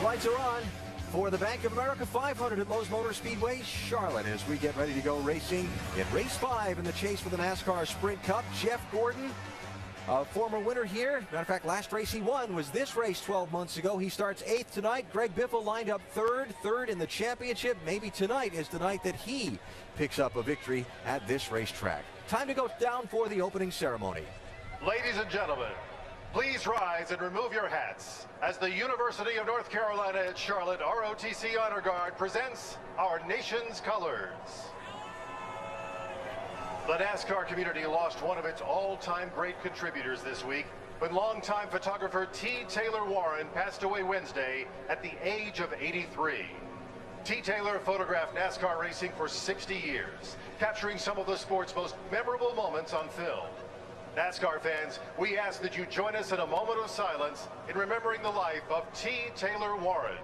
lights are on for the Bank of America 500 at Lowe's Motor Speedway, Charlotte, as we get ready to go racing in race 5 in the chase for the NASCAR Sprint Cup. Jeff Gordon, a former winner here. Matter of fact, last race he won was this race 12 months ago. He starts 8th tonight. Greg Biffle lined up third in the championship. Maybe tonight is the night that he picks up a victory at this racetrack. Time to go down for the opening ceremony. Ladies and gentlemen, please rise and remove your hats as the University of North Carolina at Charlotte ROTC Honor Guard presents our nation's colors. The NASCAR community lost one of its all-time great contributors this week when longtime photographer T. Taylor Warren passed away Wednesday at the age of 83. T. Taylor photographed NASCAR racing for 60 years, capturing some of the sport's most memorable moments on film. NASCAR fans, we ask that you join us in a moment of silence in remembering the life of T. Taylor Warren.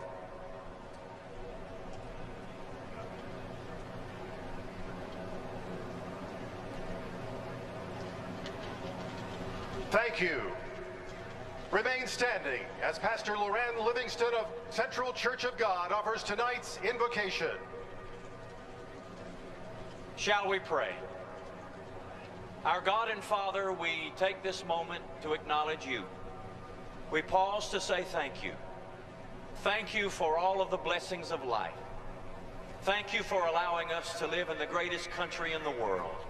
Thank you. Remain standing as Pastor Loren Livingston of Central Church of God offers tonight's invocation. Shall we pray? Our God and Father, we take this moment to acknowledge you. We pause to say thank you. Thank you for all of the blessings of life. Thank you for allowing us to live in the greatest country in the world.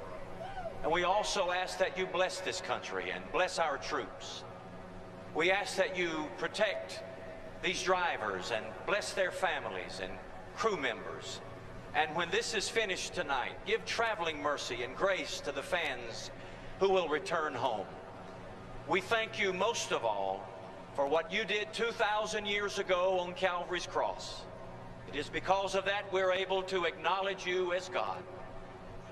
And we also ask that you bless this country and bless our troops. We ask that you protect these drivers and bless their families and crew members. And when this is finished tonight, give traveling mercy and grace to the fans who will return home. We thank you most of all for what you did 2,000 years ago on Calvary's cross. It is because of that we're able to acknowledge you as God.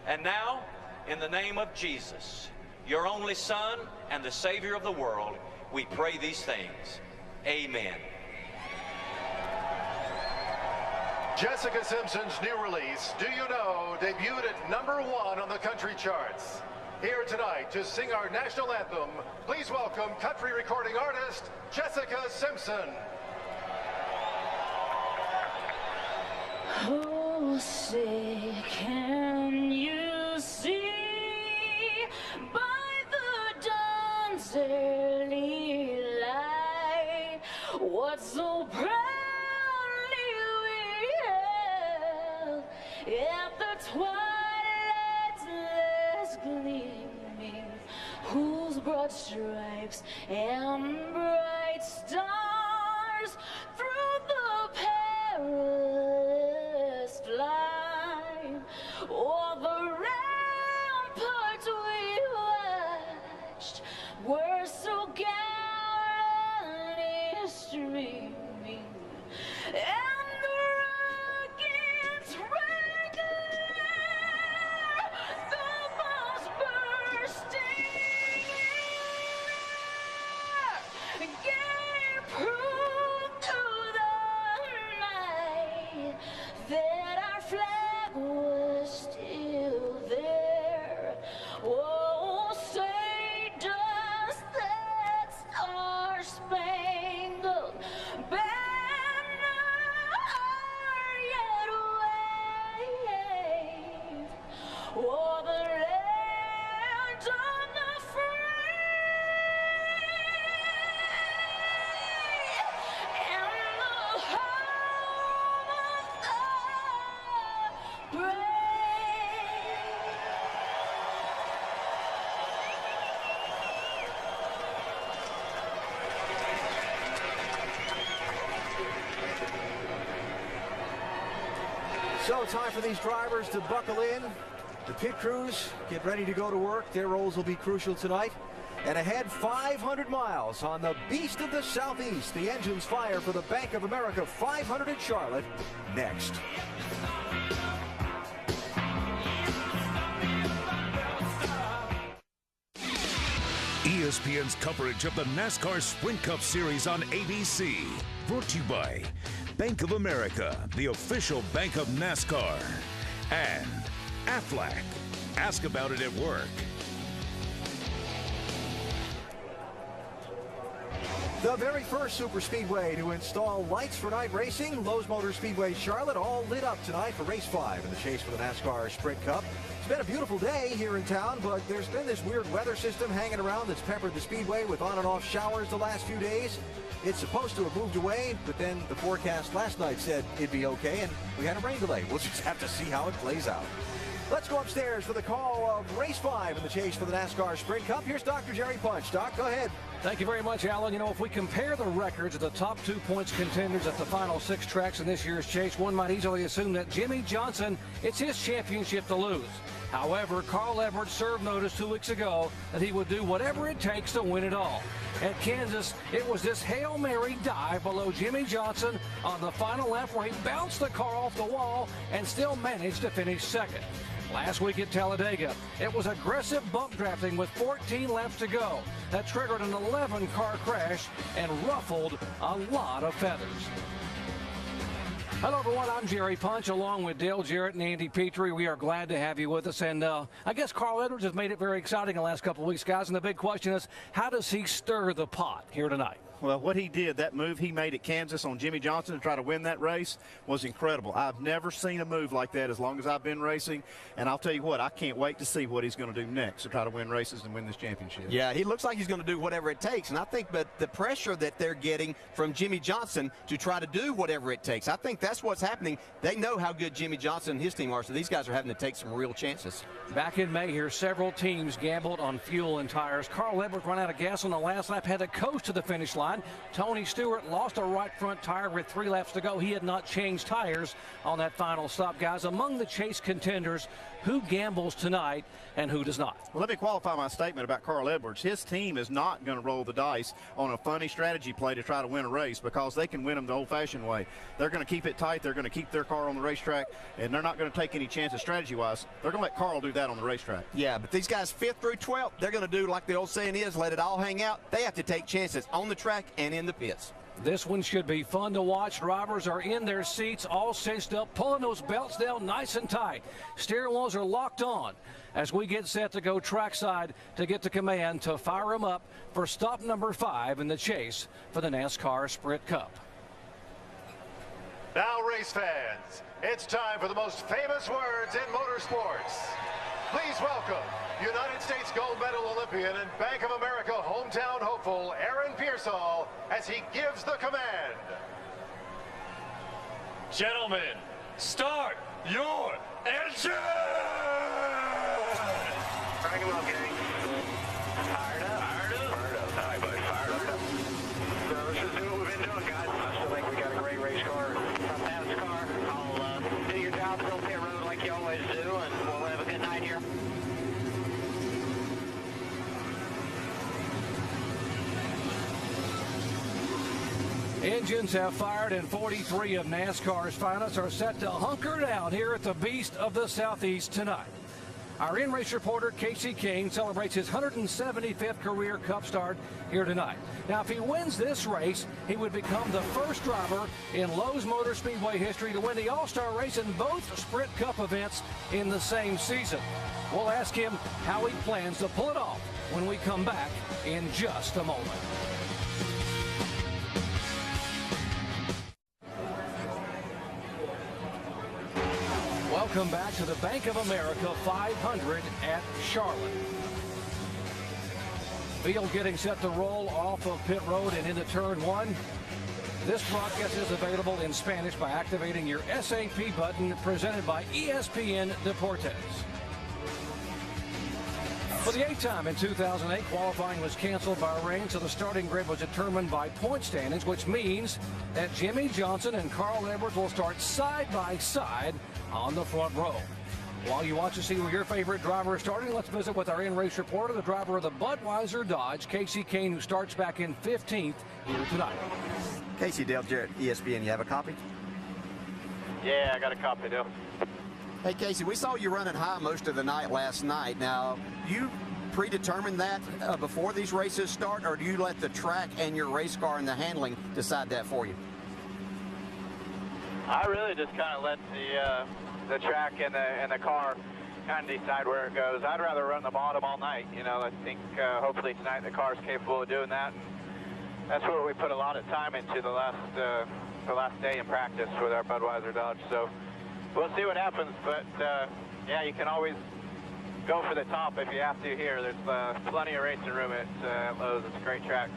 And now, in the name of Jesus, your only Son and the Savior of the world, we pray these things. Amen. Jessica Simpson's new release, Do You Know, debuted at #1 on the country charts. Here tonight to sing our national anthem, please welcome country recording artist Jessica Simpson. Oh, say, can you see by the dawn's early light what so proudly we hailed at the twilight's last gleaming, whose broad stripes and bright stars through the perilous flight o'er the ramparts we watched were so gallantly streaming, and the rockets rang clear, the bombs bursting in air gave proof to the night that our flag was still there. Oh, say does that star-spangled banner yet wave o'er the land of the free and the home of the brave? So time for these drivers to buckle in. The pit crews get ready to go to work. Their roles will be crucial tonight. And ahead 500 miles on the Beast of the Southeast. The engines fire for the Bank of America 500 at Charlotte next. ESPN's coverage of the NASCAR Sprint Cup Series on ABC. Brought to you by Bank of America, the official bank of NASCAR. And Aflac. Ask about it at work. The very first super speedway to install lights for night racing, Lowe's Motor Speedway Charlotte, all lit up tonight for race 5 in the chase for the NASCAR Sprint Cup. It's been a beautiful day here in town, but there's been this weird weather system hanging around that's peppered the speedway with on and off showers the last few days. It's supposed to have moved away, but then the forecast last night said it'd be okay, and we had a rain delay. We'll just have to see how it plays out. Let's go upstairs for the call of race 5 in the chase for the NASCAR Sprint Cup. Here's Dr. Jerry Punch. Doc, go ahead. Thank you very much, Alan. You know, if we compare the records of the top 2 points contenders at the final 6 tracks in this year's chase, one might easily assume that Jimmie Johnson, it's his championship to lose. However, Carl Edwards served notice 2 weeks ago that he would do whatever it takes to win it all. At Kansas, it was this Hail Mary dive below Jimmie Johnson on the final lap where he bounced the car off the wall and still managed to finish second. Last week at Talladega, it was aggressive bump drafting with 14 laps to go that triggered an 11-car crash and ruffled a lot of feathers. Hello, everyone. I'm Jerry Punch, along with Dale Jarrett and Andy Petrie. We are glad to have you with us. And I guess Carl Edwards has made it very exciting the last couple of weeks, guys. And the big question is, how does he stir the pot here tonight? Well, what he did, that move he made at Kansas on Jimmie Johnson to try to win that race was incredible. I've never seen a move like that as long as I've been racing. And I'll tell you what, I can't wait to see what he's going to do next to try to win races and win this championship. Yeah, he looks like he's going to do whatever it takes. And I think that the pressure that they're getting from Jimmie Johnson to try to do whatever it takes, I think that's what's happening. They know how good Jimmie Johnson and his team are, so these guys are having to take some real chances. Back in May here, several teams gambled on fuel and tires. Carl Edwards ran out of gas on the last lap, had to coast to the finish line. Tony Stewart lost a right front tire with 3 laps to go. He had not changed tires on that final stop. Guys, among the chase contenders, who gambles tonight and who does not? Well, let me qualify my statement about Carl Edwards. His team is not going to roll the dice on a funny strategy play to try to win a race because they can win them the old-fashioned way. They're going to keep it tight. They're going to keep their car on the racetrack, and they're not going to take any chances strategy-wise. They're going to let Carl do that on the racetrack. Yeah, but these guys 5th through 12th, they're going to do like the old saying is, let it all hang out. They have to take chances on the track and in the pits. This one should be fun to watch. Drivers are in their seats, all cinched up, pulling those belts down nice and tight. Steering wheels are locked on as we get set to go trackside to get to command to fire them up for stop number 5 in the chase for the NASCAR Sprint Cup. Now, race fans, it's time for the most famous words in motorsports. Please welcome United States gold medal Olympian and Bank of America hometown hopeful Aaron Pearsall as he gives the command. Gentlemen, start your engine! Crank him up, gang. Fired up. Fired up. Fired up. All right, buddy. Fired up. So let's just do what we've been doing, guys. I still think we got a great race car from NASCAR. I'll do your job, still pit road like you always do, and we'll have a good night here. Engines have fired and 43 of NASCAR's finalists are set to hunker down here at the Beast of the Southeast tonight. Our in-race reporter, Casey Kane, celebrates his 175th career Cup start here tonight. Now, if he wins this race, he would become the first driver in Lowe's Motor Speedway history to win the All-Star race in both Sprint Cup events in the same season. We'll ask him how he plans to pull it off when we come back in just a moment. Welcome back to the Bank of America 500 at Charlotte. Field getting set to roll off of pit road and into turn 1. This broadcast is available in Spanish by activating your SAP button presented by ESPN Deportes. For the 8th time in 2008, qualifying was canceled by rain, so the starting grid was determined by point standings, which means that Jimmie Johnson and Carl Edwards will start side by side on the front row. While you watch to see where your favorite driver is starting, let's visit with our in-race reporter, the driver of the Budweiser Dodge, Casey Kane, who starts back in 15th here tonight. Casey, Dale Jarrett, ESPN, you have a copy? Yeah, I got a copy, Dale. Hey, Casey, we saw you running high most of the night last night. Now, you predetermine that before these races start, or do you let the track and your race car and the handling decide that for you? I really just kind of let the track and the car kind of decide where it goes. I'd rather run the bottom all night. You know, I think hopefully tonight the car's capable of doing that. And that's what we put a lot of time into the last day in practice with our Budweiser Dodge. So we'll see what happens, but yeah, you can always go for the top if you have to here. There's plenty of racing room at Lowe's. It's a great track.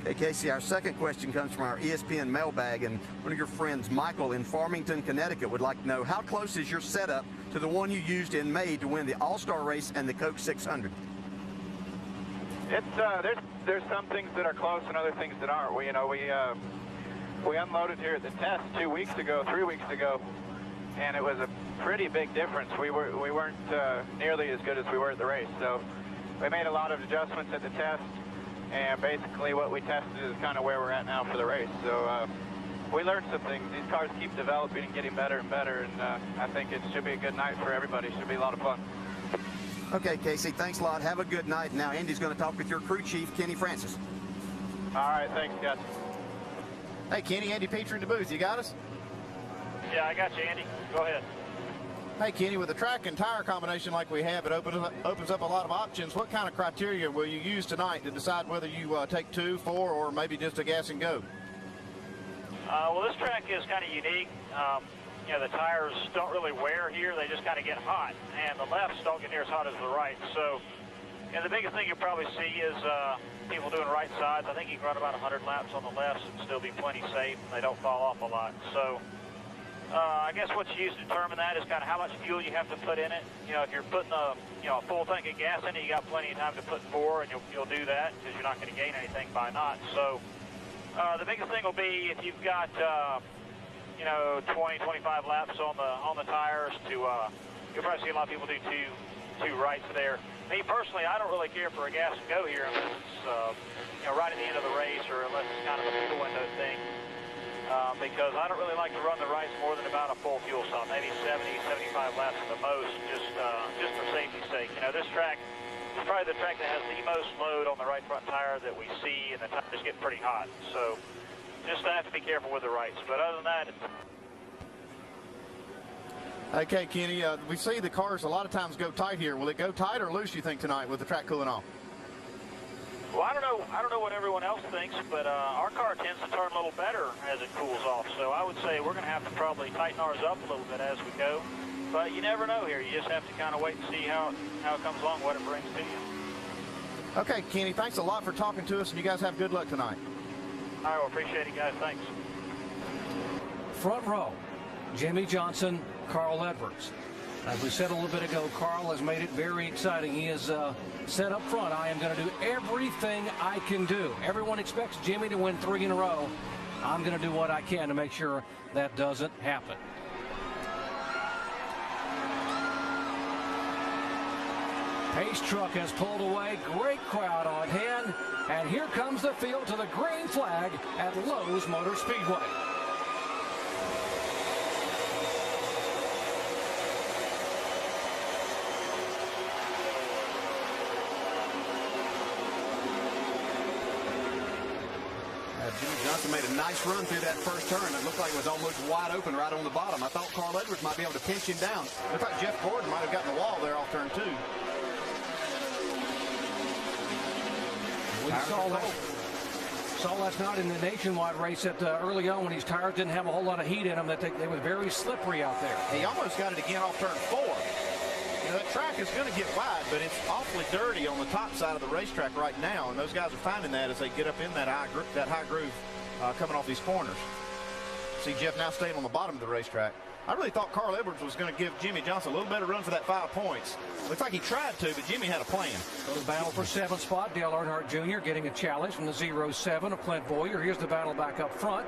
Okay, Casey, our second question comes from our ESPN mailbag, and one of your friends, Michael, in Farmington, Connecticut, would like to know, how close is your setup to the one you used in May to win the All-Star race and the Coke 600? It's there's some things that are close and other things that aren't. We unloaded here at the test 2 weeks ago, 3 weeks ago, and it was a pretty big difference. We weren't nearly as good as we were at the race, so we made a lot of adjustments at the test. And basically what we tested is kind of where we're at now for the race. So we learned some things. These cars keep developing and getting better and better, and I think it should be a good night for everybody. It should be a lot of fun. Okay, Casey, thanks a lot. Have a good night. Now Andy's going to talk with your crew chief, Kenny Francis. All right, thanks, guys. Hey, Kenny, Andy Petrie in the booth. You got us? Yeah, I got you, Andy. Go ahead. Hey, Kenny, with a track and tire combination like we have, it opens up a lot of options. What kind of criteria will you use tonight to decide whether you take 2, 4, or maybe just a gas and go? Well, this track is kind of unique. The tires don't really wear here. They just kind of get hot, and the lefts don't get near as hot as the right. So, the biggest thing you'll probably see is people doing right sides. I think you can run about 100 laps on the lefts and still be plenty safe, and they don't fall off a lot. So, I guess what you use to determine that is kind of how much fuel you have to put in it. If you're putting a full tank of gas in it, you got plenty of time to put 4, and you'll do that because you're not going to gain anything by not. So the biggest thing will be if you've got 20, 25 laps on the tires. You'll probably see a lot of people do two rights there. Me personally, I don't really care for a gas and go here unless it's right at the end of the race or unless it's kind of a fuel window thing. Because I don't really like to run the rights more than about a full fuel stop, maybe 70, 75 laps at the most, just for safety's sake. This track is probably the track that has the most load on the right front tire that we see, and the tires get pretty hot. So just have to be careful with the rights. But other than that, Okay, Kenny, we see the cars a lot of times go tight here. Will it go tight or loose, you think, tonight with the track cooling off? well, I don't know what everyone else thinks, but our car tends to turn a little better as it cools off. So I would say we're going to have to probably tighten ours up a little bit as we go. But you never know here. You just have to kind of wait and see how it comes along, what it brings to you. Okay, Kenny, thanks a lot for talking to us, and you guys have good luck tonight. All right, well, appreciate it, guys. Thanks. Front row, Jimmie Johnson, Carl Edwards. As we said a little bit ago, Carl has made it very exciting. He is set up front. I am going to do everything I can do. Everyone expects Jimmie to win 3 in a row. I'm going to do what I can to make sure that doesn't happen. Pace truck has pulled away. Great crowd on hand. And here comes the field to the green flag at Lowe's Motor Speedway. Jimmie Johnson made a nice run through that first turn. It looked like it was almost wide open right on the bottom. I thought Carl Edwards might be able to pinch him down. Looked like Jeff Gordon might have gotten the wall there off turn 2. We saw last night in the nationwide race that early on when these tires didn't have a whole lot of heat in them, that they were very slippery out there. He almost got it again off turn 4. That track is going to get wide, but it's awfully dirty on the top side of the racetrack right now, and those guys are finding that as they get up in that high groove coming off these corners. See Jeff now staying on the bottom of the racetrack. I really thought Carl Edwards was going to give Jimmie Johnson a little better run for that 5 points. Looks like he tried to, but Jimmie had a plan. So the battle for 7th spot, Dale Earnhardt Jr. getting a challenge from the 0-7 of Clint Bowyer. Here's the battle back up front.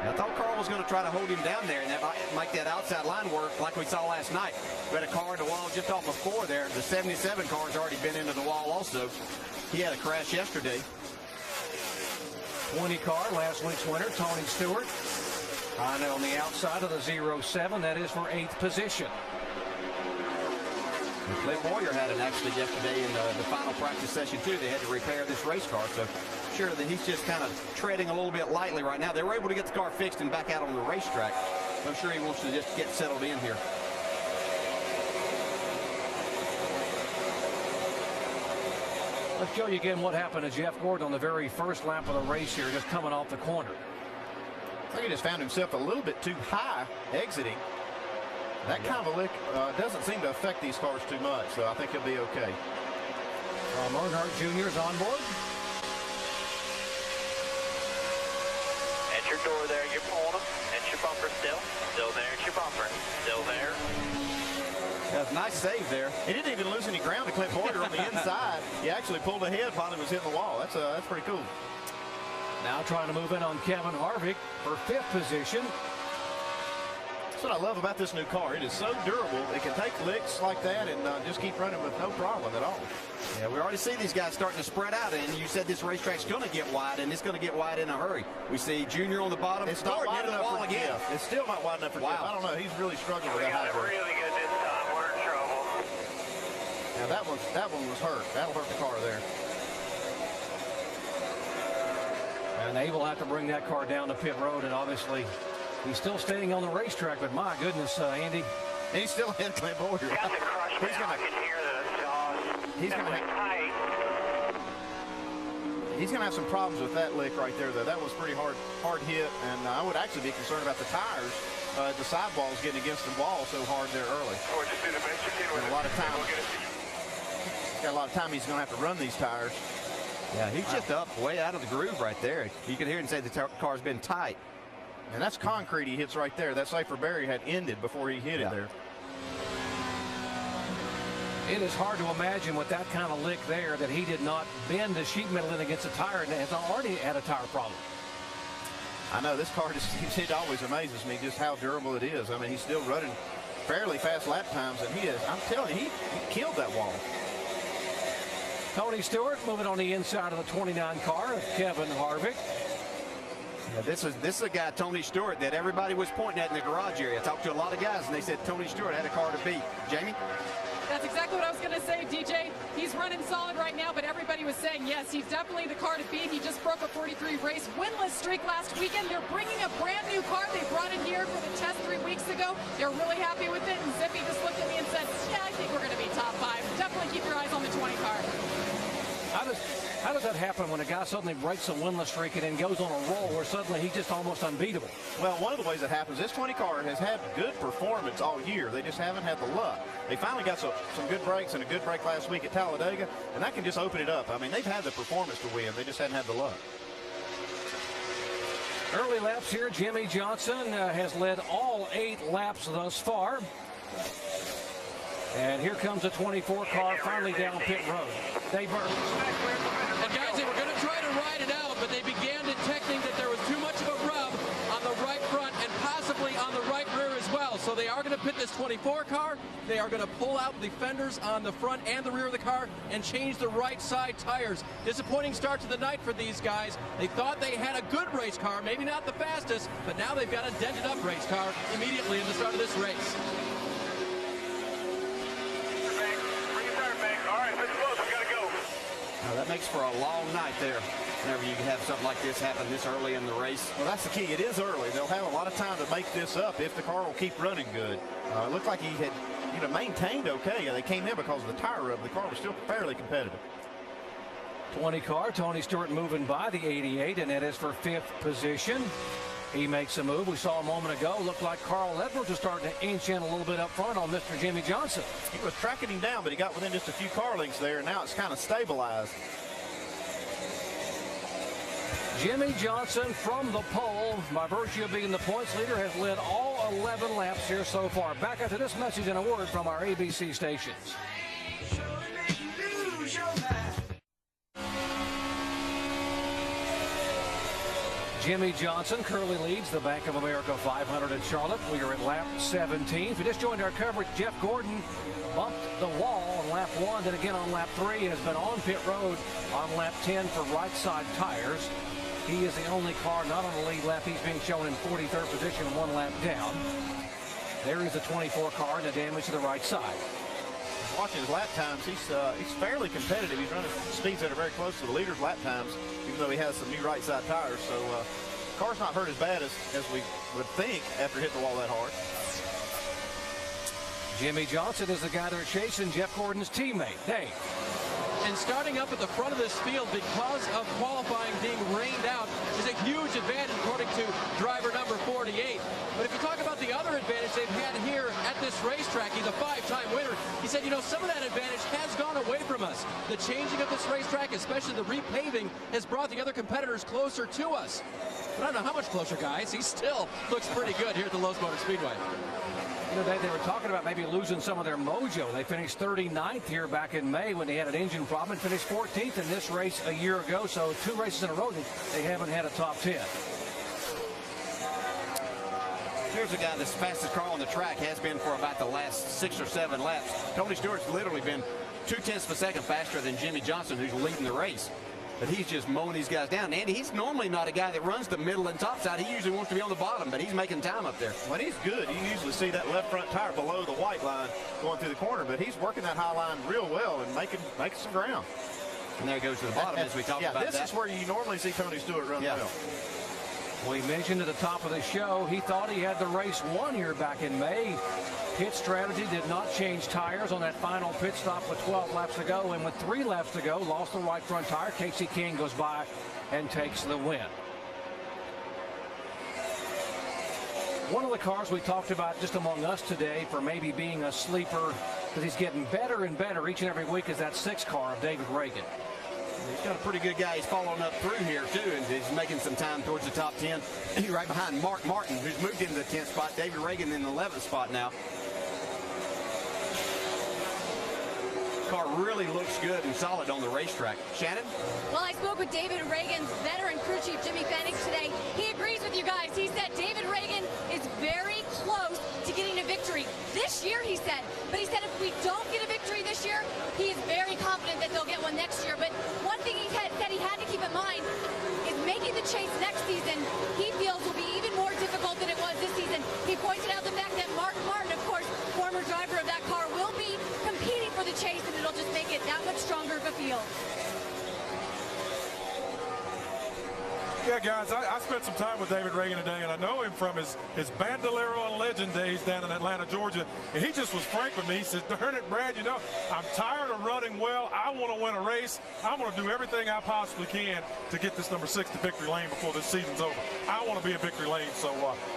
I thought Carl was going to try to hold him down there and that might make that outside line work like we saw last night. We had a car in the wall just off of 4 there. The 77 car's already been into the wall also. He had a crash yesterday. 20 car, last week's winner, Tony Stewart. And on the outside of the 0-7, that is for 8th position. And Clint Bowyer had an accident yesterday in the final practice session too. They had to repair this race car, so sure that he's just kind of treading a little bit lightly right now. They were able to get the car fixed and back out on the racetrack. I'm sure he wants to just get settled in here. Let's show you again what happened to Jeff Gordon on the very first lap of the race here, just coming off the corner. I think he just found himself a little bit too high exiting. That kind of a lick doesn't seem to affect these cars too much, so I think he'll be okay. Earnhardt Jr. is on board. At your door there, you're pulling them. At your bumper still. Still there at your bumper. Still there. That's a nice save there. He didn't even lose any ground to Clint Boyer on the inside. He actually pulled ahead while he was hitting the wall. That's pretty cool. Now trying to move in on Kevin Harvick for 5th position. That's what I love about this new car. It is so durable. It can take licks like that and just keep running with no problem at all. Yeah, we already see these guys starting to spread out, and you said this racetrack's going to get wide, and it's going to get wide in a hurry. We see Junior on the bottom. It's not wide enough for again. Jeff. It's still not wide enough for Jeff. I don't know. He's really struggling with that high grade. Really good this time. We're in trouble. Now that one was hurt. That'll hurt the car there. And they will have to bring that car down to pit road, and obviously he's still staying on the racetrack, but my goodness, Andy. He's still ahead of Clint Boyer. Got the crush now. I can hear the jaws. He's going to tight. He's going to have some problems with that lick right there, though. That was pretty hard hit, and I would actually be concerned about the tires. The sidewalls getting against the wall so hard there early. Or just do the best you can with a lot of time. He's got a lot of time he's going to have to run these tires. Yeah, he's just up way out of the groove right there. You can hear him say the car's been tight. And that's concrete he hits right there. That safer barrier had ended before he hit it there. It is hard to imagine with that kind of lick there that he did not bend the sheet metal in against the tire and has already had a tire problem. I know this car it always amazes me just how durable it is. I mean, he's still running fairly fast lap times, and I'm telling you, he killed that wall. Tony Stewart moving on the inside of the 29 car of Kevin Harvick. Yeah, this is a guy, Tony Stewart, that everybody was pointing at in the garage area. I talked to a lot of guys, and they said Tony Stewart had a car to beat. Jamie? That's exactly what I was going to say, DJ. He's running solid right now, but everybody was saying, yes, he's definitely the car to beat. He just broke a 43-race winless streak last weekend. They're bringing a brand new car. They brought it here for the test 3 weeks ago. They're really happy with it, and Zippy just looked at me and said, yeah, I think we're going to be top 5. Definitely keep your eyes on the 20 car. How does that happen when a guy suddenly breaks a winless streak and then goes on a roll where suddenly he's just almost unbeatable? Well, one of the ways that happens, this 20 car has had good performance all year. They just haven't had the luck. They finally got some good breaks and a good break last week at Talladega, and that can just open it up. I mean, they've had the performance to win. They just haven't had the luck. Early laps here. Jimmy Johnson has led all 8 laps thus far. And here comes the 24 car finally down pit road. Dave Burke. And guys, they were going to try to ride it out, but they began detecting that there was too much of a rub on the right front and possibly on the right rear as well. So they are going to pit this 24 car. They are going to pull out the fenders on the front and the rear of the car and change the right side tires. Disappointing start to the night for these guys. They thought they had a good race car, maybe not the fastest, but now they've got a dented up race car immediately in the start of this race. That makes for a long night there whenever you can have something like this happen this early in the race. Well, that's the key. It is early. They'll have a lot of time to make this up if the car will keep running good. It looked like he had maintained okay. They came in because of the tire rub. The car was still fairly competitive. 20 car, Tony Stewart moving by the 88, and that is for 5th position. He makes a move. We saw a moment ago. Looked like Carl Edwards was starting to inch in a little bit up front on Mr. Jimmy Johnson. He was tracking him down, but he got within just a few car lengths there, and now it's kind of stabilized. Jimmy Johnson from the pole, by virtue of being the points leader, has led all 11 laps here so far. Back after this message and a word from our ABC stations. Jimmy Johnson currently leads the Bank of America 500 at Charlotte. We are at lap 17. If you just joined our coverage, Jeff Gordon bumped the wall on lap 1, then again on lap 3, has been on pit road on lap 10 for right side tires. He is the only car not on the lead lap. He's being shown in 43rd position, 1 lap down. There is the 24 car and the damage to the right side. Watching his lap times, he's fairly competitive. He's running speeds that are very close to the leader's lap times, even though he has some new right side tires. So car's not hurt as bad as we would think after hitting the wall that hard. Jimmy Johnson is the guy they're chasing, Jeff Gordon's teammate. Dave. And starting up at the front of this field because of qualifying being rained out is a huge advantage according to driver number 48. But if you talk about the other advantage they've had here at this racetrack, he's a 5-time winner. He said, you know, some of that advantage has gone away from us. The changing of this racetrack, especially the repaving, has brought the other competitors closer to us. But I don't know how much closer, guys. He still looks pretty good here at the Lowe's Motor Speedway. You know, they were talking about maybe losing some of their mojo. They finished 39th here back in May when they had an engine problem, and finished 14th in this race a year ago. So 2 races in a row, they haven't had a top 10. Here's a guy that's the fastest car on the track, has been for about the last 6 or 7 laps. Tony Stewart's literally been 0.2 of a second faster than Jimmy Johnson, who's leading the race. But he's just mowing these guys down. Andy, he's normally not a guy that runs the middle and top side. He usually wants to be on the bottom, but he's making time up there. Well, he's good. You usually see that left front tire below the white line going through the corner, but he's working that high line real well and making some ground. And there he goes to the bottom as we talk about that. This is where you normally see Tony Stewart run well. We mentioned at the top of the show, he thought he had the race won here back in May. Pit strategy did not change tires on that final pit stop with 12 laps to go, and with 3 laps to go, lost the right front tire. Casey King goes by and takes the win. One of the cars we talked about just among us today for maybe being a sleeper, because he's getting better and better each and every week, is that 6 car of David Ragan. He's got a pretty good guy. He's following up through here, too, and he's making some time towards the top 10. He's right behind Mark Martin, who's moved into the 10th spot. David Ragan in the 11th spot now. Car really looks good and solid on the racetrack. Shannon? Well, I spoke with David Ragan's veteran crew chief, Jimmy Fenix, today. He agrees with you guys. He said David Ragan is very close to getting a victory this year, he said. But he said if we don't get a victory this year, he is very confident that they'll get one next year. But one thing he said he had to keep in mind is making the chase next season, he feels will be even more difficult than it was this season. He pointed out the fact that Mark Martin, of course, former driver of that car, will be competing for the chase, and it'll just make it that much stronger of a field. Yeah, guys, I spent some time with David Ragan today, and I know him from his Bandolero and Legend days down in Atlanta, Georgia. And he just was frank with me. He said, darn it, Brad, you know, I'm tired of running well. I want to win a race. I'm going to do everything I possibly can to get this number 6 to victory lane before this season's over. I want to be in victory lane. So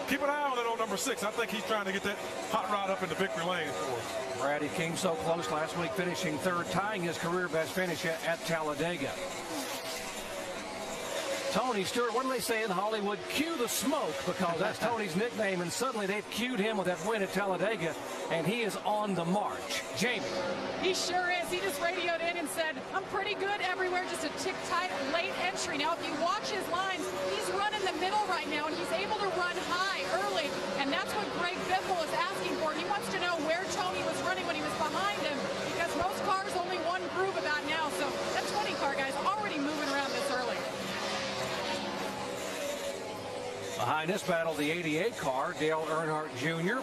keep an eye on that old number 6. I think he's trying to get that hot rod up into victory lane for us. Brad, he came so close last week, finishing 3rd, tying his career best finish at Talladega. Tony Stewart, what do they say in Hollywood? Cue the smoke, because that's Tony's nickname, and suddenly they've cued him with that win at Talladega, and he is on the march. Jamie. He sure is. He just radioed in and said, I'm pretty good everywhere, just a tick-tight late entry. Now, if you watch his lines, he's running the middle right now, and he's able to run high early, and that's what Greg Biffle is asking for. He wants to know where Tony was running when he was behind him, because most cars only one groove about now, so that 20 car guy's already moving around this early. Behind this battle, the 88 car, Dale Earnhardt Jr.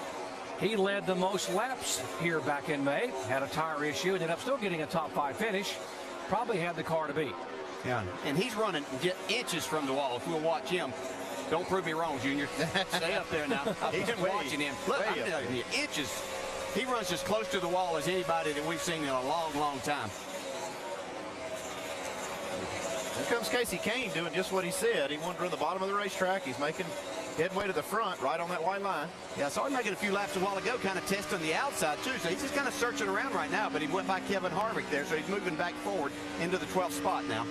He led the most laps here back in May, had a tire issue, ended up still getting a top 5 finish. Probably had the car to beat. Yeah, and he's running just inches from the wall. If we'll watch him, don't prove me wrong, Junior. Stay up there now. He's been watching him. Look, I'm telling you, inches. He runs as close to the wall as anybody that we've seen in a long, long time. Here comes Casey Kane doing just what he said. He wanted to run the bottom of the racetrack. He's making headway to the front, right on that white line. Yeah, I saw him making a few laps a while ago, kind of testing the outside, too. So he's just kind of searching around right now, but he went by Kevin Harvick there, so he's moving back forward into the 12th spot now.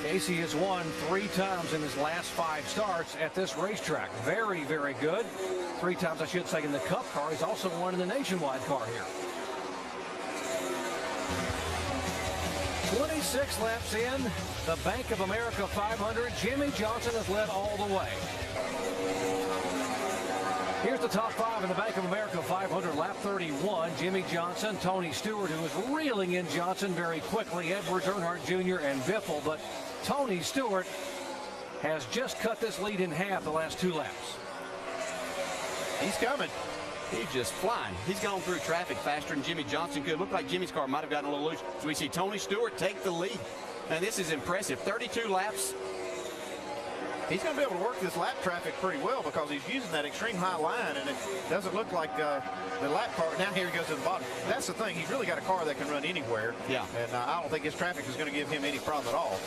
Casey has won 3 times in his last 5 starts at this racetrack. Very, very good. 3 times, I should say, in the Cup car. He's also won in the Nationwide car here. 26 laps in, the Bank of America 500. Jimmy Johnson has led all the way. Here's the top 5 in the Bank of America 500, lap 31. Jimmy Johnson, Tony Stewart, who is reeling in Johnson very quickly, Edwards, Earnhardt Jr., and Biffle. But Tony Stewart has just cut this lead in half the last 2 laps. He's coming. He's just flying. He's gone through traffic faster than Jimmy Johnson could. Looked like Jimmy's car might have gotten a little loose. So we see Tony Stewart take the lead. And this is impressive. 32 laps. he's going to be able to work this lap traffic pretty well because he's using that extreme high line, and it doesn't look like the lap car. Down here he goes to the bottom. That's the thing. He's really got a car that can run anywhere. Yeah. And I don't think his traffic is going to give him any problem at all.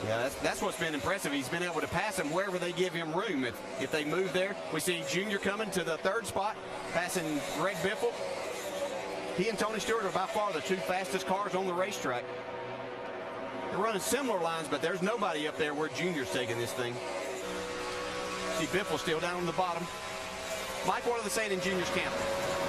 Yeah, that's what's been impressive. He's been able to pass them wherever they give him room. If they move there, we see Junior coming to the third spot, passing Greg Biffle. He and Tony Stewart are by far the two fastest cars on the racetrack. They're running similar lines, but there's nobody up there where Junior's taking this thing. See Biffle still down on the bottom. Mike, what are they saying in Junior's camp?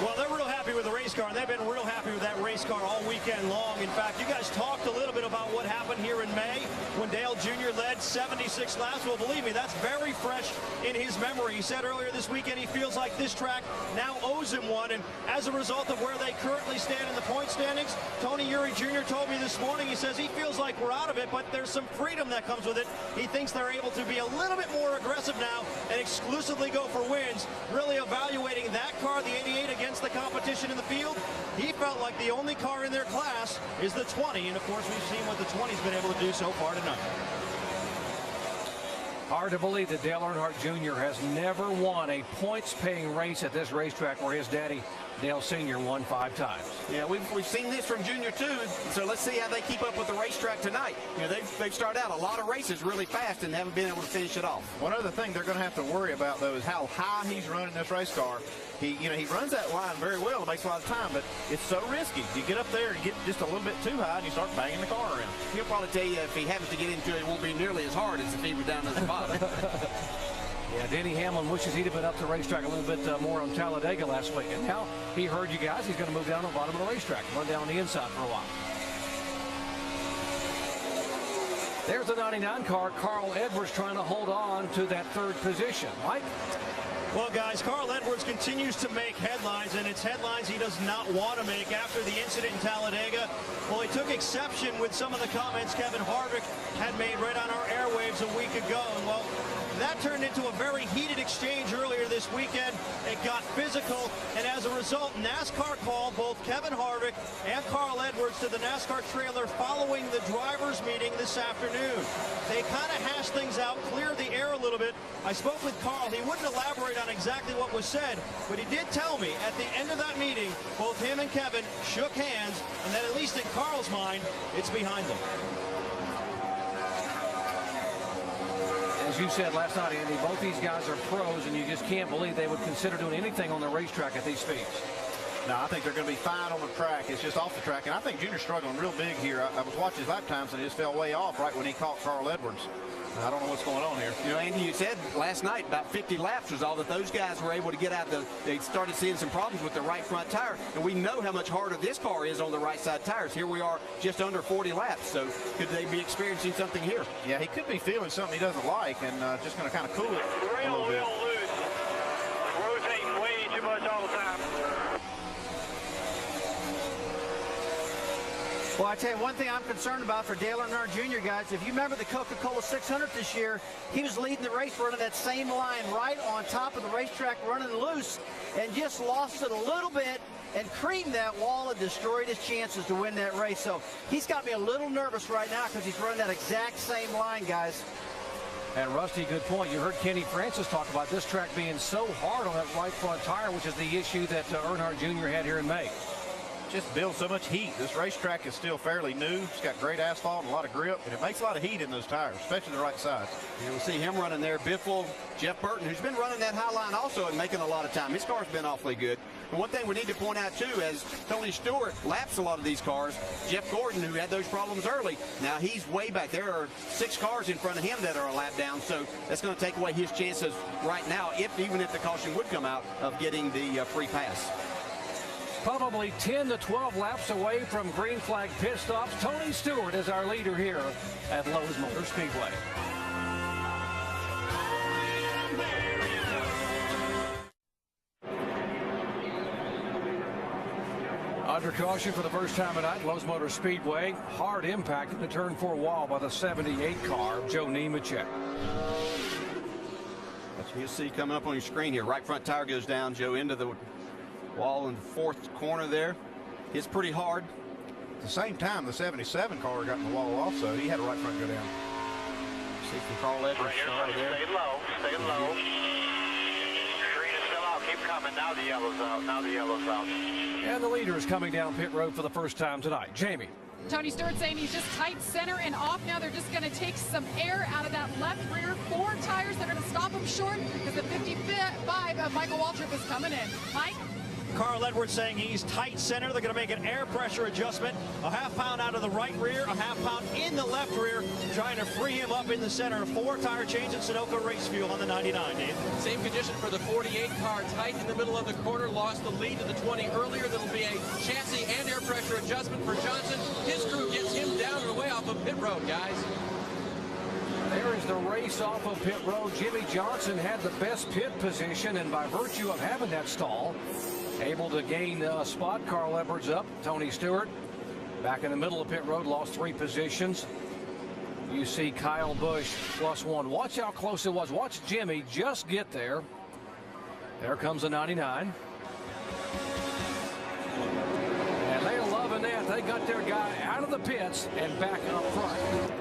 Well, they're real happy with the race car, and they've been real happy with that race car all weekend long. In fact, you guys talked a little bit about what happened here in May when Dale Jr. led 76 laps. Well, believe me, that's very fresh in his memory. He said earlier this weekend he feels like this track now owes him one, and as a result of where they currently stand in the point standings, Tony Eury Jr. told me this morning, he says he feels like we're out of it, but there's some freedom that comes with it. He thinks they're able to be a little bit more aggressive now and exclusively go for wins, really evaluating that car, the 88, against the competition in the field. He felt like the only car in their class is the 20, and of course we've seen what the 20's been able to do so far tonight. Hard to believe that Dale Earnhardt Jr. has never won a points-paying race at this racetrack where his daddy, Dale Sr., won 5 times. Yeah, we've seen this from Junior too, so let's see how they keep up with the racetrack tonight. You know, they've started out a lot of races really fast and haven't been able to finish it off. One other thing they're going to have to worry about, though, is how high he's running this race car. He runs that line very well. It makes a lot of time, but it's so risky. You get up there and get just a little bit too high, and you start banging the car around. He'll probably tell you if he happens to get into it, it won't be nearly as hard as if he was down at the bottom. Yeah, Denny Hamlin wishes he'd have been up the racetrack a little bit more on Talladega last week. And now he heard you guys. He's going to move down to the bottom of the racetrack, run down the inside for a while. There's the 99 car, Carl Edwards, trying to hold on to that third position. Mike? Well, guys, Carl Edwards continues to make headlines, and it's headlines he does not want to make after the incident in Talladega. Well, he took exception with some of the comments Kevin Harvick had made right on our airwaves a week ago. And, well, that turned into a very heated exchange earlier this weekend. It got physical, and as a result, NASCAR called both Kevin Harvick and Carl Edwards to the NASCAR trailer following the drivers' meeting this afternoon. They kind of hashed things out, cleared the air a little bit. I spoke with Carl. He wouldn't elaborate on exactly what was said, but he did tell me at the end of that meeting, both him and Kevin shook hands, and that at least in Carl's mind, it's behind them. As you said last night, Andy, both these guys are pros, and you just can't believe they would consider doing anything on the racetrack at these speeds. No, I think they're going to be fine on the track. It's just off the track. And I think Junior's struggling real big here. I was watching his lap times, and it just fell way off right when he caught Carl Edwards. I don't know what's going on here. You know, Andy, you said last night about 50 laps was all that those guys were able to get out. They started seeing some problems with the right front tire, and we know how much harder this car is on the right side tires. Here we are just under 40 laps, so could they be experiencing something here? Yeah, he could be feeling something he doesn't like, and just going to kind of cool it a little bit. Loose. Rotating way too much all the time. Well, I tell you, one thing I'm concerned about for Dale Earnhardt Jr., guys, if you remember the Coca-Cola 600 this year, he was leading the race running that same line right on top of the racetrack, running loose, and just lost it a little bit and creamed that wall and destroyed his chances to win that race. So he's got me a little nervous right now because he's running that exact same line, guys. And Rusty, good point. You heard Kenny Francis talk about this track being so hard on that right front tire, which is the issue that Earnhardt Jr. had here in May. Just builds so much heat. This racetrack is still fairly new. It's got great asphalt and a lot of grip, and it makes a lot of heat in those tires, especially the right side. Yeah, we'll see him running there. Biffle, Jeff Burton, who's been running that high line also and making a lot of time. His car's been awfully good. And one thing we need to point out, too, as Tony Stewart laps a lot of these cars, Jeff Gordon, who had those problems early, now he's way back. There are 6 cars in front of him that are a lap down, so that's going to take away his chances right now, even if the caution would come out, of getting the free pass. Probably 10 to 12 laps away from green flag pit stops. Tony Stewart is our leader here at Lowe's Motor Speedway. Under caution for the first time tonight, Lowe's Motor Speedway. Hard impact in the turn 4 wall by the 78 car of Joe Nemechek. That's what you'll see coming up on your screen here. Right front tire goes down, Joe, into the wall in the 4th corner there. It's pretty hard. At the same time, the 77 car got in the wall also. He had a right front go down. See from Carl Edwards. Right here, there. stay low, stay low. Green is still out, keep coming. Now the yellow's out, now the yellow's out. And the leader is coming down pit road for the first time tonight. Jamie. Tony Stewart saying he's just tight center and off now. They're just going to take some air out of that left rear. 4 tires that are going to stop him short because the 55 of Michael Waltrip is coming in. Mike? Carl Edwards saying he's tight center. They're going to make an air pressure adjustment. A half-pound out of the right rear, a half-pound in the left rear, trying to free him up in the center. 4 tire change at Sunoco Race Fuel on the 99, Dave. Same condition for the 48 car, tight in the middle of the corner, lost the lead to the 20 earlier. There'll be a chassis and air pressure adjustment for Johnson. His crew gets him down and away off of pit road, guys. There is the race off of pit road. Jimmie Johnson had the best pit position, and by virtue of having that stall, able to gain a spot. Carl Edwards up. Tony Stewart back in the middle of pit road, lost 3 positions. You see Kyle Busch +1. Watch how close it was. Watch Jimmy just get there. There comes the 99. And they're loving that. They got their guy out of the pits and back up front.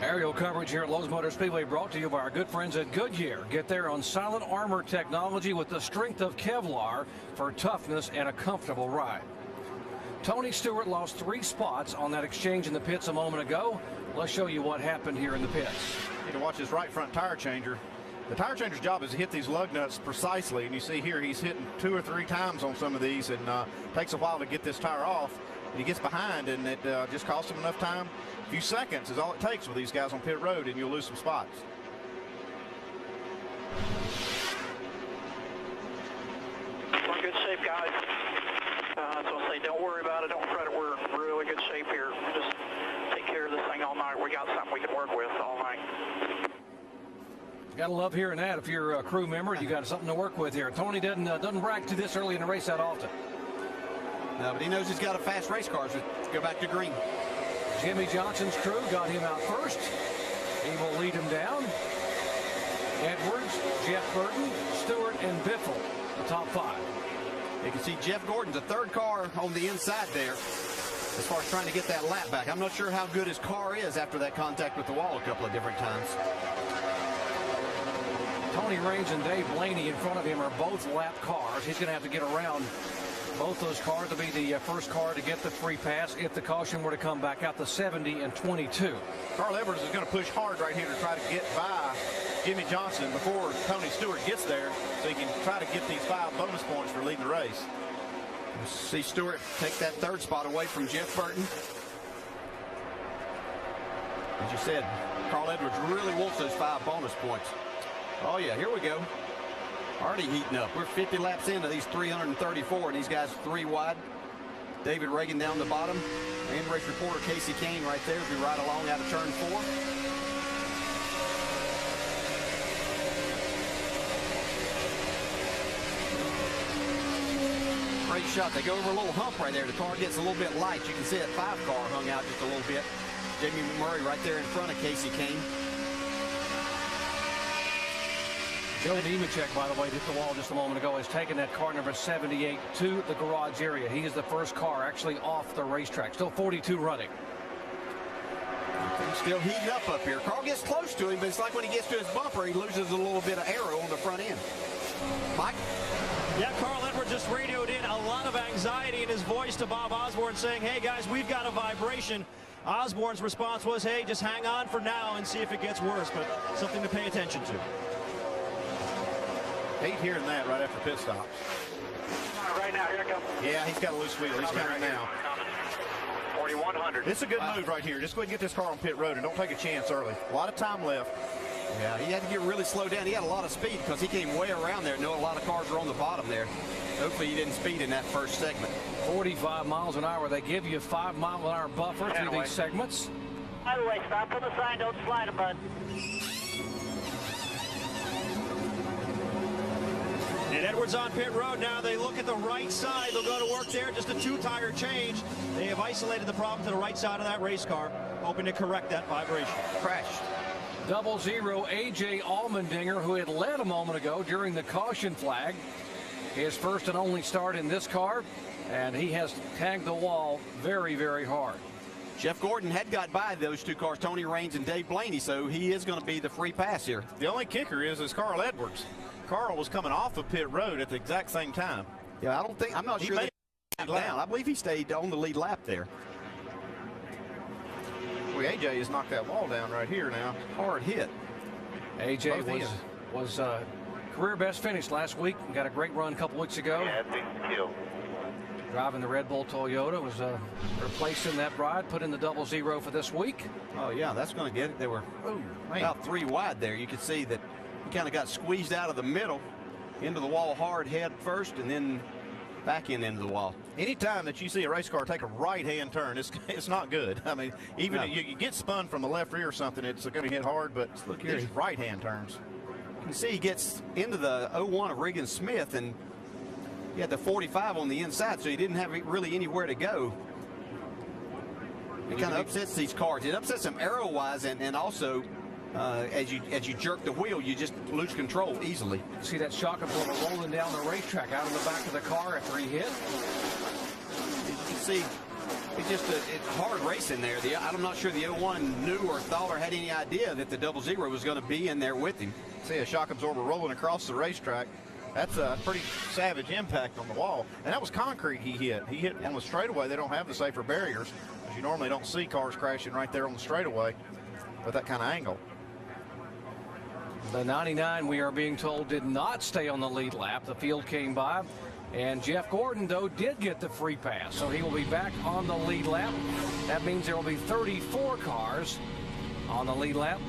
Aerial coverage here at Lowe's Motor Speedway brought to you by our good friends at Goodyear. Get there on Silent Armor technology with the strength of Kevlar for toughness and a comfortable ride. Tony Stewart lost 3 spots on that exchange in the pits a moment ago. Let's show you what happened here in the pits. You need to watch his right front tire changer. The tire changer's job is to hit these lug nuts precisely, and you see here he's hitting 2 or 3 times on some of these, and takes a while to get this tire off. And he gets behind, and it just costs him enough time. A few seconds is all it takes with these guys on pit road, and you'll lose some spots. We're in good shape, guys. So I'll say, don't worry about it. Don't fret it. We're in really good shape here. Just take care of this thing all night. We got something we can work with all night. Gotta love hearing that. If you're a crew member, you got something to work with here. Tony doesn't brag to this early in the race that often. No, but he knows he's got a fast race car, so go back to green. Jimmie Johnson's crew got him out first. He will lead him down. Edwards, Jeff Burton, Stewart, and Biffle, the top 5. You can see Jeff Gordon's the 3rd car on the inside there as far as trying to get that lap back. I'm not sure how good his car is after that contact with the wall a couple of different times. Tony Raines and Dave Blaney in front of him are both lap cars. He's going to have to get around both those cars to be the first car to get the free pass if the caution were to come back out to 70 and 22. Carl Edwards is going to push hard right here to try to get by Jimmie Johnson before Tony Stewart gets there, so he can try to get these 5 bonus points for leading the race. See Stewart take that 3rd spot away from Jeff Burton. As you said, Carl Edwards really wants those 5 bonus points. Oh yeah, here we go. Already heating up. We're 50 laps into these 334, and these guys 3 wide. David Reagan down the bottom. And race reporter Casey Kane right there will be right along out of turn 4. Great shot. They go over a little hump right there. The car gets a little bit light. You can see that 5 car hung out just a little bit. Jamie Murray right there in front of Casey Kane. Joe Nemechek, by the way, hit the wall just a moment ago, has taken that car number 78 to the garage area. He is the first car actually off the racetrack. Still 42 running. He's still heating up here. Carl gets close to him, but it's like when he gets to his bumper, he loses a little bit of aero on the front end. Mike? Yeah, Carl Edwards just radioed in a lot of anxiety in his voice to Bob Osborne saying, hey, guys, we've got a vibration. Osborne's response was, hey, just hang on for now and see if it gets worse, but something to pay attention to. Hate hearing that right after pit stops. Right now, here it comes. Yeah, he's got a loose wheel. He's coming now. 4100. It's a good move right here. Just go ahead and get this car on pit road and don't take a chance early. A lot of time left. Yeah, he had to get really slowed down. He had a lot of speed because he came way around there. No, a lot of cars were on the bottom there. Hopefully he didn't speed in that first segment. 45 miles an hour. They give you a 5 mile an hour buffer through these segments. By the way, stop on the sign. Don't slide it, bud. And Edwards on pit road now. They look at the right side. They'll go to work there. Just a 2-tire change. They have isolated the problem to the right side of that race car, hoping to correct that vibration. Crashed. 00 A.J. Allmendinger, who had led a moment ago during the caution flag. His first and only start in this car, and he has tagged the wall very, very hard. Jeff Gordon had got by those two cars, Tony Raines and Dave Blaney, so he is going to be the free pass here. The only kicker is Carl Edwards. Carl was coming off of pit road at the exact same time. Yeah, I'm not sure that he down. I believe he stayed on the lead lap there. Boy, AJ has knocked that wall down right here now. Hard hit. AJ was career best finish last week. Got a great run a couple weeks ago. Yeah, big deal. Driving the Red Bull Toyota, was replacing that ride, put in the 00 for this week. Oh yeah, that's going to get it. They were about 3 wide there. You could see that he kind of got squeezed out of the middle into the wall hard head first and then back into the wall. Anytime that you see a race car take a right-hand turn, it's not good. I mean, even if you get spun from the left rear or something, it's going to hit hard, but look here, these right-hand turns. You can see he gets into the 01 of Regan Smith, and he had the 45 on the inside, so he didn't have really anywhere to go. It kind of upsets these cars. It upsets them arrow-wise, and also as you jerk the wheel, you just lose control easily. See that shock absorber rolling down the racetrack out of the back of the car after he hit. You can see it's hard racing there. I'm not sure the 01 knew or thought or had any idea that the 00 was going to be in there with him. See a shock absorber rolling across the racetrack. That's a pretty savage impact on the wall. And that was concrete he hit. He hit on the straightaway. They don't have the safer barriers, because you normally don't see cars crashing right there on the straightaway with that kind of angle. The 99, we are being told, did not stay on the lead lap. The field came by, and Jeff Gordon, though, did get the free pass, so he will be back on the lead lap. That means there will be 34 cars on the lead lap.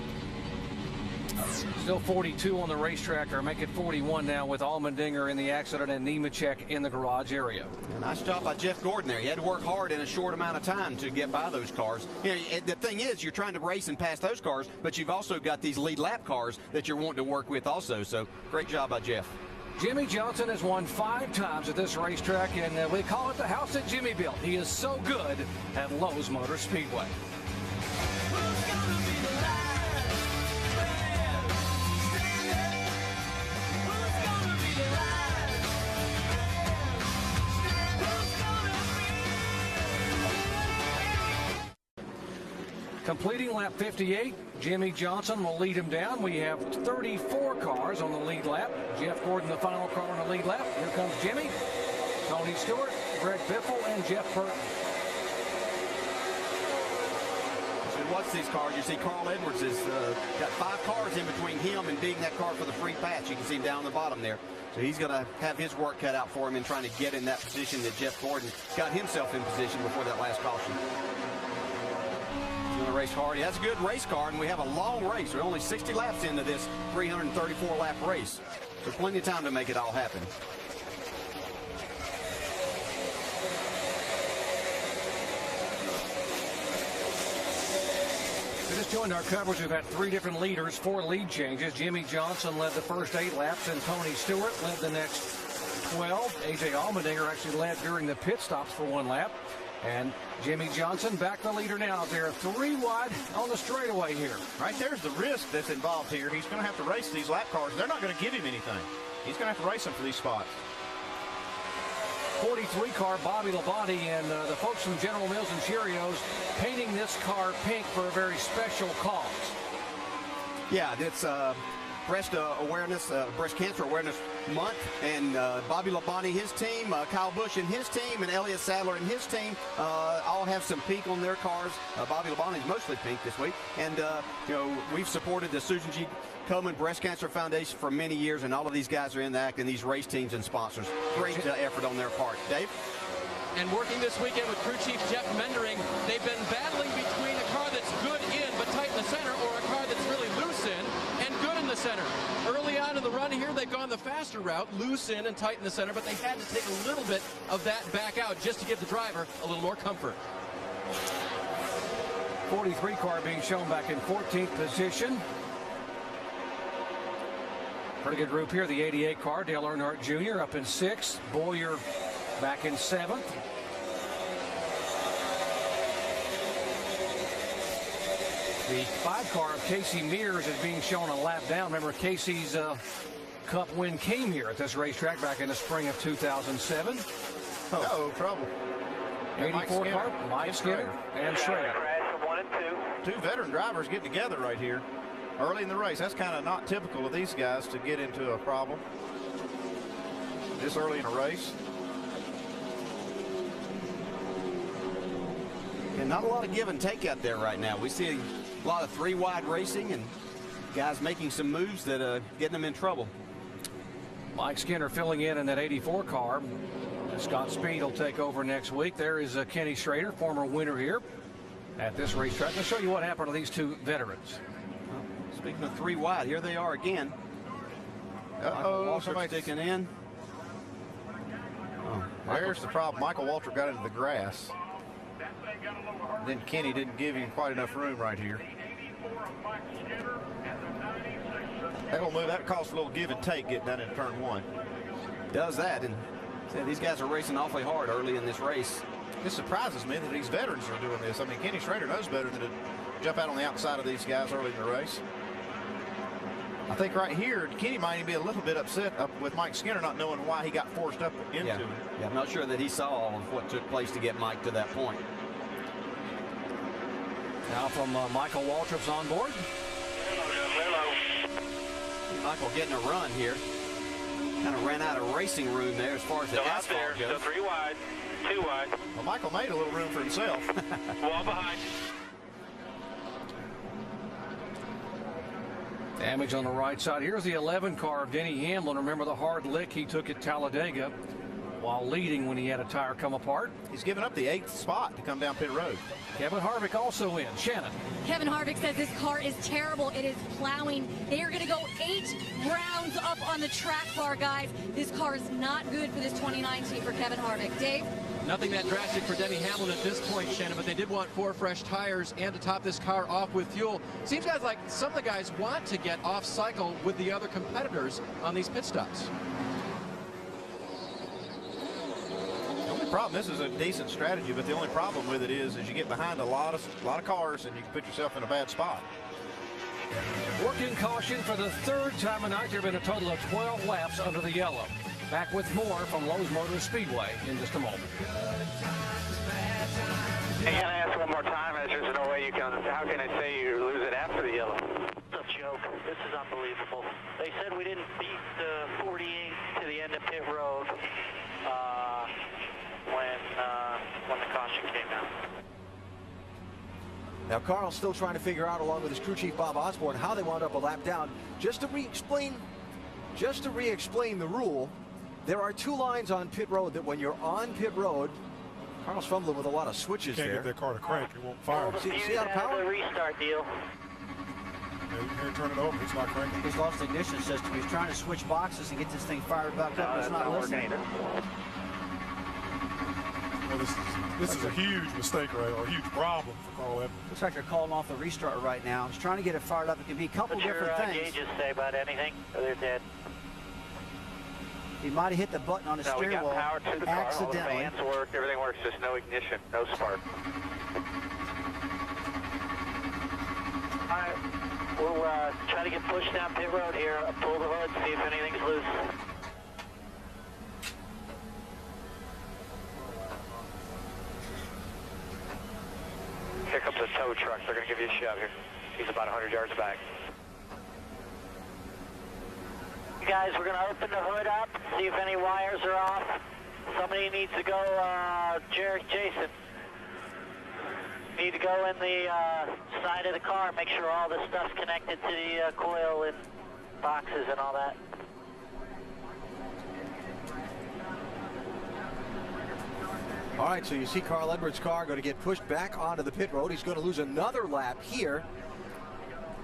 Still 42 on the racetrack, or make it 41 now with Allmendinger in the accident and Nemechek in the garage area. A nice job by Jeff Gordon there. He had to work hard in a short amount of time to get by those cars. You know, the thing is, you're trying to race and pass those cars, but you've also got these lead lap cars that you're wanting to work with also. So great job by Jeff. Jimmie Johnson has won 5 times at this racetrack, and we call it the house that Jimmy built. He is so good at Lowe's Motor Speedway. Completing lap 58, Jimmie Johnson will lead him down. We have 34 cars on the lead lap. Jeff Gordon, the final car on the lead lap. Here comes Jimmy, Tony Stewart, Greg Biffle, and Jeff Burton. As you watch these cars, you see Carl Edwards has got 5 cars in between him and being that car for the free pass. You can see him down the bottom there. So he's going to have his work cut out for him in trying to get in that position that Jeff Gordon got himself in position before that last caution. Going to race hard. That's a good race car, and we have a long race. We're only 60 laps into this 334-lap race. There's plenty of time to make it all happen. We just joined our coverage. We've had 3 different leaders, 4 lead changes. Jimmie Johnson led the first 8 laps, and Tony Stewart led the next 12. A.J. Allmendinger actually led during the pit stops for 1 lap. And Jimmie Johnson back the leader now. They're 3 wide on the straightaway here. Right there's the risk that's involved here. He's going to have to race these lap cars. They're not going to give him anything. He's going to have to race them for these spots. 43 car Bobby Labonte and the folks from General Mills and Cheerios painting this car pink for a very special cause. Yeah, it's breast cancer awareness month, and Bobby Labonte, his team, Kyle Busch and his team, and Elliott Sadler and his team all have some pink on their cars. Bobby Labonte is mostly pink this week, and you know, we've supported the Susan G. Komen Breast Cancer Foundation for many years, and all of these guys are in the act, and these race teams and sponsors. Great effort on their part. Dave? And working this weekend with crew chief Jeff Mendering, they've been battling between a car that's good in but tight in the center, or a car that's really loose in and good in the center. Early on in the run here, they've gone the faster route, loose in and tight in the center, but they had to take a little bit of that back out just to give the driver a little more comfort. 43 car being shown back in 14th position. Pretty good group here. The 88 car, Dale Earnhardt Jr. up in 6th. Bowyer back in 7th. The 5 car of Casey Mears is being shown a lap down. Remember, Casey's Cup win came here at this racetrack back in the spring of 2007. Oh, trouble. 84 car, Mike Skinner and Schrader. Two veteran drivers get together right here early in the race. That's kind of not typical of these guys to get into a problem this early in a race. And not a lot of give and take out there right now. We see a lot of three-wide racing and guys making some moves that getting them in trouble. Mike Skinner filling in that 84 car. Scott Speed will take over next week. There is Kenny Schrader, former winner here at this racetrack. Let's show you what happened to these two veterans. Speaking of three wide, here they are again. Uh-oh, somebody sticking in. There's the problem. Michael Waltrip got into the grass. Then Kenny didn't give him quite enough room right here. That'll move. That costs a little give and take getting down in turn one. Does that, and these guys are racing awfully hard early in this race. It surprises me that these veterans are doing this. I mean, Kenny Schrader knows better than to jump out on the outside of these guys early in the race. I think right here, Kenny might even be a little bit upset with Mike Skinner not knowing why he got forced up into it. Yeah, I'm not sure that he saw all of what took place to get Mike to that point. Now from Michael Waltrip's on board. Michael getting a run here. Kind of ran out of racing room there as far as the asphalt goes. Still 3 wide, 2 wide. Well, Michael made a little room for himself. Wall behind. Damage on the right side. Here's the 11 car of Denny Hamlin. Remember the hard lick he took at Talladega while leading when he had a tire come apart. He's given up the 8th spot to come down pit road. Kevin Harvick also in. Shannon. Kevin Harvick says this car is terrible. It is plowing. They are going to go 8 rounds up on the track bar, guys. This car is not good for this 2019 for Kevin Harvick. Dave? Nothing that drastic for Denny Hamlin at this point, Shannon, but they did want 4 fresh tires and to top this car off with fuel. Seems guys like some of the guys want to get off cycle with the other competitors on these pit stops. The only problem, this is a decent strategy, but the only problem with it is you get behind a lot of cars and you can put yourself in a bad spot. Working caution for the 3rd time tonight. There have been a total of 12 laps under the yellow. Back with more from Lowe's Motor Speedway in just a moment. Hey, can I ask one more time? There's no way you can. How can I say you lose it after the yellow? It's a joke. This is unbelievable. They said we didn't beat the 48 to the end of pit road when the caution came out. Now Carl's still trying to figure out, along with his crew chief Bob Osborne, how they wound up a lap down. Just to re-explain the rule, there are 2 lines on pit road that when you're on pit road, Carl's fumbling with a lot of switches there. Can't get that car to crank. It won't fire. See how power? The restart deal. Yeah, you can't turn it over. It's not cranking. He's lost the ignition system. He's trying to switch boxes and get this thing fired back up. It's not listening. Well, this is a huge mistake, right? Or a huge problem for Carl Edwards. Looks like they're calling off the restart right now. He's trying to get it fired up. It could be a couple different things. What your gauges say about anything? Or they're dead. He might have hit the button on the steering wheel power to the car. accidentally. All the fans work. Everything works. Just no ignition, no spark. All right. We'll try to get pushed down pit road here. Pull the hood, see if anything's loose. Here comes a tow truck. They're going to give you a shove here. He's about 100 yards back. Guys, we're going to open the hood up, see if any wires are off. Somebody needs to go, Jason. Need to go in the side of the car, make sure all the stuff's connected to the coil and boxes and all that. All right, so you see Carl Edwards' car going to get pushed back onto the pit road. He's going to lose another lap here.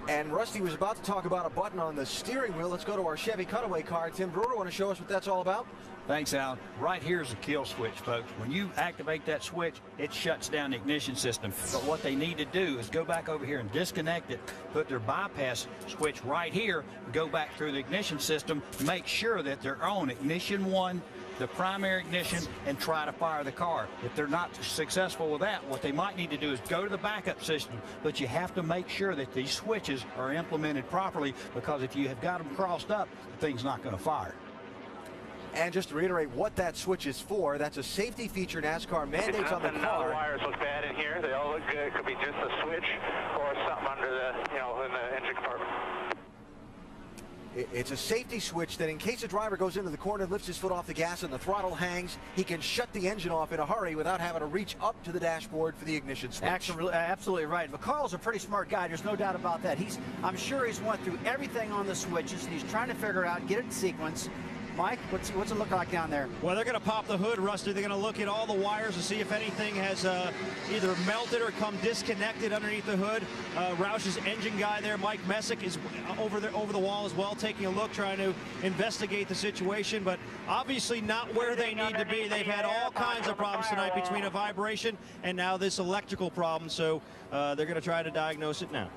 And Rusty was about to talk about a button on the steering wheel. Let's go to our Chevy Cutaway car. Tim Brewer, want to show us what that's all about? Thanks, Alan. Right here's a kill switch, folks. When you activate that switch, it shuts down the ignition system. But what they need to do is go back over here and disconnect it, put their bypass switch right here, go back through the ignition system, make sure that they're on ignition 1, the primary ignition, and try to fire the car. If they're not successful with that, what they might need to do is go to the backup system. But you have to make sure that these switches are implemented properly, because if you have got them crossed up, the thing's not going to fire. And just to reiterate what that switch is for, that's a safety feature NASCAR mandates on the None of car. the wires look bad in here. They all look good. It could be just a switch or something under the, in the engine compartment. It's a safety switch that in case a driver goes into the corner, lifts his foot off the gas and the throttle hangs, he can shut the engine off in a hurry without having to reach up to the dashboard for the ignition switch. Absolutely right. But Carl's a pretty smart guy. There's no doubt about that. I'm sure he's went through everything on the switches, and he's trying to figure out, get it in sequence. Mike, what's it look like down there? Well, they're going to pop the hood, Rusty. They're going to look at all the wires to see if anything has either melted or come disconnected underneath the hood. Roush's engine guy there, Mike Messick, is over the wall as well, taking a look, trying to investigate the situation, but obviously not where they need to be. They've had all kinds of problems tonight between a vibration and now this electrical problem, so they're going to try to diagnose it now.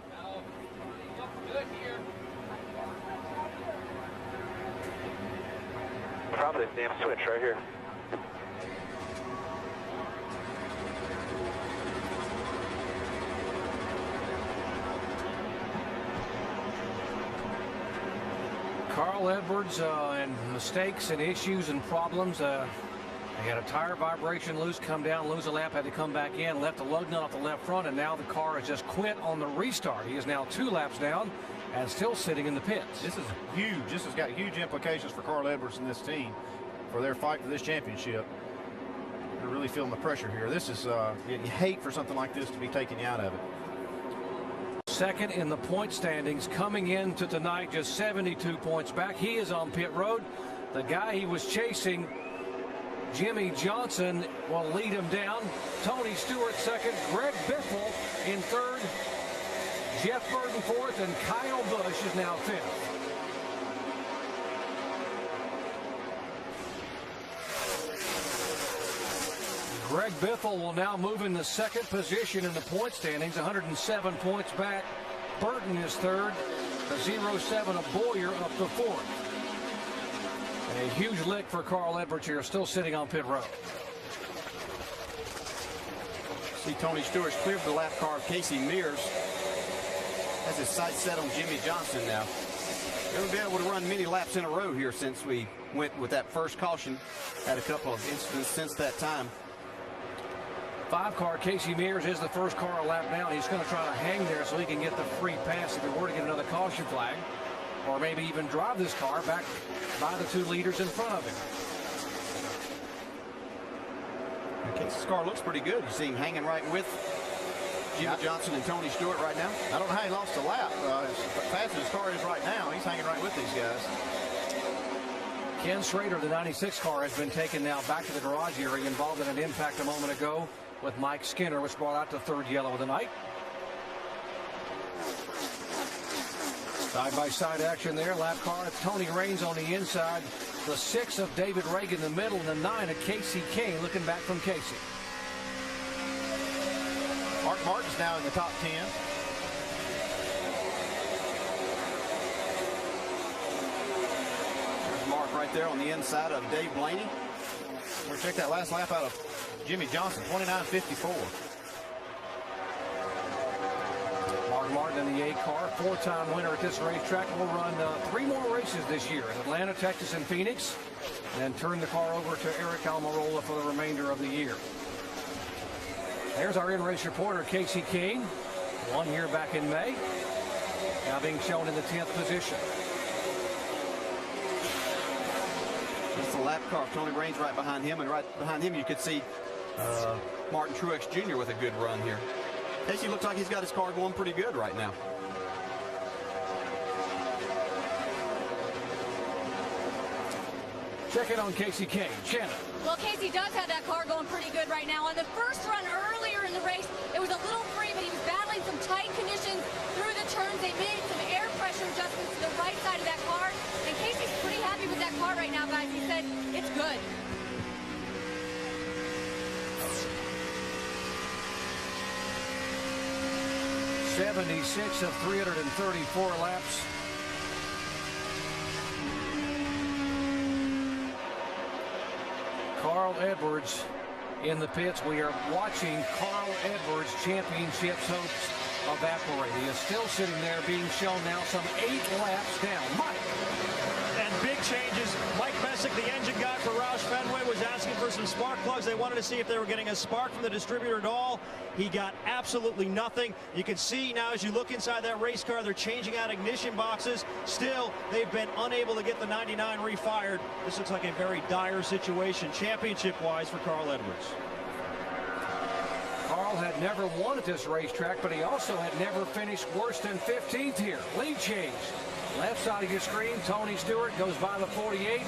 Probably the damn switch right here. Carl Edwards and mistakes and issues and problems. They had a tire vibration loose, come down, lose a lap, had to come back in, left a lug nut off the left front, and now the car has just quit on the restart. He is now 2 laps down and still sitting in the pits. This is huge. This has got huge implications for Carl Edwards and this team for their fight for this championship. They're really feeling the pressure here. This is, you hate for something like this to be taking you out of it. Second in the point standings, coming into tonight just 72 points back. He is on pit road. The guy he was chasing, Jimmie Johnson, will lead him down. Tony Stewart second, Greg Biffle in third, Jeff Burton fourth, and Kyle Busch is now fifth. Greg Biffle will now move in the second position in the point standings, 107 points back. Burton is third, the 0-7 of Bowyer up to fourth. And a huge lick for Carl Edwards here, still sitting on pit road. See Tony Stewart's cleared the lap car of Casey Mears. Has his sights set on Jimmie Johnson now. Never been able to run many laps in a row here since we went with that first caution. Had a couple of incidents since that time. 5-car Casey Mears is the first car a lap down. He's going to try to hang there so he can get the free pass if he were to get another caution flag, or maybe even drive this car back by the 2 leaders in front of him. Casey's car looks pretty good. You see him hanging right with Jimmie Johnson and Tony Stewart right now. I don't know how he lost a lap. As fast as his car is right now, he's hanging right with these guys. Ken Schrader, the 96 car, has been taken now back to the garage area, involved in an impact a moment ago with Mike Skinner, which brought out the 3rd yellow of the night. Side-by-side action there. Lap car, it's Tony Raines on the inside. The 6 of David Reagan in the middle, and the 9 of Casey Kane looking back from Casey. Mark Martin's now in the top 10. There's Mark right there on the inside of Dave Blaney. We'll check that last lap out of Jimmie Johnson, 29.54. Mark Martin in the 8 car, 4-time winner at this racetrack, will run 3 more races this year in Atlanta, Texas, and Phoenix, and then turn the car over to Eric Almirola for the remainder of the year. There's our in-race reporter, Casey Kane, won here back in May, now being shown in the 10th position. That's the lap car of Tony Raines right behind him, and right behind him you could see Martin Truex Jr. with a good run here. Casey looks like he's got his car going pretty good right now. Check it on Casey Kane. Shannon. Well, Casey does have that car going pretty good right now. On the first run earlier in the race, it was a little free, but he was battling some tight conditions through the turns. They made some air pressure adjustments to the right side of that car, and Casey's pretty happy with that car right now, guys. He said it's good. '76 of 334 laps. Carl Edwards in the pits. We are watching Carl Edwards' championship's hopes evaporate. He is still sitting there being shown now some 8 laps down. Mike. And big changes. Mike Messick, the engine guy for Roush Fenway, was asking for some spark plugs. They wanted to see if they were getting a spark from the distributor at all. He got absolutely nothing. You can see now as you look inside that race car, they're changing out ignition boxes. Still, they've been unable to get the 99 refired. This looks like a very dire situation, championship-wise, for Carl Edwards. Carl had never won at this racetrack, but he also had never finished worse than 15th here. Lead change. Left side of your screen, Tony Stewart goes by the 48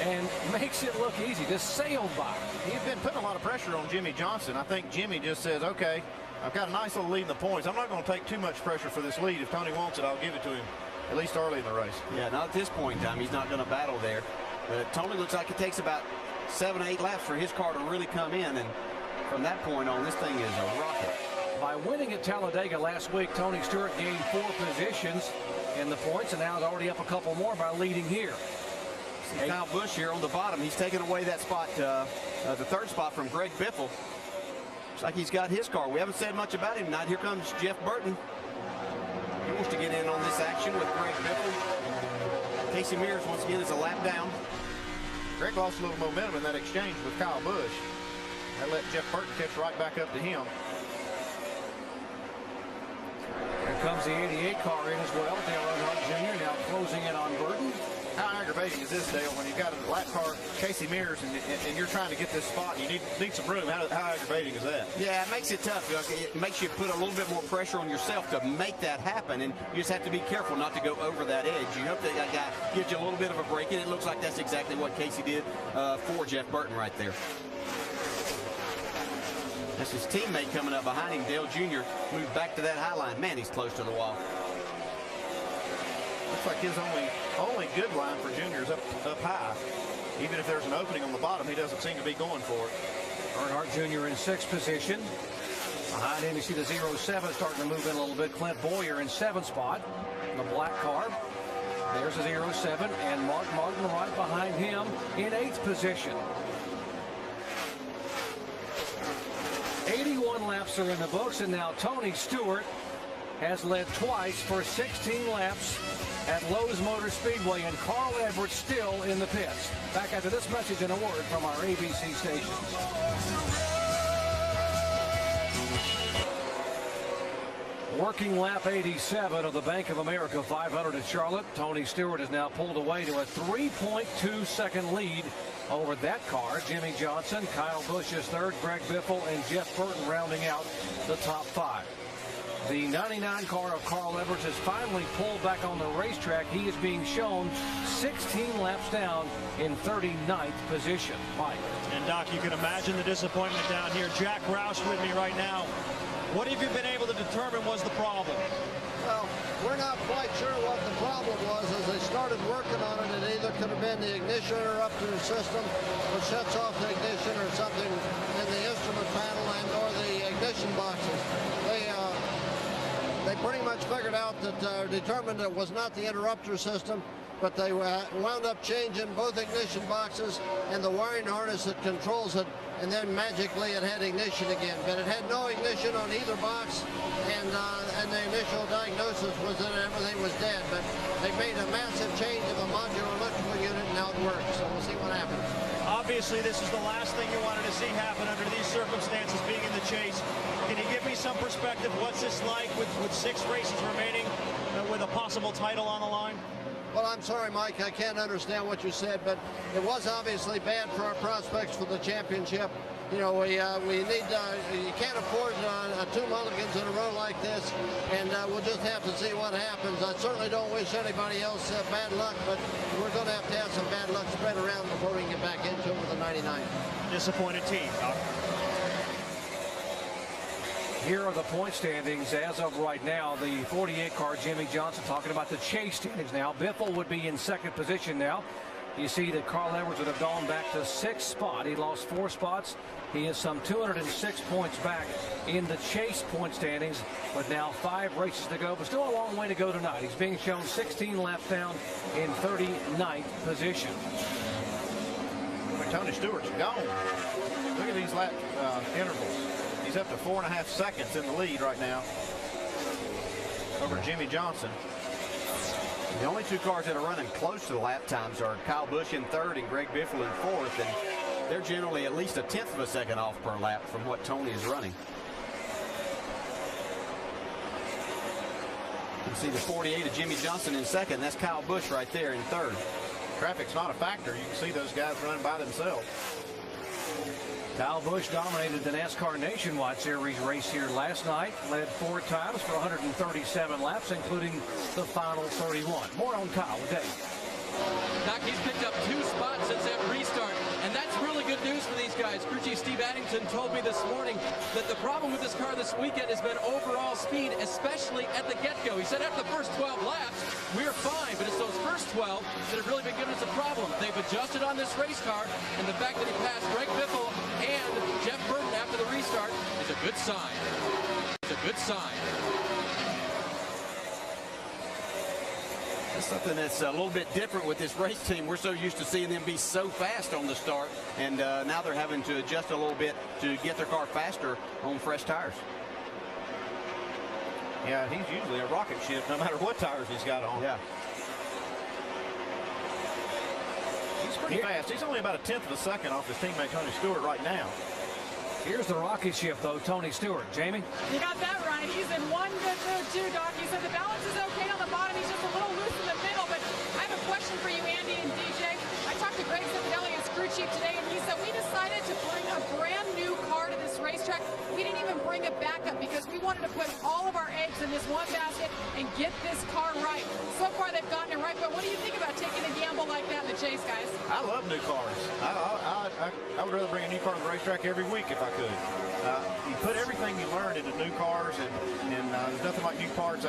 and makes it look easy. Just sailed by. He's been putting a lot of pressure on Jimmy Johnson. I think Jimmy just says, okay, I've got a nice little lead in the points. I'm not going to take too much pressure for this lead. If Tony wants it, I'll give it to him, at least early in the race. Yeah, not at this point in time. He's not going to battle there. But Tony looks like it takes about 7 or 8 laps for his car to really come in. And from that point on, this thing is a rocket. By winning at Talladega last week, Tony Stewart gained 4 positions in the points, and now is already up a couple more by leading here. See Kyle Busch here on the bottom. He's taken away that spot, the 3rd spot from Greg Biffle. Looks like he's got his car. We haven't said much about him tonight. Here comes Jeff Burton. He wants to get in on this action with Greg Biffle. Casey Mears once again is a lap down. Greg lost a little momentum in that exchange with Kyle Busch. That let Jeff Burton catch right back up to him. Here comes the 88 car in as well. Dale Earnhardt Jr. now closing in on Burton. How aggravating is this, Dale, when you've got a lap car, Casey Mears, and you're trying to get this spot, and you need some room? How aggravating is that? Yeah, it makes it tough. It makes you put a little bit more pressure on yourself to make that happen, and you just have to be careful not to go over that edge. You hope that guy gives you a little bit of a break, and it looks like that's exactly what Casey did for Jeff Burton right there. That's his teammate coming up behind him. Dale Jr. moved back to that high line. Man, he's close to the wall. Looks like his only good line for Junior is up high. Even if there's an opening on the bottom, he doesn't seem to be going for it. Earnhardt Jr. in 6th position. Behind him, you see the 07 starting to move in a little bit. Clint Boyer in 7th spot. The black car. There's a 07, and Mark Martin right behind him in 8th position. 81 laps are in the books, and now Tony Stewart has led twice for 16 laps at Lowe's Motor Speedway, and Carl Edwards still in the pits. Back after this message and a word from our ABC stations. Working lap 87 of the Bank of America 500 at Charlotte. Tony Stewart has now pulled away to a 3.2 second lead over that car. Jimmy Johnson, Kyle Busch is 3rd, Greg Biffle, and Jeff Burton rounding out the top 5. The 99 car of Carl Edwards has finally pulled back on the racetrack. He is being shown 16 laps down in 39th position. Mike. And Doc, you can imagine the disappointment down here. Jack Roush with me right now. What have you been able to determine was the problem? Well, we're not quite sure what the problem was. As they started working on it, it either could have been the ignition interrupter system, which shuts off the ignition, or something in the instrument panel and or the ignition boxes. They pretty much figured out that, determined it was not the interrupter system, but they wound up changing both ignition boxes and the wiring harness that controls it, and then magically it had ignition again. But it had no ignition on either box, and the initial diagnosis was that everything was dead. But they made a massive change of the modular electrical unit, and now it works. So we'll see what happens. Obviously, this is the last thing you wanted to see happen under these circumstances, being in the chase. Can you give me some perspective? What's this like with 6 races remaining, with a possible title on the line? Well, I'm sorry, Mike, I can't understand what you said, but it was obviously bad for our prospects for the championship. You know, we need, you can't afford 2 mulligans in a row like this, and we'll just have to see what happens. I certainly don't wish anybody else bad luck, but we're going to have some bad luck spread around before we can get back into it with the 99. Disappointed team, Doc. Here are the point standings as of right now. The 48 car Jimmy Johnson talking about the chase standings now. Biffle would be in 2nd position now. You see that Carl Edwards would have gone back to 6th spot. He lost 4 spots. He is some 206 points back in the chase point standings with now 5 races to go, but still a long way to go tonight. He's being shown 16 laps down in 39th position. When Tony Stewart's gone, look at these lap intervals. He's up to 4.5 seconds in the lead right now over Jimmy Johnson. The only two cars that are running close to the lap times are Kyle Busch in third and Greg Biffle in fourth, and they're generally at least a tenth of a second off per lap from what Tony is running. You can see the 48 of Jimmy Johnson in second. That's Kyle Busch right there in third. Traffic's not a factor. You can see those guys running by themselves. Kyle Busch dominated the NASCAR Nationwide Series race here last night. Led 4 times for 137 laps, including the final 31. More on Kyle with Dave. Doc, he's picked up 2 spots since that restart, and that's really good news for these guys. Crew Chief Steve Addington told me this morning that the problem with this car this weekend has been overall speed, especially at the get-go. He said after the first 12 laps, we're fine, but it's those first 12 that have really been giving us a problem. They've adjusted on this race car, and the fact that he passed Greg Biffle and Jeff Burton after the restart is a good sign. It's a good sign. That's something that's a little bit different with this race team. We're so used to seeing them be so fast on the start, and now they're having to adjust a little bit to get their car faster on fresh tires. Yeah, he's usually a rocket ship no matter what tires he's got on. Yeah. He's pretty fast. He's only about a tenth of a second off his teammate Tony Stewart right now. Here's the rocket ship, though, Tony Stewart. Jamie? You got that right. He's in one good mood, too, Doc. He said the balance is okay on the bottom. He's just a little loose in the middle. But I have a question for you, Andy and DJ. I talked to Greg Zipadelli, his crew chief, today, and he said we decided to bring a brand new car to this racetrack. We didn't even bring a backup because we wanted to put all of our eggs in this one basket and get this car right. So far, they've gotten it right. But what do you think about taking a gamble like that in the chase, guys? I love new cars. I would rather bring a new car to the racetrack every week if I could. You put everything you learned into new cars, and there's nothing like new parts.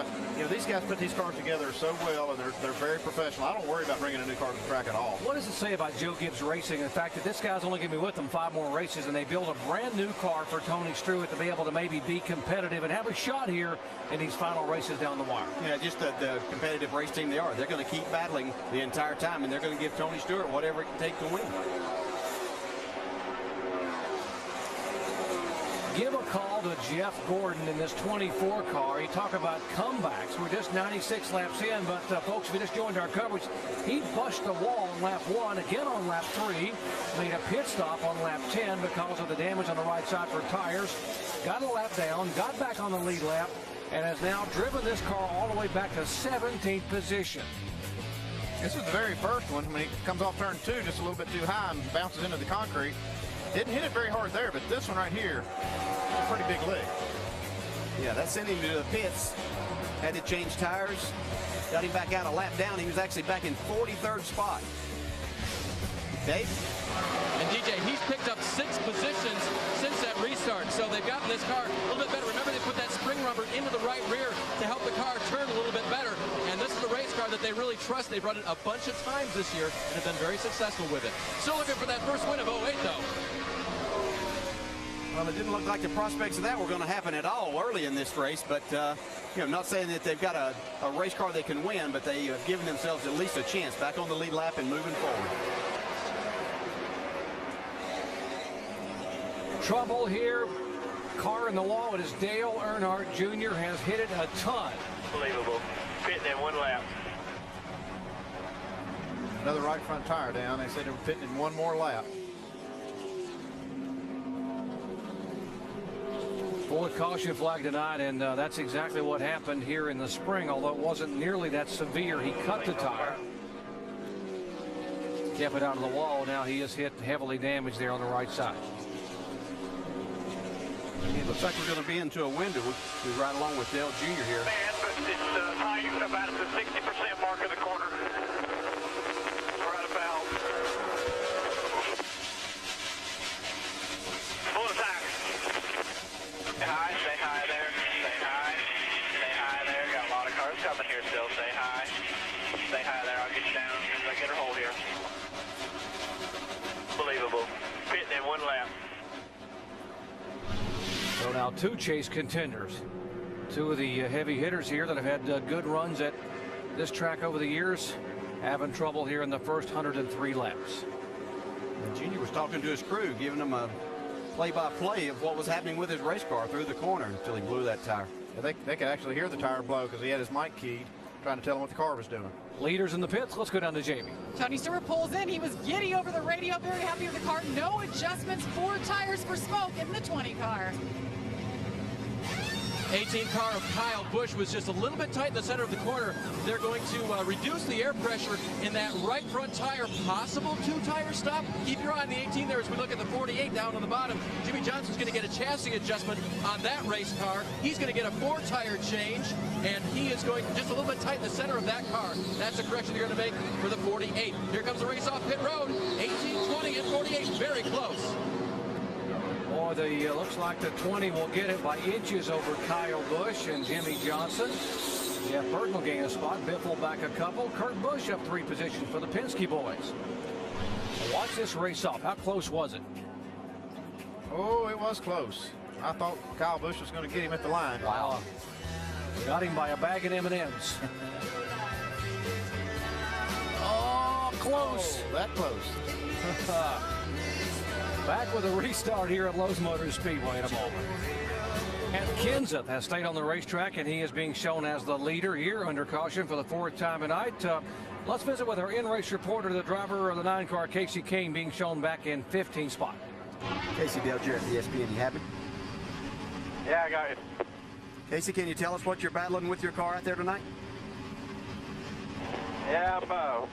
These guys put these cars together so well, and they're very professional. I don't worry about bringing a new car to the track at all. What does it say about Joe Gibbs Racing and the fact that this guy's only going to be with them 5 more races, and they build a brand new car for Tony Stewart to be able to maybe be competitive and have a shot here in these final races down the wire? Yeah, just the competitive race team they are. They're going to keep battling the entire time, and they're going to give Tony Stewart whatever it can take to win. Give a call to Jeff Gordon in this 24 car. You talk about comebacks. We're just 96 laps in, but folks, if you just joined our coverage, he busted the wall on lap 1, again on lap 3, made a pit stop on lap 10 because of the damage on the right side for tires, got a lap down, got back on the lead lap, and has now driven this car all the way back to 17th position. This is the very first one when he comes off turn 2 just a little bit too high and bounces into the concrete. Didn't hit it very hard there, but this one right here is a pretty big lick. Yeah, that sent him to the pits. Had to change tires. Got him back out a lap down. He was actually back in 43rd spot. Dave? And DJ, he's picked up 6 positions since that restart. So they've gotten this car a little bit better. Remember, they put that spring rubber into the right rear to help the car turn a little bit better. And this is a race car that they really trust. They've run it a bunch of times this year and have been very successful with it. Still looking for that first win of 08, though. Well, it didn't look like the prospects of that were going to happen at all early in this race, but not saying that they've got a race car they can win, but they have given themselves at least a chance back on the lead lap and moving forward. Trouble here. Car in the wall. It is Dale Earnhardt Jr. has hit it a ton. Unbelievable. Pitting in 1 lap. Another right front tire down. They said they were pitting in 1 more lap. 4th caution flag tonight, and that's exactly what happened here in the spring, although it wasn't nearly that severe. He cut the tire, kept it out of the wall. Now he is hit heavily damaged there on the right side. It looks like we're going to be into a window. We're right along with Dale Jr. here. Man, but it's probably about at the 60% mark of the corner. Right about. Full of tires. Stay high there. Stay high there. Got a lot of cars coming here still. Stay high. Stay high there. I'll get you down as soon as I get her hold here. Unbelievable. Pitting in 1 lap. So now 2 chase contenders. 2 of the heavy hitters here that have had good runs at this track over the years, having trouble here in the first 103 laps. And Junior was talking to his crew, giving them a play-by-play of what was happening with his race car through the corner until he blew that tire. Yeah, they could actually hear the tire blow because he had his mic keyed. trying to tell him what the car was doing. Leaders in the pits. Let's go down to Jamie. Tony Stewart pulls in. He was giddy over the radio, very happy with the car. No adjustments, 4 tires for smoke in the 20 car. 18 car of Kyle Busch was just a little bit tight in the center of the corner. They're going to reduce the air pressure in that right front tire. Possible 2-tire stop. Keep your eye on the 18 there as we look at the 48 down on the bottom. Jimmie Johnson's going to get a chassis adjustment on that race car. He's going to get a 4-tire change, and he is going just a little bit tight in the center of that car. That's the correction they're going to make for the 48. Here comes the race off pit road. 18, 20, and 48. Very close. Boy, looks like the 20 will get it by inches over Kyle Busch and Jimmie Johnson. Jeff Burton will gain a spot. Biffle back a couple. Kurt Busch up 3 positions for the Penske boys. Watch this race off. How close was it? Oh, it was close. I thought Kyle Busch was going to get him at the line. Wow. Got him by a bag of M&Ms. Oh, close. Oh, that close. Back with a restart here at Lowe's Motor Speedway in a moment. And Kenseth has stayed on the racetrack, and he is being shown as the leader here under caution for the 4th time tonight. Let's visit with our in-race reporter, the driver of the 9-car, Kasey Kahne, being shown back in 15th spot. Kasey Belcher at the ESPN, you happy? Yeah, I got it. Kasey, can you tell us what you're battling with your car out there tonight? Yeah, I'm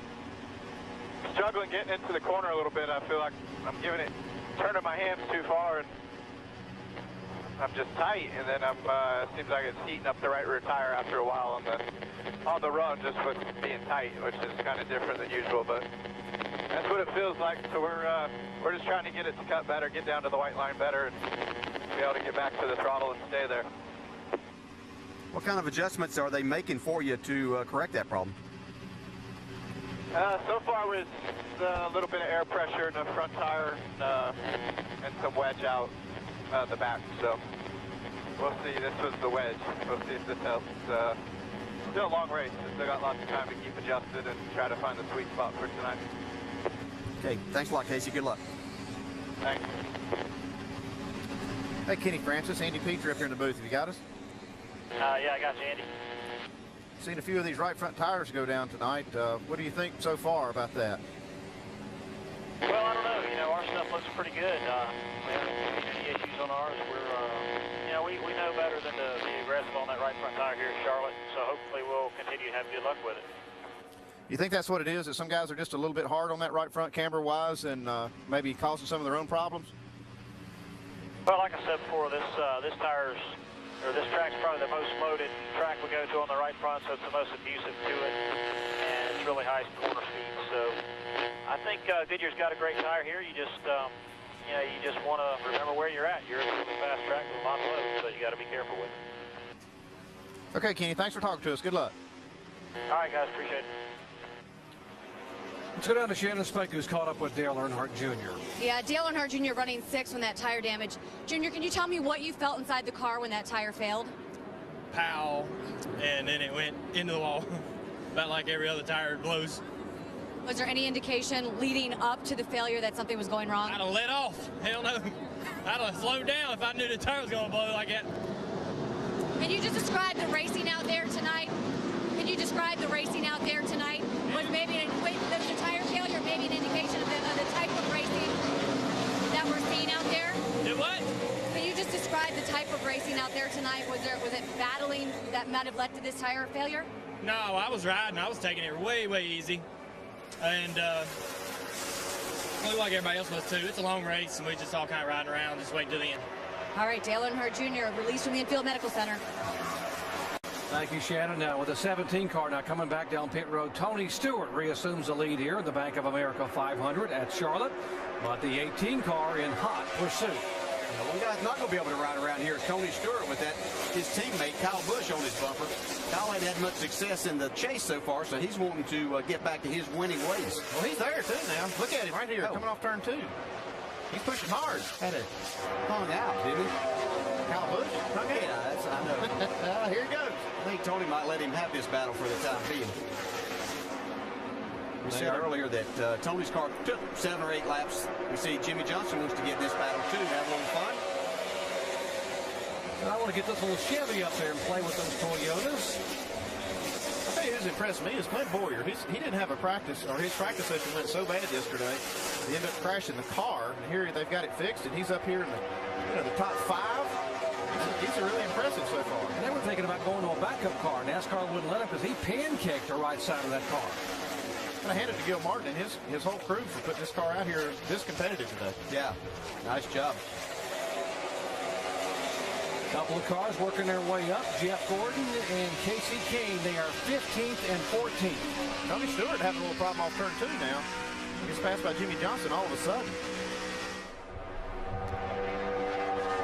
struggling getting into the corner a little bit. I feel like I'm turning my hands too far, and I'm just tight. And then seems like it's heating up the right rear tire after a while on the run, just with being tight, which is kind of different than usual. But that's what it feels like. So we're just trying to get it to cut better, get down to the white line better, and be able to get back to the throttle and stay there. What kind of adjustments are they making for you to correct that problem? So far, with a little bit of air pressure in the front tire and some wedge out the back. So we'll see. This was the wedge. We'll see if this helps. Still a long race. Still got lots of time to keep adjusted and try to find the sweet spot for tonight. Okay, thanks a lot, Kasey. Good luck. Thanks. Hey, Kenny Francis, Andy Petrie up here in the booth. Have you got us? Yeah, I got you, Andy. Seen a few of these right front tires go down tonight. What do you think so far about that? Well, I don't know. You know, our stuff looks pretty good. We haven't seen any issues on ours. We know better than to be aggressive on that right front tire here at Charlotte, so hopefully we'll continue to have good luck with it. You think that's what it is, that some guys are just a little bit hard on that right front camber-wise and maybe causing some of their own problems? Well, like I said before, this track's probably the most loaded track we go to on the right front, so it's the most abusive to it, and it's really high corner speed. So I think Goodyear's got a great tire here. You just want to remember where you're at. You're a really fast track with a lot of load, so you got to be careful with it. Okay, Kenny, thanks for talking to us. Good luck. All right, guys, appreciate it. Let's go down to Shannon Speck, who's caught up with Dale Earnhardt Jr. Yeah, Dale Earnhardt Jr. running 6th when that tire damage. Junior, can you tell me what you felt inside the car when that tire failed? Pow, and then it went into the wall. About like every other tire blows. Was there any indication leading up to the failure that something was going wrong? I'd have let off. Hell no. I'd have slowed down if I knew the tire was going to blow like that. Can you just describe the racing out there tonight? Was maybe the tire failure maybe an indication of the type of racing that we're seeing out there? Did what? Can you just describe the type of racing out there tonight? Was it battling that might have led to this tire failure? No, I was riding. I was taking it way, way easy. And looked like everybody else was too. It's a long race, and we just all kind of riding around, just waiting to the end. All right, Dale Earnhardt Jr. released from the Infield Medical Center. Thank you, Shannon. Now with the 17 car now coming back down pit road, Tony Stewart reassumes the lead here in the Bank of America 500 at Charlotte, but the 18 car in hot pursuit. One guy's not going to be able to ride around here is Tony Stewart with his teammate Kyle Busch on his bumper. Kyle ain't had much success in the chase so far, so he's wanting to get back to his winning ways. Well, he's there too now. Look at him right here, coming off turn 2. He's pushing hard. Had it hung out, didn't he? Kyle Busch? Okay. Yeah, I know. Here he goes. I think Tony might let him have this battle for the time being. We said earlier that Tony's car took 7 or 8 laps. We see Jimmie Johnson wants to get in this battle too, have a little fun. And I want to get this little Chevy up there and play with those Toyotas. I'll tell you has impressed me is Clint Boyer. He didn't have a practice, or his practice session went so bad yesterday. He ended up crashing the car, and here they've got it fixed, and he's up here in the top 5. He's really impressive so far. And they were thinking about going to a backup car. NASCAR wouldn't let him because he pancaked the right side of that car. And I hand it to Gil Martin and his whole crew for putting this car out here this competitive today. Yeah, nice job. Couple of cars working their way up. Jeff Gordon and Casey Kane, they are 15th and 14th. Tony Stewart having a little problem off turn 2 now. Gets passed by Jimmy Johnson all of a sudden.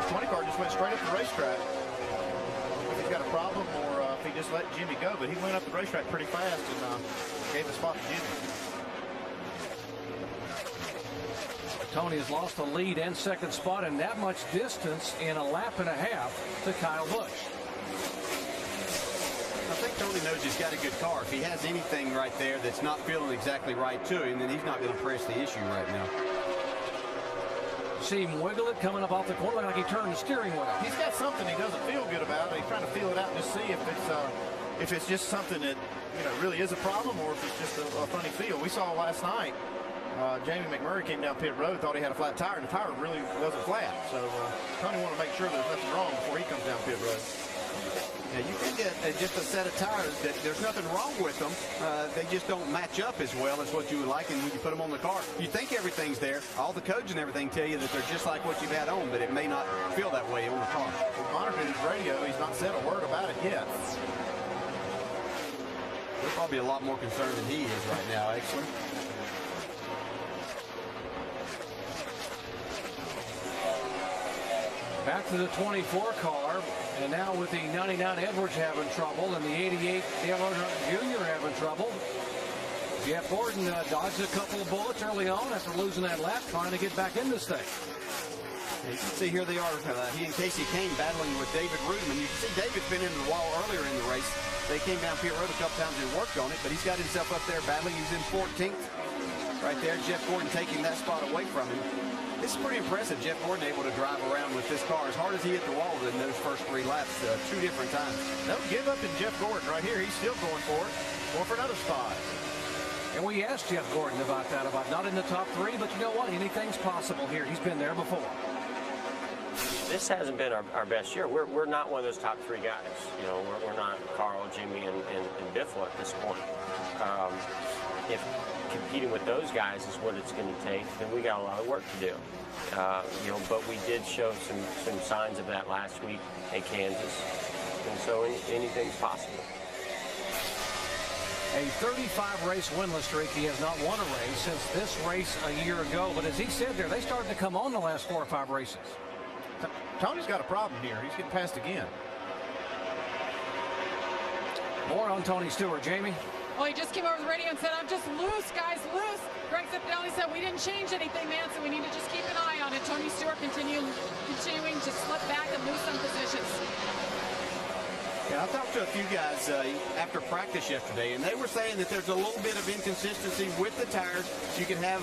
20 car just went straight up the racetrack. If he's got a problem or if he just let Jimmy go, but he went up the racetrack pretty fast and gave a spot to Jimmy. Tony has lost the lead and second spot in that much distance in a lap and a half to Kyle Busch. I think Tony knows he's got a good car. If he has anything right there that's not feeling exactly right to him, then he's not going to press the issue right now. See him wiggle it coming up off the corner like he turned the steering wheel. He's got something he doesn't feel good about. He's trying to feel it out and just see if it's just something that really is a problem or if it's just a funny feel. We saw last night. Jamie McMurray came down pit road, thought he had a flat tire, and the tire really wasn't flat. So Tony wanted to make sure there's nothing wrong before he comes down pit road. Yeah, you can get just a set of tires that there's nothing wrong with them. They just don't match up as well as what you would like, and when you put them on the car, you think everything's there. All the codes and everything tell you that they're just like what you've had on, but it may not feel that way on the car. He's monitoring his radio. He's not said a word about it yet. They're probably a lot more concerned than he is right now, actually. Back to the 24 car, and now with the 99 Edwards having trouble and the 88 Dale Earnhardt Jr. having trouble. Jeff Gordon dodged a couple of bullets early on after losing that lap, trying to get back in this thing. You can see here they are, he and Casey Kane battling with David Rudeman. You can see David's been into the wall earlier in the race. They came down pit road a couple times and worked on it, but he's got himself up there battling. He's in 14th. Right there, Jeff Gordon taking that spot away from him. This is pretty impressive. Jeff Gordon able to drive around with this car as hard as he hit the wall in those first 3 laps 2 different times. Don't give up in Jeff Gordon right here. He's still going for it. Going for another spot. And we asked Jeff Gordon about that, about not in the top 3, but you know what? Anything's possible here. He's been there before. This hasn't been our best year. We're not one of those top 3 guys. We're not Carl, Jimmy, and Biffle at this point. If competing with those guys is what it's going to take, then we got a lot of work to do. But we did show some signs of that last week at Kansas, and so anything's possible. A 35-race winless streak. He has not won a race since this race a year ago. But as he said there, they started to come on the last 4 or 5 races. Tony's got a problem here. He's getting passed again. More on Tony Stewart. Jamie? Well, he just came over the radio and said, I'm just loose, guys, loose. Greg Zipadelli said, we didn't change anything, man, so we need to just keep an eye on it. Tony Stewart continuing to slip back and lose some positions. Yeah, I talked to a few guys after practice yesterday, and they were saying that there's a little bit of inconsistency with the tires. You can have,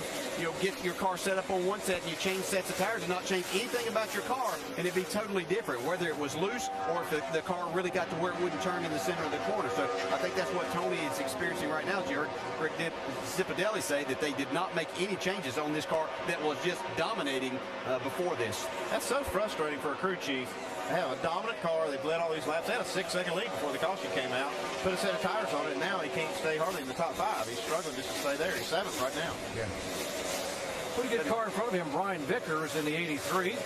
get your car set up on one set and you change sets of tires and not change anything about your car, and it'd be totally different, whether it was loose or if the car really got to where it wouldn't turn in the center of the corner. So I think that's what Tony is experiencing right now. You heard Rick Zipadelli say that they did not make any changes on this car that was just dominating before this. That's so frustrating for a crew chief. They have a dominant car. They've led all these laps. They had a 6-second lead before the caution came out. Put a set of tires on it, and now he can't stay hardly in the top 5. He's struggling just to stay there. He's 7th right now. Yeah. Pretty good car in front of him, Brian Vickers in the 83.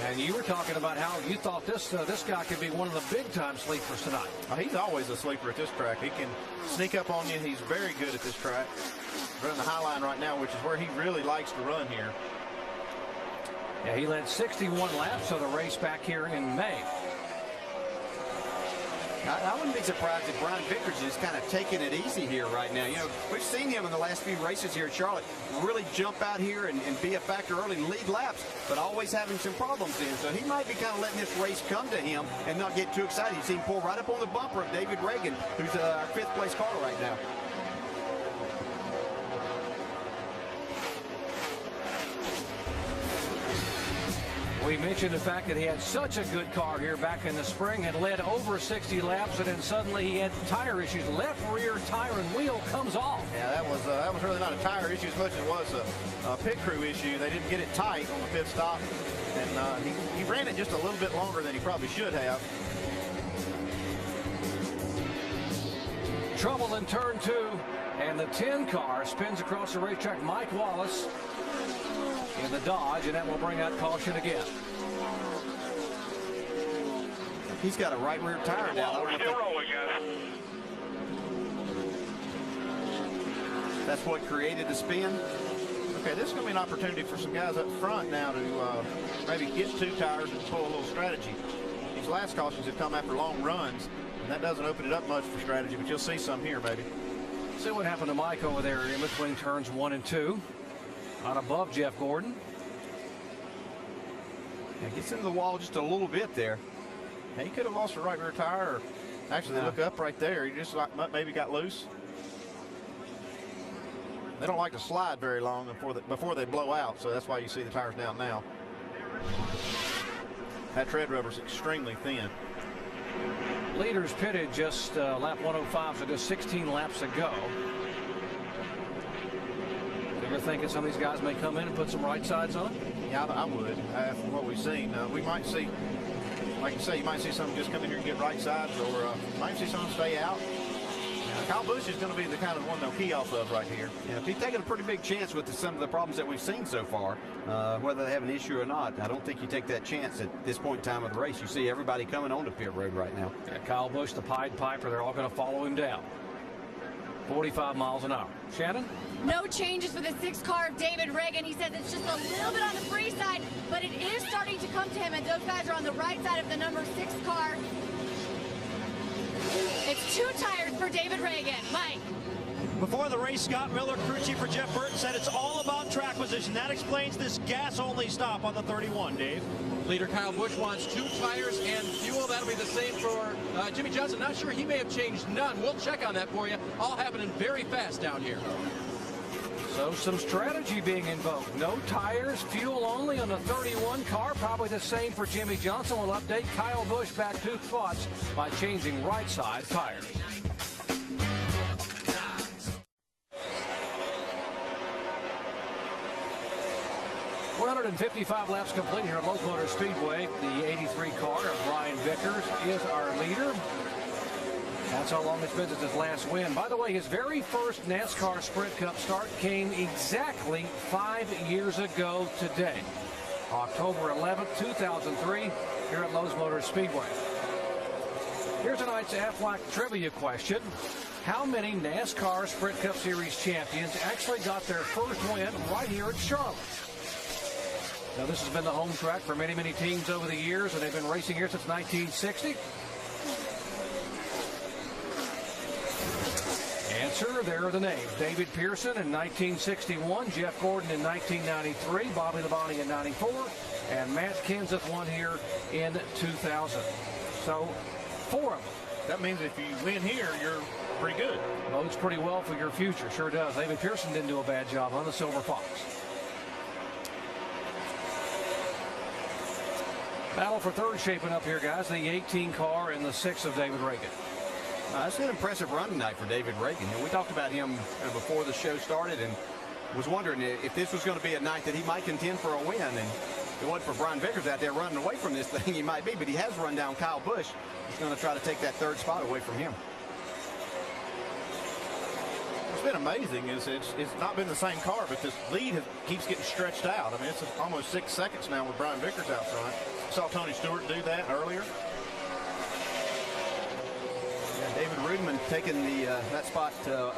And you were talking about how you thought this guy could be one of the big-time sleepers tonight. He's always a sleeper at this track. He can sneak up on you. He's very good at this track. Running the high line right now, which is where he really likes to run here. Yeah, he led 61 laps of the race back here in May. I wouldn't be surprised if Brian Vickers is kind of taking it easy here right now. We've seen him in the last few races here at Charlotte really jump out here and be a factor early and lead laps, but always having some problems in. So he might be kind of letting this race come to him and not get too excited. You see him pull right up on the bumper of David Reagan, who's our 5th place car right now. We mentioned the fact that he had such a good car here back in the spring, had led over 60 laps, and then suddenly he had tire issues. Left rear tire and wheel comes off. Yeah, that was really not a tire issue as much as it was a pit crew issue. They didn't get it tight on the pit stop, and he ran it just a little bit longer than he probably should have. Trouble in turn 2, and the 10 car spins across the racetrack. Mike Wallace in the Dodge, and that will bring out caution again. He's got a right rear tire down. We're still rolling, guys. That's what created the spin. Okay, this is going to be an opportunity for some guys up front now to maybe get 2 tires and pull a little strategy. These last cautions have come after long runs, and that doesn't open it up much for strategy, but you'll see some here maybe. See what happened to Mike over there in between turns 1 and 2. Out above Jeff Gordon. Yeah, gets into the wall just a little bit there. Now, he could have lost the right rear tire. Or actually, they look up right there. He just maybe got loose. They don't like to slide very long before they blow out, so that's why you see the tires down now. That tread rubber is extremely thin. Leaders pitted just lap 105, so just 16 laps to go. You're thinking some of these guys may come in and put some right sides on? Yeah, I would. From what we've seen, we might see, like you say, you might see some just come in here and get right sides, or might see some stay out. Kyle Busch is going to be the kind of one they'll key off of right here. Yeah, he's taking a pretty big chance with some of the problems that we've seen so far. Whether they have an issue or not, I don't think you take that chance at this point in time of the race. You see everybody coming onto pit road right now. Yeah, Kyle Busch, the Pied Piper, they're all going to follow him down. 45 miles an hour. Shannon? No changes for the 6 car of David Ragan. He says it's just a little bit on the free side, but it is starting to come to him, and those guys are on the right side of the number 6 car. It's 2 tires for David Ragan. Mike. Before the race, Scott Miller, crew chief for Jeff Burton, said it's all about track position. That explains this gas-only stop on the 31, Dave. Leader Kyle Busch wants 2 tires and fuel. That'll be the same for Jimmy Johnson. Not sure, he may have changed none. We'll check on that for you. All happening very fast down here. So some strategy being invoked. No tires, fuel only on the 31 car. Probably the same for Jimmy Johnson. Will update Kyle Busch back 2 spots by changing right side tires. We're 155 laps complete here at Lowe's Motor Speedway. The 83 car of Brian Vickers is our leader. That's how long it's been since his last win. By the way, his very first NASCAR Sprint Cup start came exactly 5 years ago today. October 11th, 2003, here at Lowe's Motor Speedway. Here's tonight's Aflac trivia question. How many NASCAR Sprint Cup Series champions actually got their first win right here at Charlotte? Now, this has been the home track for many, many teams over the years, and they've been racing here since 1960. Answer, there are the names. David Pearson in 1961, Jeff Gordon in 1993, Bobby Labonte in 94, and Matt Kenseth won here in 2000. So, 4 of them. That means if you win here, you're pretty good. Bodes pretty well for your future. Sure does. David Pearson didn't do a bad job on the Silver Fox. Battle for third shaping up here, guys. The 18 car and the 6 of David Ragan. It's an impressive run tonight for David Ragan. We talked about him before the show started and was wondering if this was going to be a night that he might contend for a win. And if it wasn't for Brian Vickers out there running away from this thing, he might be. But he has run down Kyle Busch. He's going to try to take that 3rd spot away from him. What's been amazing is it's not been the same car, but this lead keeps getting stretched out. I mean, it's almost 6 seconds now with Brian Vickers out front. Saw Tony Stewart do that earlier. David Rudiman taking that spot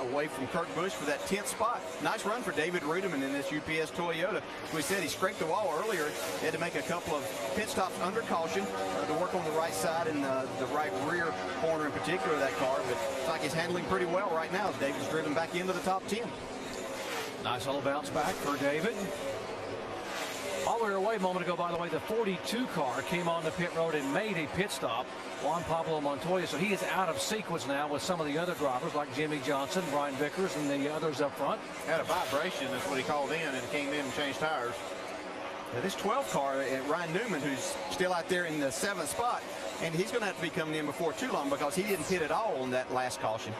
away from Kurt Busch for that 10th spot. Nice run for David Rudiman in this UPS Toyota. As we said, he scraped the wall earlier. He had to make a couple of pit stops under caution to work on the right side and the right rear corner in particular of that car. But it's like he's handling pretty well right now as David's driven back into the top 10. Nice little bounce back for David. All the way away a moment ago, by the way, the 42 car came on the pit road and made a pit stop. Juan Pablo Montoya, so he is out of sequence now with some of the other drivers like Jimmy Johnson, Brian Vickers, and the others up front. Had a vibration, that's what he called in, and came in and changed tires. Now this 12 car, Ryan Newman, who's still out there in the 7th spot, and he's going to have to be coming in before too long because he didn't pit at all on that last caution.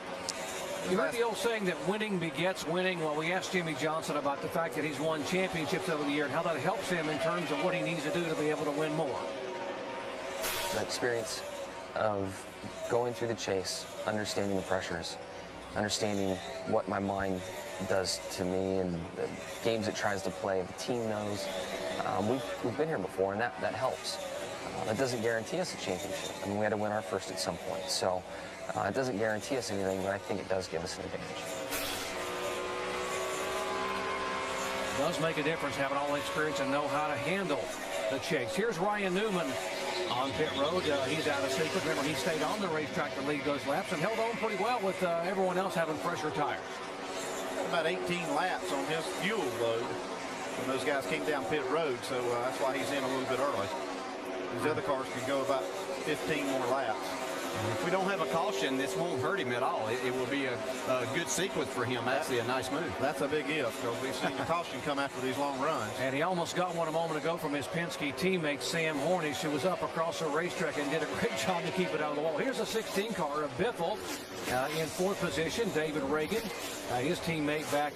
You heard the old saying that winning begets winning. Well, we asked Jimmy Johnson about the fact that he's won championships over the year and how that helps him in terms of what he needs to do to be able to win more. The experience of going through the chase, understanding the pressures, understanding what my mind does to me and the games it tries to play, the team knows. We've been here before, and that helps. That doesn't guarantee us a championship. I mean, we had to win our first at some point. So it doesn't guarantee us anything, but I think it does give us an advantage. It does make a difference having all the experience and know how to handle the chase. Here's Ryan Newman on pit road. He's out of sequence. Remember, he stayed on the racetrack to lead those laps and held on pretty well with everyone else having fresher tires. About 18 laps on his fuel load when those guys came down pit road, so that's why he's in a little bit early. These other cars can go about 15 more laps. If we don't have a caution, this won't hurt him at all. It will be a good sequence for him. Actually, a nice move. That's a big if, because we've seen the caution come after these long runs. And he almost got one a moment ago from his Penske teammate, Sam Hornish, who was up across the racetrack and did a great job to keep it out of the wall. Here's a 16 car of Biffle in 4th position. David Reagan, his teammate, back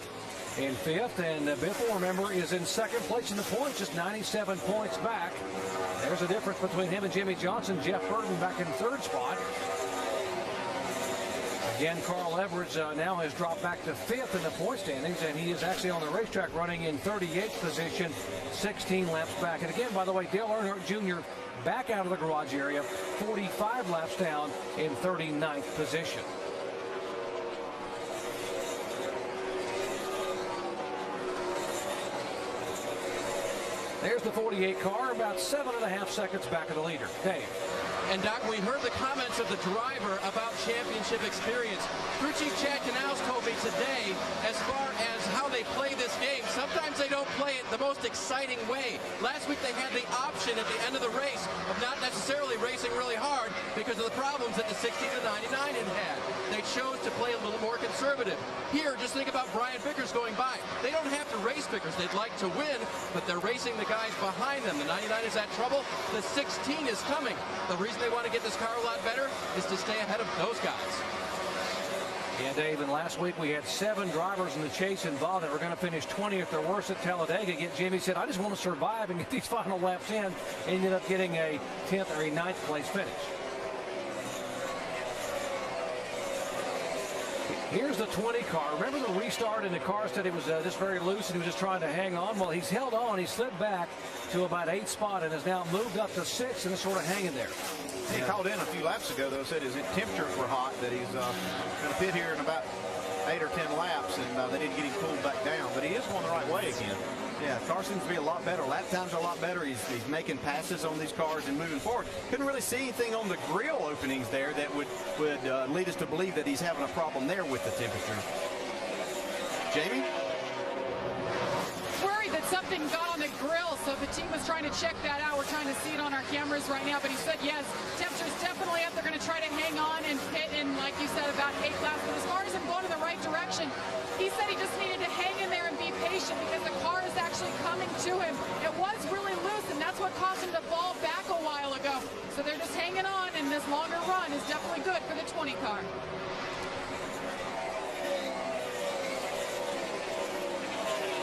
in 5th. And Biffle, remember, is in 2nd place in the points, just 97 points back. There's a difference between him and Jimmy Johnson. Jeff Burton back in 3rd spot. Again, Carl Edwards now has dropped back to 5th in the point standings, and he is actually on the racetrack running in 38th position, 16 laps back. And again, by the way, Dale Earnhardt Jr. back out of the garage area, 45 laps down in 39th position. There's the 48 car, about 7.5 seconds back of the leader. Dave. And Doc, we heard the comments of the driver about championship experience. Crew Chief Chad Knaus told me today, as far as how they play this game, sometimes they don't play it the most exciting way. Last week they had the option at the end of the race of not necessarily racing really hard because of the problems that the 60 to 99 had. They chose to play a little more conservative. Here, just think about Brian Vickers going by. They don't have to race Vickers. They'd like to win, but they're racing the guys behind them. The 99 is at trouble. The 16 is coming. The reason they want to get this car a lot better is to stay ahead of those guys. Yeah, Dave, and last week we had 7 drivers in the chase involved that were going to finish 20th or worse at Talladega. Yet Jimmy said, I just want to survive and get these final laps in. Ended up getting a 10th or a 9th place finish. Here's the 20 car. Remember the restart, and the car said it was just very loose and he was just trying to hang on? Well, he's held on. He slid back to about 8th spot and has now moved up to 6th and is sort of hanging there. He called in a few laps ago, though, said his temperatures were hot, that he's going to pit here in about 8 or 10 laps, and they didn't get him pulled back down. But he is going the right way again. Yeah, car seems to be a lot better. Lap times are a lot better. He's making passes on these cars and moving forward. Couldn't really see anything on the grill openings there that would lead us to believe that he's having a problem there with the temperature. Jamie? Worried that something got on the grill, so the team was trying to check that out. We're trying to see it on our cameras right now, but he said yes, temperature's definitely up. They're going to try to hang on and pit in, like you said, about 8 laps. But as far as him going in the right direction, he said he just needed to hang in there and be patient because the car is actually coming to him. It was really loose, and that's what caused him to fall back a while ago. So they're just hanging on, and this longer run is definitely good for the 20 car.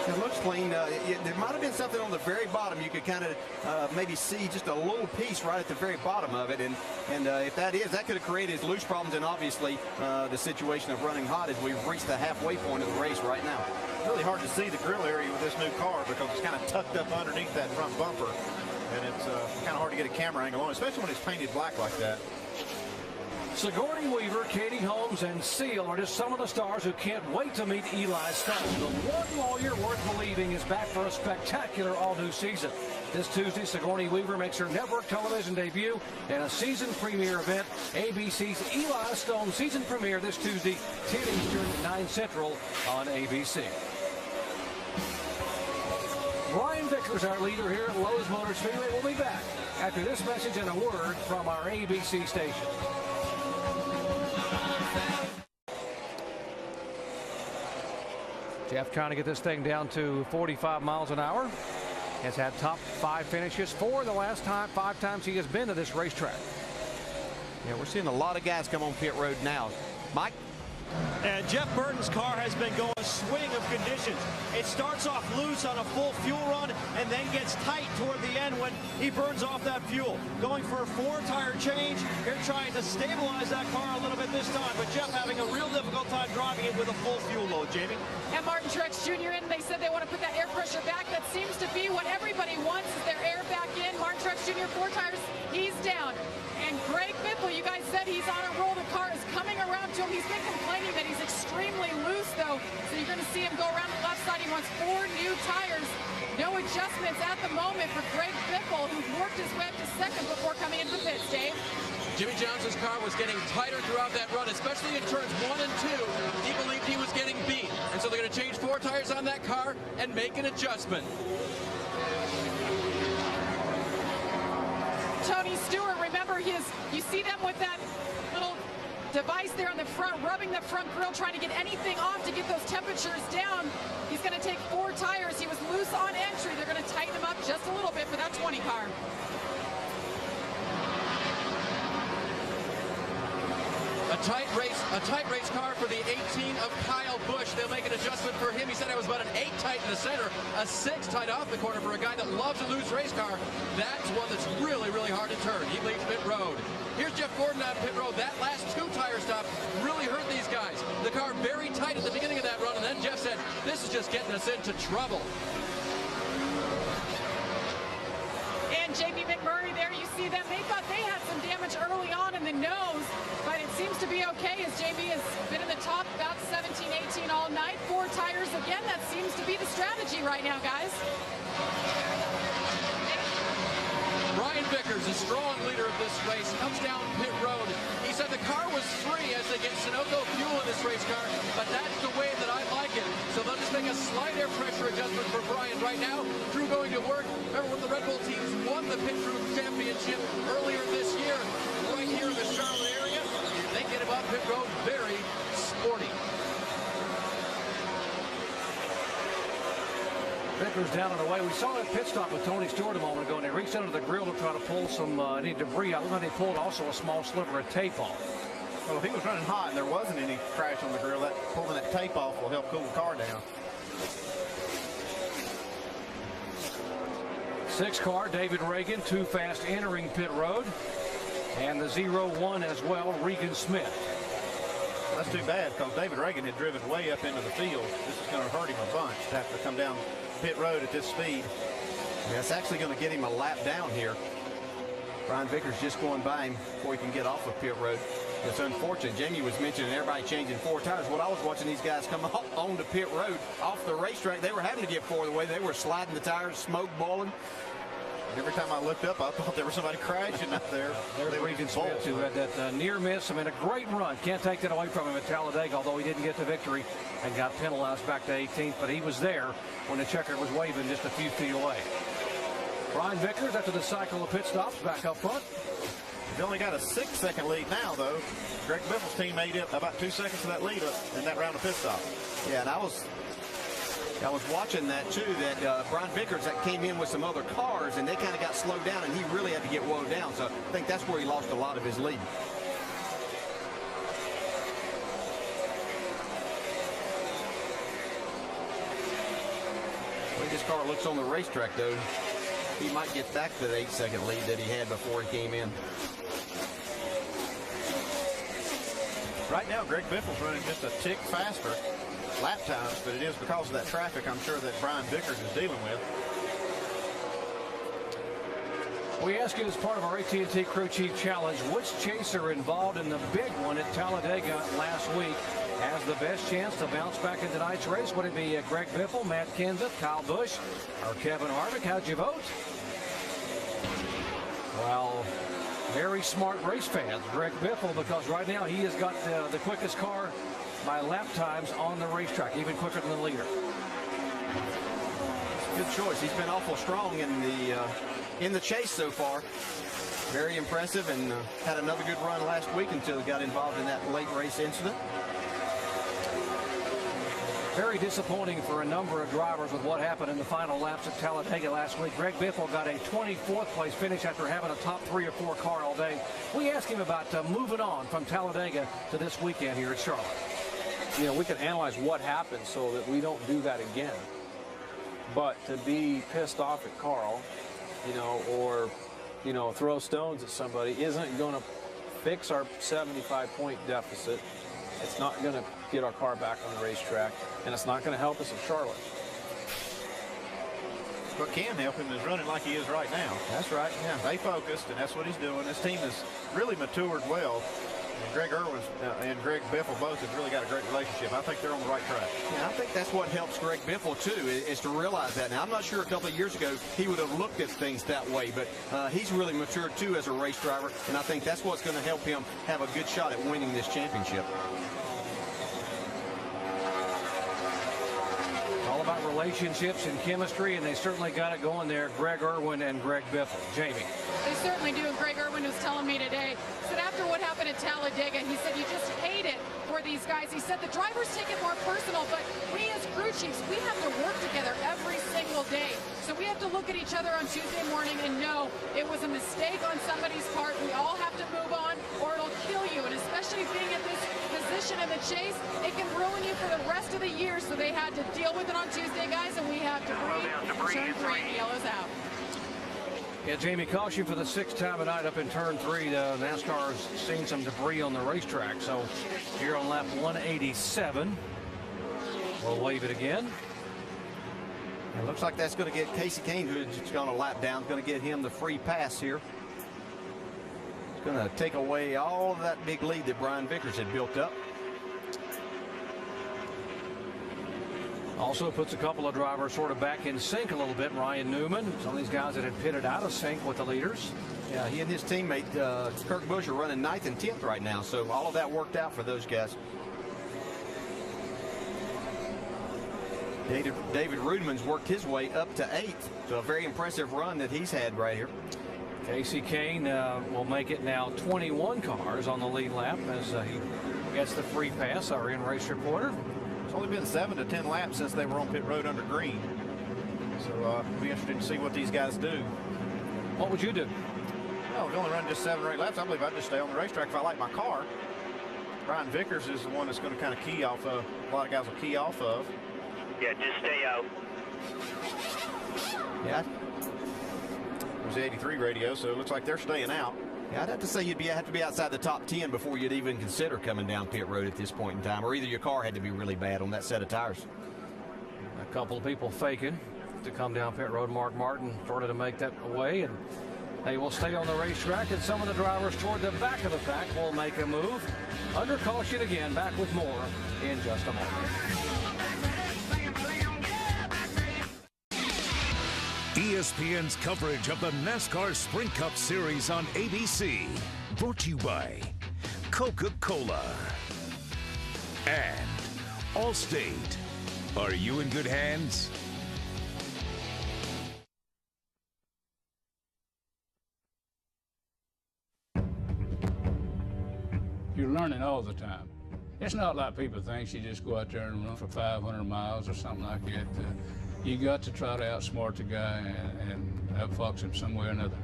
It looks clean. There might have been something on the very bottom. You could kind of maybe see just a little piece right at the very bottom of it. And if that is, that could have created loose problems. And obviously the situation of running hot as we've reached the halfway point of the race right now. Really hard to see the grill area with this new car because it's kind of tucked up underneath that front bumper. And it's kind of hard to get a camera angle on, especially when it's painted black like that. Sigourney Weaver, Katie Holmes, and Seal are just some of the stars who can't wait to meet Eli Stone. The one lawyer worth believing is back for a spectacular all-new season. This Tuesday, Sigourney Weaver makes her network television debut in a season premiere event. ABC's Eli Stone season premiere this Tuesday, 10 Eastern, 9 Central on ABC. Brian Vickers, our leader here at Lowe's Motor Speedway, will be back after this message and a word from our ABC station. Jeff trying to get this thing down to 45 miles an hour. has had top 5 finishes 4 the last 5 times he has been to this racetrack. Yeah, we're seeing a lot of guys come on pit road now. Mike? And Jeff Burton's car has been going a swing of conditions. It starts off loose on a full fuel run and then gets tight toward the end when he burns off that fuel. Going for a 4-tire change. They're trying to stabilize that car a little bit this time, but Jeff having a real difficult time driving it with a full fuel load, Jamie. And Martin Truex Jr. in, they said they want to put that air pressure back. That seems to be what everybody wants, is their air back in. Martin Truex Jr., 4 tires, he's down. And Greg Biffle, you guys said he's on a roll. The car is coming around to him. He's been complaining that he's extremely loose, though. So you're going to see him go around the left side. He wants 4 new tires. No adjustments at the moment for Greg Biffle, who worked his way up to second before coming into the pits, Dave. Jimmy Johnson's car was getting tighter throughout that run, especially in turns 1 and 2. He believed he was getting beat. And so they're going to change 4 tires on that car and make an adjustment. Tony Stewart, remember you see them with that little device there on the front, rubbing the front grille, trying to get anything off to get those temperatures down. He's going to take 4 tires. He was loose on entry. They're going to tighten him up just a little bit for that 20 car. A tight race car for the 18 of Kyle Busch. They'll make an adjustment for him. He said it was about an 8 tight in the center, a 6 tight off the corner for a guy that loves a loose race car. That's one that's really, really hard to turn. He leads pit road. Here's Jeff Gordon on pit road. That last 2 tire stop really hurt these guys. The car very tight at the beginning of that run, and then Jeff said, this is just getting us into trouble. And Jamie McMurray there, you see them. They thought they had some damage early on in the nose, but it seems to be okay as Jamie has been in the top about 17, 18 all night. 4 tires again. That seems to be the strategy right now, guys. Brian Vickers, a strong leader of this race, comes down pit road. He said the car was free as they get Sunoco fuel in this race car, but that's the way that I like it. So they'll just make a slight air pressure adjustment for Brian right now. Crew going to work. Remember when the Red Bull teams won the Pit Crew Championship earlier this year, right here in the Charlotte area? They get him up pit road very sporty. Vickers down and away. We saw that pit stop with Tony Stewart a moment ago, and they reached under the grill to try to pull some any debris out. Look like they pulled also a small sliver of tape off. Well, if he was running hot and there wasn't any crash on the grill, that pulling that tape off will help cool the car down. 6 car, David Reagan, too fast entering pit road. And the 0-1 as well, Regan Smith. That's too bad because David Reagan had driven way up into the field. This is going to hurt him a bunch to have to come down pit road at this speed. Yeah, it's actually going to get him a lap down here. Brian Vickers just going by him before he can get off of pit road. It's unfortunate. Jamie was mentioning everybody changing 4 tires. When I was watching these guys come on to pit road off the racetrack, they were having to get 4 the way. They were sliding the tires, smoke boiling. Every time I looked up, I thought there was somebody crashing up there. There's Regan Smith, who had that near miss. I mean, a great run. Can't take that away from him at Talladega, although he didn't get the victory and got penalized back to 18th. But he was there when the checker was waving just a few feet away. Brian Vickers, after the cycle of pit stops, back up front. He's only got a 6-second lead now, though. Greg Biffle's team made up about 2 seconds of that lead in that round of pit stop. Yeah, and I was watching that too, that Brian Vickers that came in with some other cars and they kind of got slowed down and he really had to get wound down. So I think that's where he lost a lot of his lead. The way this car looks on the racetrack though, he might get back to the 8-second lead that he had before he came in. Right now, Greg Biffle's running just a tick faster lap times, but it is because of that traffic, I'm sure, that Brian Vickers is dealing with. We ask you as part of our AT&T Crew Chief Challenge, which chaser involved in the big one at Talladega last week has the best chance to bounce back in tonight's race? Would it be Greg Biffle, Matt Kenseth, Kyle Busch, or Kevin Harvick? How'd you vote? Well, very smart race fans, Greg Biffle, because right now he has got the quickest car by lap times on the racetrack, even quicker than the leader. Good choice. He's been awful strong in the chase so far. Very impressive, and had another good run last week until he got involved in that late race incident. Very disappointing for a number of drivers with what happened in the final laps at Talladega last week. Greg Biffle got a 24th place finish after having a top 3 or 4 car all day. We asked him about moving on from Talladega to this weekend here at Charlotte. You know, we can analyze what happened so that we don't do that again. But to be pissed off at Carl, you know, or, you know, throw stones at somebody isn't going to fix our 75-point deficit. It's not going to get our car back on the racetrack, and it's not going to help us at Charlotte. What can help him is running like he is right now. That's right. Yeah, stay focused, and that's what he's doing. This team has really matured well. And Greg Irwin and Greg Biffle both have really got a great relationship. I think they're on the right track. Yeah, I think that's what helps Greg Biffle, too, is to realize that. Now, I'm not sure a couple of years ago he would have looked at things that way, but he's really matured, too, as a race driver, and I think that's what's going to help him have a good shot at winning this championship. All about relationships and chemistry, and they certainly got it going there, Greg Irwin and Greg Biffle. Jamie. They certainly do, and Greg Irwin was telling me today, said after what happened at Talladega, he said you just hate it for these guys. He said the drivers take it more personal, but we as crew chiefs, we have to work together every single day. So we have to look at each other on Tuesday morning and know it was a mistake on somebody's part. We all have to move on or it'll kill you, and especially being at this position in the chase, it can ruin you for the rest of the year. So they had to deal with it on Tuesday, guys, and we have debris. Turn 3, yellows out. Yeah, Jamie, caution for the 6th time tonight up in turn 3. NASCAR's seen some debris on the racetrack. So here on lap 187, we'll wave it again. It looks like that's going to get Casey Kane, who's going to lap down, going to get him the free pass here. It's going to take away all of that big lead that Brian Vickers had built up. Also puts a couple of drivers sort of back in sync a little bit. Ryan Newman, some of these guys that had pitted out of sync with the leaders. Yeah, he and his teammate Kurt Busch are running 9th and 10th right now, so all of that worked out for those guys. David Rudman's worked his way up to 8th, so a very impressive run that he's had right here. Casey Kane will make it now 21 cars on the lead lap as he gets the free pass. Our in-race reporter. It's only been 7 to 10 laps since they were on pit road under green. So it'll be interesting to see what these guys do. What would you do? Well, we've only run just 7 or 8 laps. I believe I'd just stay on the racetrack if I like my car. Brian Vickers is the one that's going to kind of key off of. A lot of guys will key off of. Yeah, just stay out. Yeah. It was the 83 radio, so it looks like they're staying out. Yeah, I'd have to say you'd have to be outside the top 10 before you'd even consider coming down pit road at this point in time, or either your car had to be really bad on that set of tires. A couple of people faking to come down pit road. Mark Martin started to make that away, and they will stay on the racetrack, and some of the drivers toward the back of the pack will make a move. Under caution again. Back with more in just a moment. ESPN's coverage of the NASCAR Sprint Cup Series on ABC, brought to you by Coca-Cola and Allstate. Are you in good hands? You're learning all the time. It's not like people think you just go out there and run for 500 miles or something like that. You got to try to outsmart the guy and outfox him some way or another.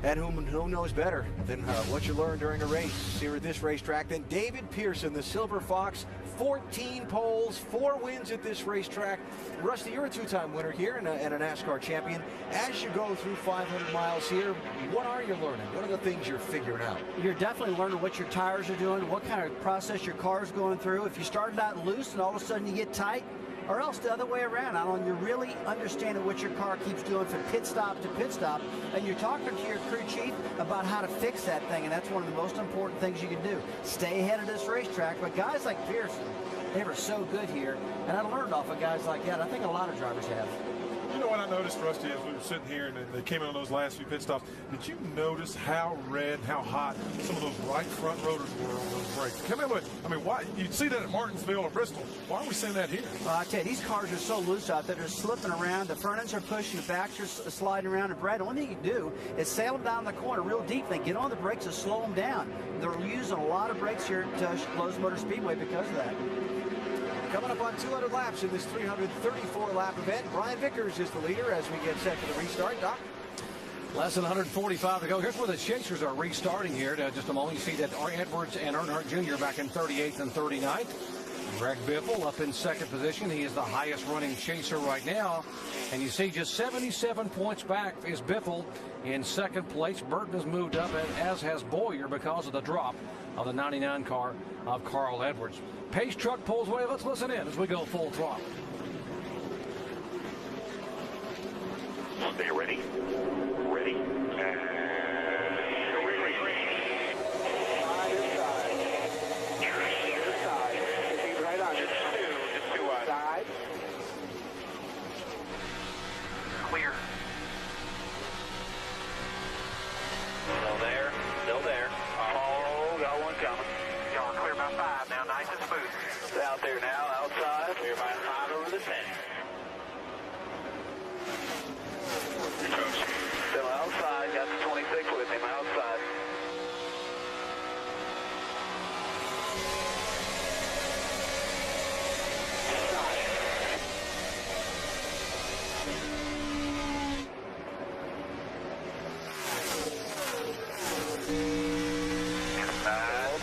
And who knows better than what you learn during a race here at this racetrack than David Pearson, the Silver Fox. 14 poles, 4 wins at this racetrack. Rusty, you're a 2-time winner here and a NASCAR champion. As you go through 500 miles here, what are you learning? What are the things you're figuring out? You're definitely learning what your tires are doing, what kind of process your car is going through. If you started out loose and all of a sudden you get tight, or else the other way around. You're really understanding what your car keeps doing from pit stop to pit stop, and you're talking to your crew chief about how to fix that thing, and that's one of the most important things you can do. Stay ahead of this racetrack, but guys like Pearson, they were so good here, and I learned off of guys like that. I think a lot of drivers have. You know what I noticed, Rusty, as we were sitting here and they came in on those last few pit stops? Did you notice how red, how hot some of those right front rotors were on those brakes? Come in, look. I mean, why? You'd see that at Martinsville or Bristol. Why are we seeing that here? Well, I tell you, these cars are so loose out there. They're slipping around. The front ends are pushing. The backs are sliding around. And Brad, the only thing you can do is sail them down the corner real deep. They get on the brakes and slow them down. They're using a lot of brakes here at Lowe's Motor Speedway because of that. Coming up on 200 laps in this 334-lap event, Brian Vickers is the leader as we get set for the restart. Doc? Less than 145 to go. Here's where the Chasers are restarting here. Just a moment, you see that Edwards and Earnhardt Jr. back in 38th and 39th. Greg Biffle up in second position. He is the highest running Chaser right now. And you see just 77 points back is Biffle in second place. Burton has moved up, as has Boyer, because of the drop of the 99 car of Carl Edwards. Pace truck pulls away. Let's listen in as we go full throttle. Stay ready. Ready. And right on. Just two wide. Side. Clear. Still there. Still there. Oh, got one coming. Y'all clear by 5 now. Nice and smooth. It's out there now. Outside. Clear by 5 over the 10. Still outside, got the 26 with him outside.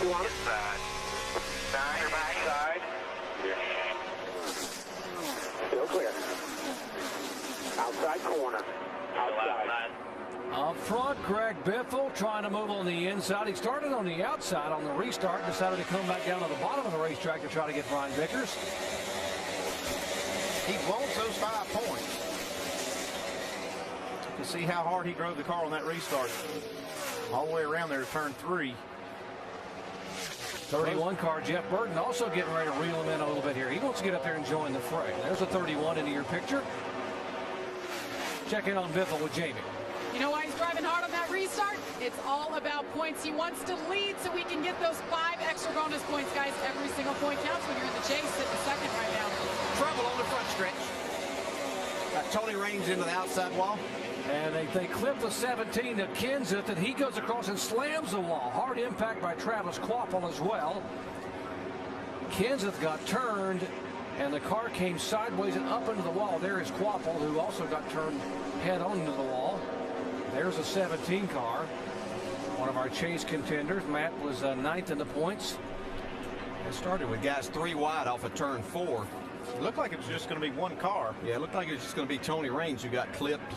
Inside. Nine, backside. Still clear. Outside corner. Outside. Up front, Greg Biffle trying to move on the inside. He started on the outside on the restart, decided to come back down to the bottom of the racetrack to try to get Brian Vickers. He wants those 5 points. You can see how hard he drove the car on that restart. All the way around there to turn 3. 31 car, Jeff Burton, also getting ready to reel him in a little bit here. He wants to get up there and join the fray. There's a 31 into your picture. Check in on Biffle with Jamie. You know why he's driving hard on that restart? It's all about points. He wants to lead so we can get those 5 extra bonus points, guys. Every single point counts when you're in the chase at the second right now. Trouble on the front stretch. Tony Raines into the outside wall. And they clip the 17 to Kenseth, and he goes across and slams the wall. Hard impact by Travis Kvapil as well. Kenseth got turned, and the car came sideways and up into the wall. There is Kvapil, who also got turned head on into the wall. There's a 17 car, one of our chase contenders. Matt was 9th in the points. It started with guys 3 wide off of turn 4. It looked like it was just going to be one car. Yeah, it looked like it was just going to be Tony Raines who got clipped.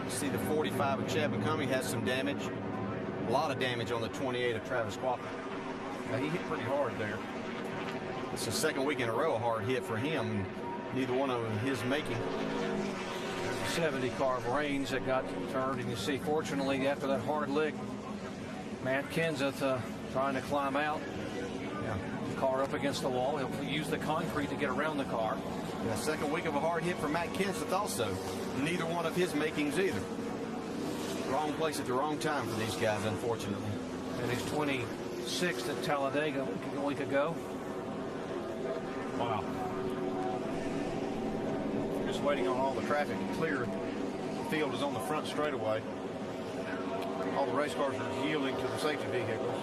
You see the 45 of Chad McCummey has some damage. A lot of damage on the 28 of Travis Kvapil. Now, he hit pretty hard there. It's the second week in a row a hard hit for him. Neither one of his making. 70 car of Raines that got turned, and you see, fortunately, after that hard lick, Matt Kenseth trying to climb out. Yeah. Car up against the wall. He'll use the concrete to get around the car. Yeah, second week of a hard hit for Matt Kenseth also. Neither one of his makings either. Wrong place at the wrong time for these guys, unfortunately. And he's 26th at Talladega a week ago. Wow. Just waiting on all the traffic to clear. The field is on the front straightaway. All the race cars are yielding to the safety vehicles.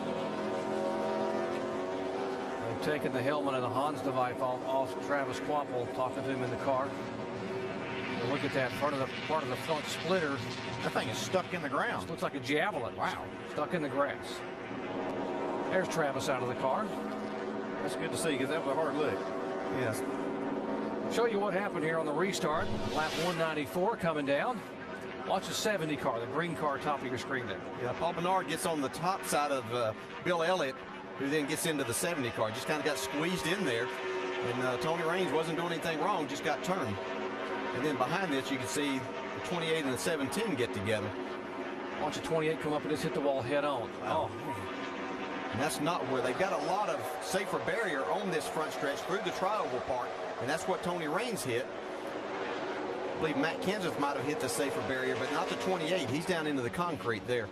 They've taken the helmet and the Hans device off Travis Kvapil, talking to him in the car. And look at that part of the front splitter. That thing is stuck in the ground. This looks like a javelin. Wow. Stuck in the grass. There's Travis out of the car. That's good to see because that was a hard lick. Yes. Show you what happened here on the restart. Lap 194 coming down. Watch the 70 car, the green car top of your screen there. Yeah, Paul Bernard gets on the top side of Bill Elliott, who then gets into the 70 car. Just kind of got squeezed in there. And Tony Raines wasn't doing anything wrong, just got turned. And then behind this, you can see the 28 and the 17 get together. Watch the 28 come up and just hit the wall head on. Wow. Oh. And that's not where they've got a lot of safer barrier on this front stretch through the trioval part, and that's what Tony Raines hit. believe Matt Kenseth might have hit the safer barrier, but not the 28. He's down into the concrete there.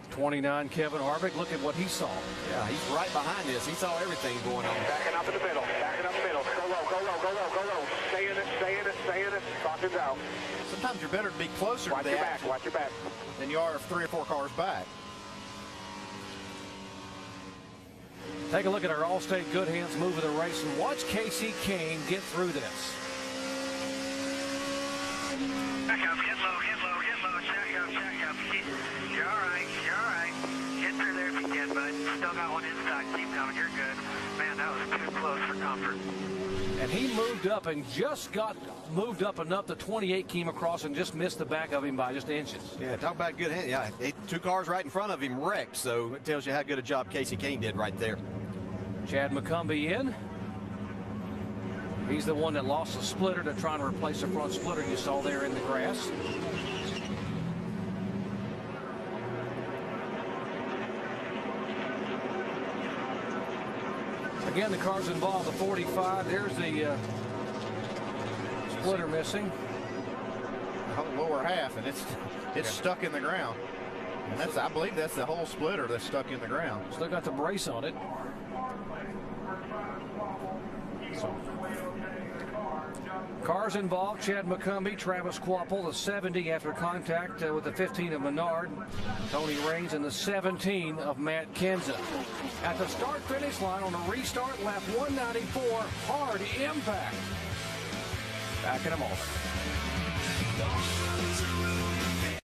29, Kevin Harvick. Look at what he saw. Yeah, he's right behind this. He saw everything going on. Backing up in the middle. Backing up in the middle. Go low, go low, go low, go low. Stay in it, stay in it, stay in it. Caution's out. Sometimes you're better to be closer Watch to your the back, action watch your back. than you are 3 or 4 cars back. Take a look at our Allstate Good Hands move of the race and watch Casey Kane get through this. Back up, get low, get low, get low. Check up, check up. You're all right, you're all right. Get through there if you can, bud. Still got one inside. Keep coming, you're good. Man, that was too close for comfort. And he moved up and just got moved up enough. The 28 came across and just missed the back of him by just inches. Yeah, talk about good hand. Yeah, 2 cars right in front of him wrecked, so it tells you how good a job Casey Kane did right there. Chad McCumbee in. He's the one that lost the splitter to try and replace the front splitter you saw there in the grass. Again, the cars involved, the 45. There's the splitter missing. The whole lower half, and it's stuck in the ground. And that's, I believe that's the whole splitter that's stuck in the ground. Still got the brace on it. Cars involved, Chad McCumbee, Travis Kvapil, the 70 after contact with the 15 of Menard, Tony Raines, and the 17 of Matt Kenseth. At the start-finish line on a restart, lap 194, hard impact. Back in a moment.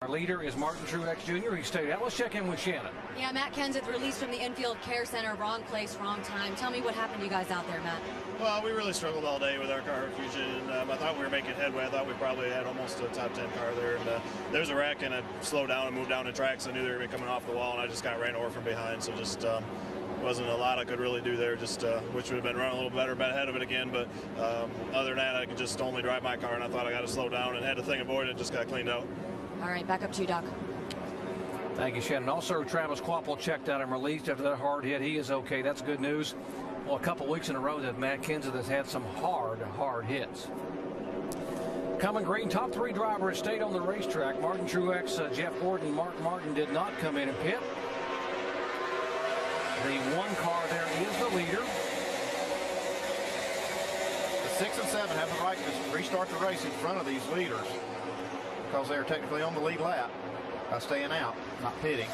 Our leader is Martin Truex Jr. He stayed out. Let's check in with Shannon. Yeah, Matt Kenseth released from the infield care center. Wrong place, wrong time. Tell me what happened to you guys out there, Matt. Well, we really struggled all day with our car fusion. I thought we were making headway. I thought we probably had almost a top 10 car there. And there was a wreck, and I slowed down and moved down the track, so I knew they were going to be coming off the wall, and I just got ran over from behind. So just wasn't a lot I could really do there. Just wish would have been running a little better, bet ahead of it again. But other than that, I could just only drive my car, and I thought I got to slow down and had the thing avoided. Just got cleaned out. All right, back up to you, Doc. Thank you, Shannon. Also, Travis Kvapil checked out and released after that hard hit. He is okay. That's good news. Well, a couple weeks in a row that Matt Kenseth has had some hard hits. Coming green, top 3 drivers stayed on the racetrack. Martin Truex, Jeff Gordon, Mark Martin did not come in and pit. The 1 car there is the leader. The 6 and 7 have the right to restart the race in front of these leaders because they're technically on the lead lap by staying out, not pitting.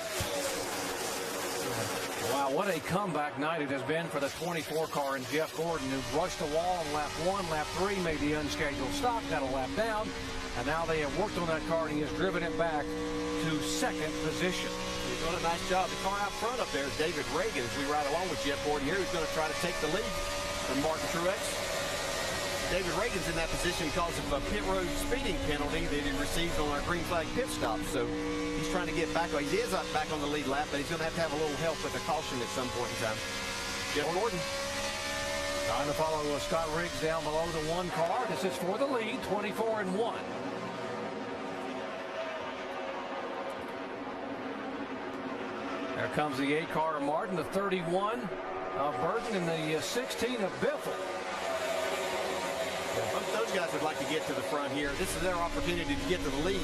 Wow, what a comeback night it has been for the 24 car and Jeff Gordon, who brushed the wall on lap 1, lap 3, made the unscheduled stop, got a lap down, and now they have worked on that car and he has driven it back to 2nd position. He's doing a nice job. The car out front up there is David Reagan as we ride along with Jeff Gordon here, who's going to try to take the lead from Martin Truex. David Reagan's in that position because of a pit road speeding penalty that he received on our green flag pit stop. So he's trying to get back. He is up back on the lead lap, but he's going to have a little help with a caution at some point in time. Jeff Gordon. Trying to follow Scott Riggs down below the 1 car. This is for the lead, 24 and 1. There comes the 8 car of Martin, the 31 of Burton, and the 16 of Biffle. Yeah, both those guys would like to get to the front here. This is their opportunity to get to the lead.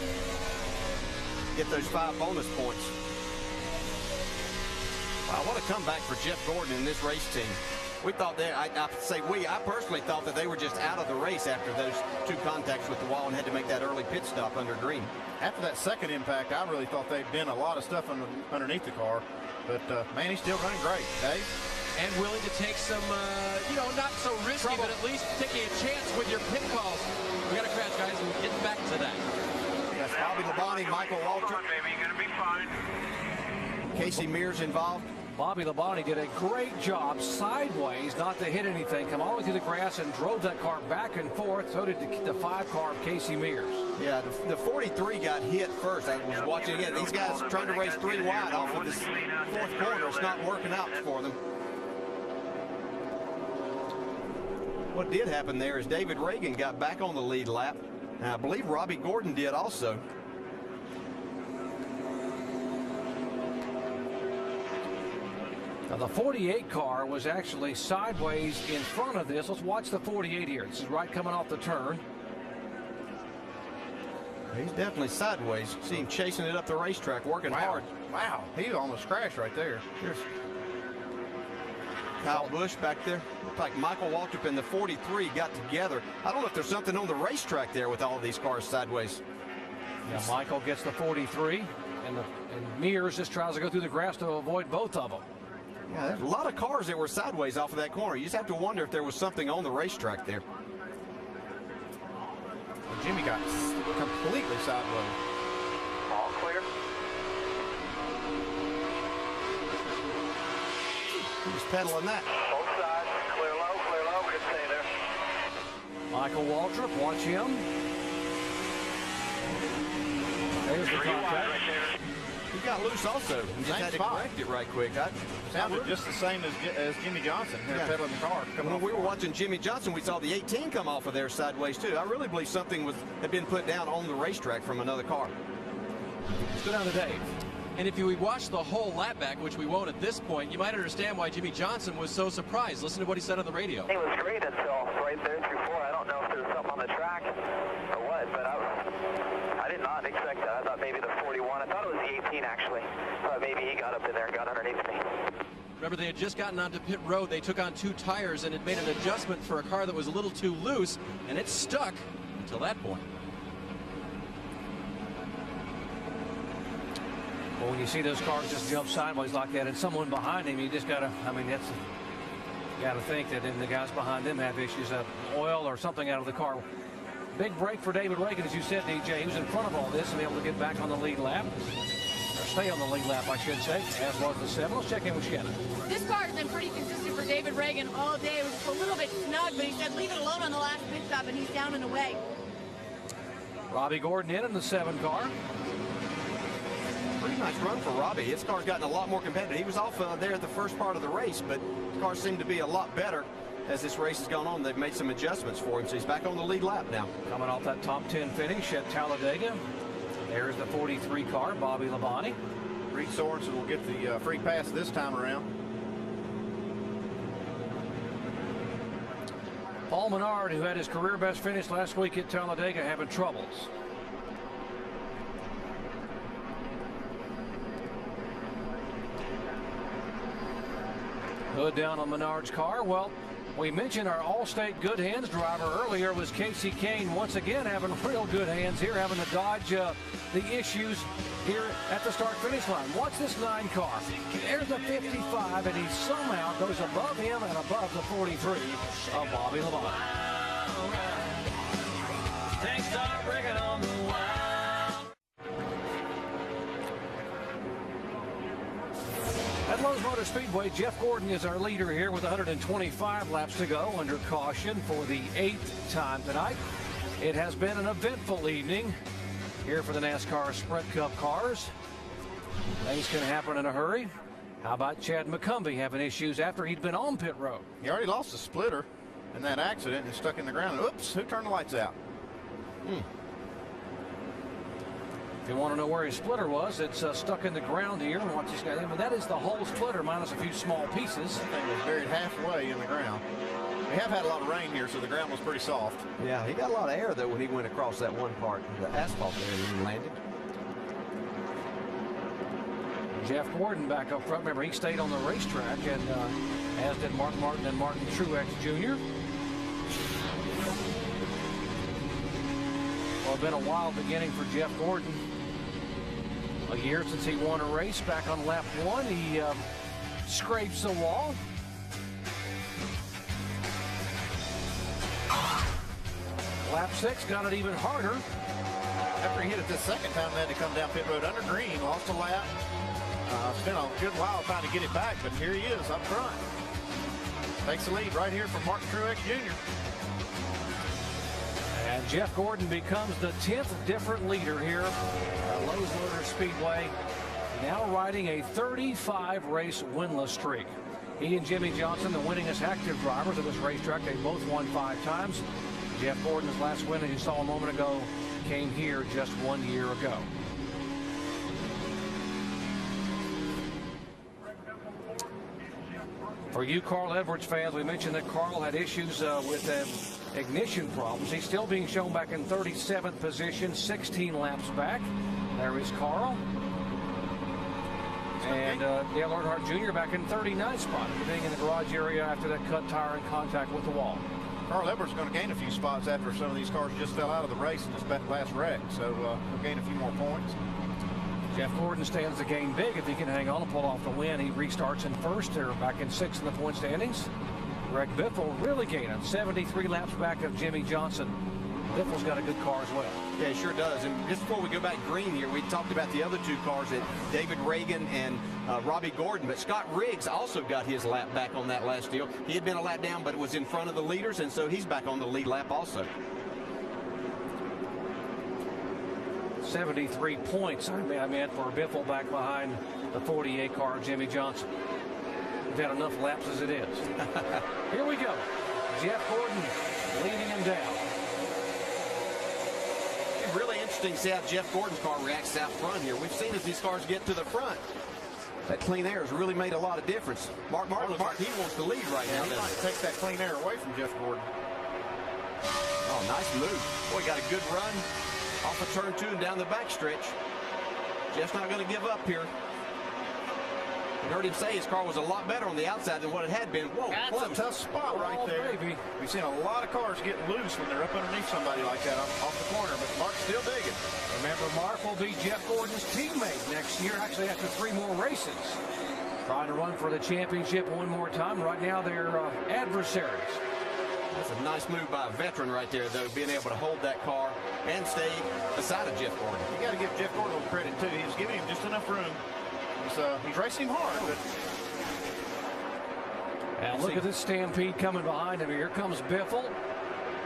Get those 5 bonus points. Wow, what a comeback for Jeff Gordon in this race team. We thought that, I personally thought that they were just out of the race after those 2 contacts with the wall and had to make that early pit stop under green. After that second impact, I really thought they'd been a lot of stuff underneath the car. But, man, he's still running great. Dave? And willing to take some, not so risky, but at least taking a chance with your pit calls. We got to crash, guys, and we'll get back to that. Yes, Bobby Labonte, Michael Waltrip. Come on, baby, you're going to be fine. Casey Mears involved. Bobby Labonte did a great job sideways, not to hit anything, come all the way through the grass and drove that car back and forth. So did the 5 car of Casey Mears. Yeah, the 43 got hit first. I was watching again. These guys are trying to race 3 wide off of this 4th corner. It's not working out for them. What did happen there is David Reagan got back on the lead lap. And I believe Robbie Gordon did also. Now, the 48 car was actually sideways in front of this. Let's watch the 48 here. This is right coming off the turn. He's definitely sideways. See him chasing it up the racetrack, working hard. Wow, he almost crashed right there. Here's Kyle Busch back there. Looked like Michael Waltrip and the 43 got together. I don't know if there's something on the racetrack there with all of these cars sideways. Yeah, Michael gets the 43, and Mears just tries to go through the grass to avoid both of them. Yeah, there's a lot of cars that were sideways off of that corner. You just have to wonder if there was something on the racetrack there. Jimmy got completely sideways. All clear. He's pedaling that. Both sides, clear low, we can stay there. Michael Waltrip, watch him. There's the contact. He got loose also. He just had to correct it right quick. Sounded just the same as Jimmy Johnson here pedaling the car. When we were watching Jimmy Johnson, we saw the 18 come off of there sideways too. I really believe something had been put down on the racetrack from another car. Let's go down to Dave. And if you watch the whole lap back, which we won't at this point, you might understand why Jimmy Johnson was so surprised. Listen to what he said on the radio. It was great until right there through 4. I don't know if there was something on the track or what, but I did not expect that. I thought maybe the 41. I thought it was the 18 actually. I thought maybe he got up in there and got underneath me. Remember, they had just gotten onto pit road. They took on 2 tires, and it made an adjustment for a car that was a little too loose, and it stuck until that point. Well, when you see those cars just jump sideways like that and someone behind him, you just got to, I mean, you got to think that then the guys behind them have issues of oil or something out of the car. Big break for David Ragan, as you said, DJ. He was in front of all this and be able to get back on the lead lap. Or stay on the lead lap, I should say, as was the 7. Let's check in with Shannon. This car has been pretty consistent for David Ragan all day. It was a little bit snug, but he said leave it alone on the last pit stop, and he's down and away. Robbie Gordon in the 7 car. Pretty nice run for Robbie. His car's gotten a lot more competitive. He was off there at the first part of the race, but the car seemed to be a lot better as this race has gone on. They've made some adjustments for him, so he's back on the lead lap now. Coming off that top 10 finish at Talladega. There's the 43 car, Bobby Labonte. Reed Sorensen will get the free pass this time around. Paul Menard, who had his career best finish last week at Talladega, having troubles. Hood down on Menard's car. Well, we mentioned our Allstate Good Hands driver earlier was Casey Kane, once again having real good hands here, having to dodge the issues here at the start-finish line. Watch this 9 car. There's the 55, and he somehow goes above him and above the 43 of Bobby Labonte. Thanks, start breaking on the line. At Lowe's Motor Speedway, Jeff Gordon is our leader here with 125 laps to go under caution for the 8th time tonight. It has been an eventful evening here for the NASCAR Sprint Cup cars. Things can happen in a hurry. How about Chad McCumbee having issues after he'd been on pit road? He already lost a splitter in that accident and stuck in the ground. Oops, who turned the lights out? If you want to know where his splitter was, it's stuck in the ground here. And watch this guy. I mean, that is the whole splitter minus a few small pieces. That thing was buried halfway in the ground. We have had a lot of rain here, so the ground was pretty soft. Yeah, he got a lot of air, though, when he went across that one part, the asphalt there when he landed. Jeff Gordon back up front. Remember, he stayed on the racetrack, and as did Mark Martin and Martin Truex Jr. Well, it's been a wild beginning for Jeff Gordon. A year since he won a race. Back on lap 1, he scrapes the wall. Lap 6 got it even harder. After he hit it the second time, they had to come down pit road under green, lost a lap. It's been a good while trying to get it back, but here he is up front. Takes the lead right here from Martin Truex Jr. And Jeff Gordon becomes the 10th different leader here at Lowe's Motor Speedway, now riding a 35-race winless streak. He and Jimmy Johnson, the winningest active drivers of this racetrack, they both won 5 times. Jeff Gordon's last win, as you saw a moment ago, came here just 1 year ago. For you Carl Edwards fans, we mentioned that Carl had issues with ignition problems. He's still being shown back in 37th position, 16 laps back. There is Carl. And Dale Earnhardt Jr. back in 39th spot, being in the garage area after that cut tire in contact with the wall. Carl Edwards is going to gain a few spots after some of these cars just fell out of the race in this last wreck, so he'll gain a few more points. Jeff Gordon stands to gain big if he can hang on and pull off the win. He restarts in first. They're back in sixth in the point standings. Greg Biffle really gaining 73 laps back of Jimmy Johnson. Biffle's got a good car as well. Yeah, he sure does. And just before we go back green here, we talked about the other two cars, that David Reagan and Robbie Gordon. But Scott Riggs also got his lap back on that last deal. He had been a lap down, but it was in front of the leaders, and so he's back on the lead lap also. 73 points, I meant, for Biffle back behind the 48 car, Jimmy Johnson. We've had enough laps as it is. Here we go. Jeff Gordon leading him down. It's really interesting to see how Jeff Gordon's car reacts out front here. We've seen as these cars get to the front, that clean air has really made a lot of difference. Mark Martin looks like he wants to lead right now. He might take that clean air away from Jeff Gordon. Oh, nice move. Boy, got a good run off of turn 2 and down the backstretch. Jeff's not going to give up here. We heard him say his car was a lot better on the outside than what it had been. Whoa, that's a tough spot right there. Baby. We've seen a lot of cars get loose when they're up underneath somebody like that off the corner, but Mark's still digging. Remember, Mark will be Jeff Gordon's teammate next year, actually after 3 more races. Trying to run for the championship one more time. Right now, they're adversaries. That's a nice move by a veteran right there, though, being able to hold that car and stay beside of Jeff Gordon. You got to give Jeff Gordon a little credit, too. He was giving him just enough room. He's racing him hard. But and look at this stampede coming behind him. Here comes Biffle,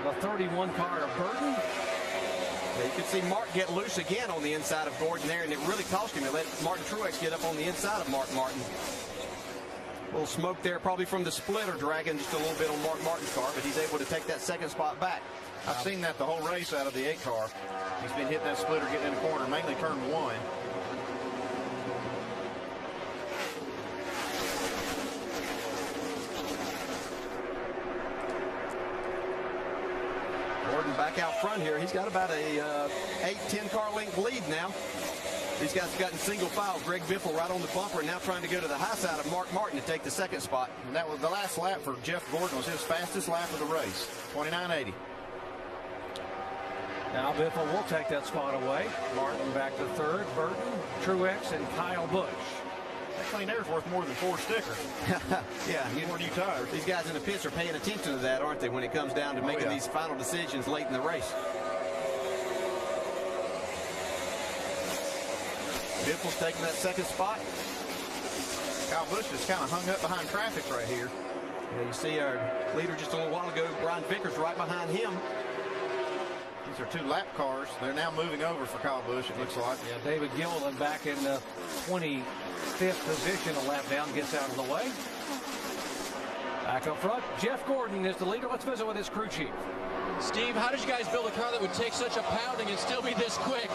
the 31 car of Burton. Yeah, you can see Mark get loose again on the inside of Gordon there, and it really cost him. It let Martin Truex get up on the inside of Mark Martin. A little smoke there, probably from the splitter, dragging just a little bit on Mark Martin's car, but he's able to take that second spot back. I've seen that the whole race out of the 8 car. He's been hitting that splitter, getting in the corner, mainly turn 1. Gordon back out front here. He's got about a 8-10 car length lead now. These guys have gotten single file. Greg Biffle right on the bumper, and now trying to go to the high side of Mark Martin to take the second spot. And that was the last lap for Jeff Gordon, was his fastest lap of the race, 29.80. Now Biffle will take that spot away. Martin back to third. Burton, Truex, and Kyle Busch. That clean air is worth more than 4 stickers. Yeah, more new tires. These guys in the pits are paying attention to that, aren't they, when it comes down to making these final decisions late in the race. Biffle's taking that second spot. Kyle Busch is kind of hung up behind traffic right here. Yeah, you see our leader just a little while ago, Brian Vickers, right behind him. These are 2 lap cars. They're now moving over for Kyle Busch, it looks like. Yeah, David Gilliland back in the 25th position. A lap down, gets out of the way. Back up front, Jeff Gordon is the leader. Let's visit with his crew chief. Steve, how did you guys build a car that would take such a pounding and still be this quick?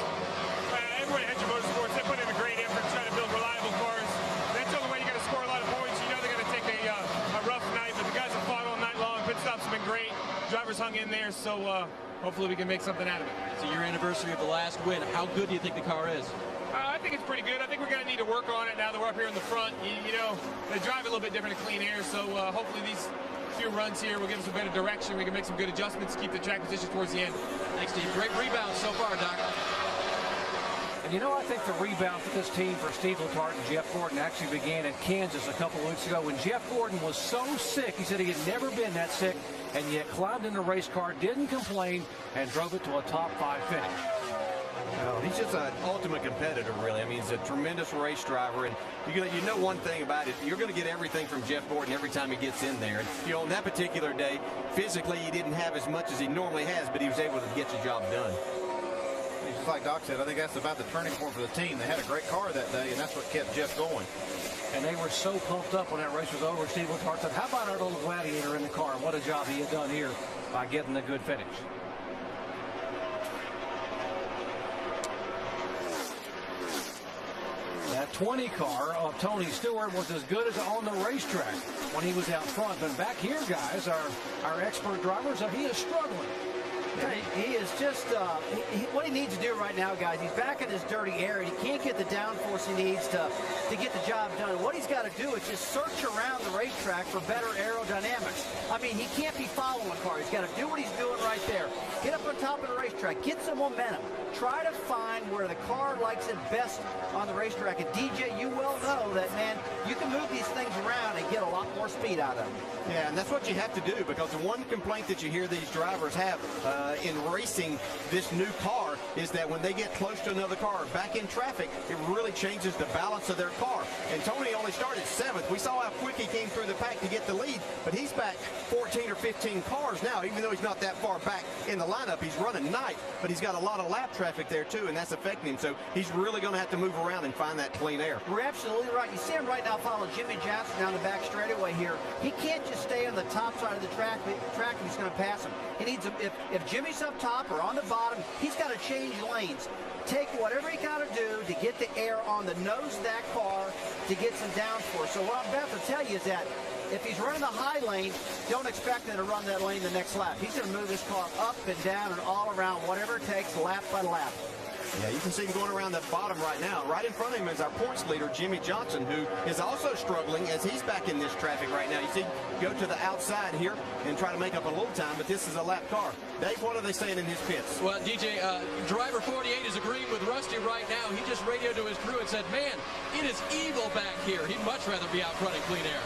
Everybody at Hedger Motorsports, they put in a great effort trying to build reliable cars. That's the only way you're going to score a lot of points. You know they're going to take a rough night, but the guys have fought all night long. Pit stops have been great. Drivers hung in there, so hopefully we can make something out of it. So your anniversary of the last win, how good do you think the car is? I think it's pretty good. I think we're going to need to work on it now that we're up here in the front. You know, they drive a little bit different in clean air, so hopefully these few runs here will give us a bit of direction. We can make some good adjustments, keep the track position towards the end. Thanks, Steve. Great rebound so far, Doc. And you know, I think the rebound for this team, for Steve Letarte and Jeff Gordon, actually began in Kansas a couple of weeks ago when Jeff Gordon was so sick. He said he had never been that sick, and yet climbed in the race car, didn't complain, and drove it to a top 5 finish. Well, he's just an ultimate competitor, really. I mean, he's a tremendous race driver, and you know one thing about it, you're going to get everything from Jeff Gordon every time he gets in there. And, you know, on that particular day, physically he didn't have as much as he normally has, but he was able to get the job done. Just like Doc said, I think that's about the turning point for the team. They had a great car that day, and that's what kept Jeff going. And they were so pumped up when that race was over. Steve Letarte said, how about our little gladiator in the car? What a job he had done here by getting a good finish. That 20 car of Tony Stewart was as good as on the racetrack. when he was out front. But back here, guys, our expert drivers, he is struggling. He is just, what he needs to do right now, guys, he's back in his dirty air, and he can't get the downforce he needs to get the job done. What he's got to do is just search around the racetrack for better aerodynamics. I mean, he can't be following cars. He's got to do what he's doing right there. Get up on top of the racetrack. Get some momentum. Try to find where the car likes it best on the racetrack. And, DJ, you well know that, man, you can move these things around and get a lot more speed out of them. Yeah, and that's what you have to do, because the one complaint that you hear these drivers have in racing this new car is that when they get close to another car back in traffic, it really changes the balance of their car. And Tony only started 7th. We saw how quick he came through the pack to get the lead, but he's back 14 or 15 cars now. Even though he's not that far back in the lineup, he's running 9th, but he's got a lot of lap traffic there too, and that's affecting him. So he's really going to have to move around and find that clean air. You're absolutely right. You see him right now follow Jimmy Johnson down the back straightaway here. He can't just stay on the top side of the track and he's going to pass him. He needs, if Jimmy's up top or on the bottom, he's got to change lanes. Take whatever he got to do to get the air on the nose of that car to get some downforce. So what I'm about to tell you is that if he's running the high lane, don't expect him to run that lane the next lap. He's going to move his car up and down and all around, whatever it takes, lap by lap. Yeah, you can see him going around the bottom right now. Right in front of him is our points leader, Jimmy Johnson, who is also struggling as he's back in this traffic right now. You see, go to the outside here and try to make up a little time, but this is a lap car. Dave, what are they saying in his pits? Well, DJ, driver 48 is agreeing with Rusty right now. He just radioed to his crew and said, man, it is evil back here. He'd much rather be out running clean air.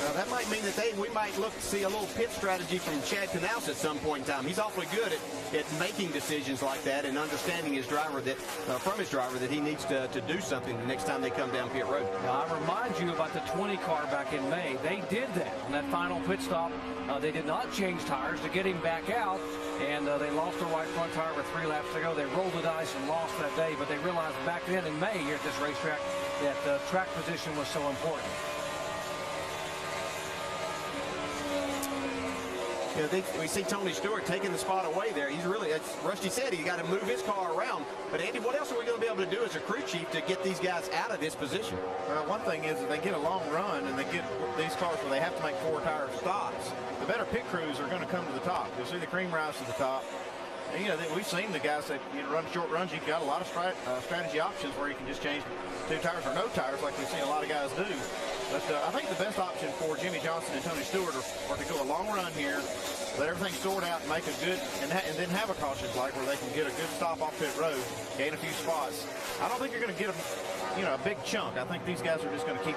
Well, that might mean that we might look to see a little pit strategy from Chad Knaus at some point in time. He's awfully good at making decisions like that and understanding his driver from his driver that he needs to do something the next time they come down pit road. Now, I remind you about the 20 car back in May. They did that on that final pit stop. They did not change tires to get him back out, and they lost their right front tire with 3 laps to go. They rolled the dice and lost that day, but they realized back then in May here at this racetrack that track position was so important. You know, we see Tony Stewart taking the spot away there. He's really, as Rusty said, he's got to move his car around. But Andy, what else are we going to be able to do as a crew chief to get these guys out of this position? Well, one thing is if they get a long run and they get these cars where they have to make 4-tire stops, the better pit crews are going to come to the top. You'll see the cream rise to the top. And, you know, we've seen the guys that run short runs. You've got a lot of strategy options where you can just change 2 tires or no tires like we've seen a lot of guys do. But I think the best option for Jimmy Johnson and Tony Stewart are to go a long run here, let everything sort out and make a good, and then have a caution flag where they can get a good stop off pit road, gain a few spots. I don't think you're going to get a big chunk. I think these guys are just going to keep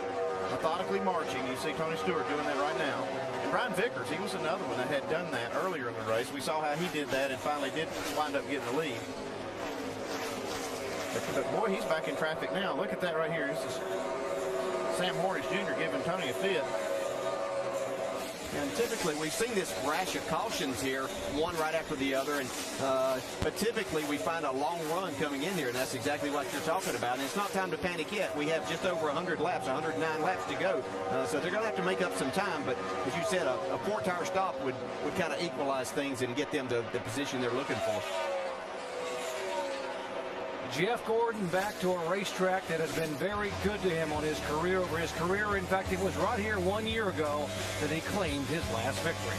methodically marching. You see Tony Stewart doing that right now. And Brian Vickers, he was another one that had done that earlier in the race. We saw how he did that and finally did wind up getting the lead. But boy, he's back in traffic now. Look at that right here. This is Sam Hornish Jr. giving Tony a fit. And typically we've seen this rash of cautions here, one right after the other, and but typically we find a long run coming in here, and that's exactly what you're talking about. And it's not time to panic yet. We have just over 100 laps, 109 laps to go, so they're going to have to make up some time. But as you said, a 4-tire stop would kind of equalize things and get them to the position they're looking for. Jeff Gordon back to a racetrack that has been very good to him on his career. Over his career, in fact, it was right here 1 year ago that he claimed his last victory.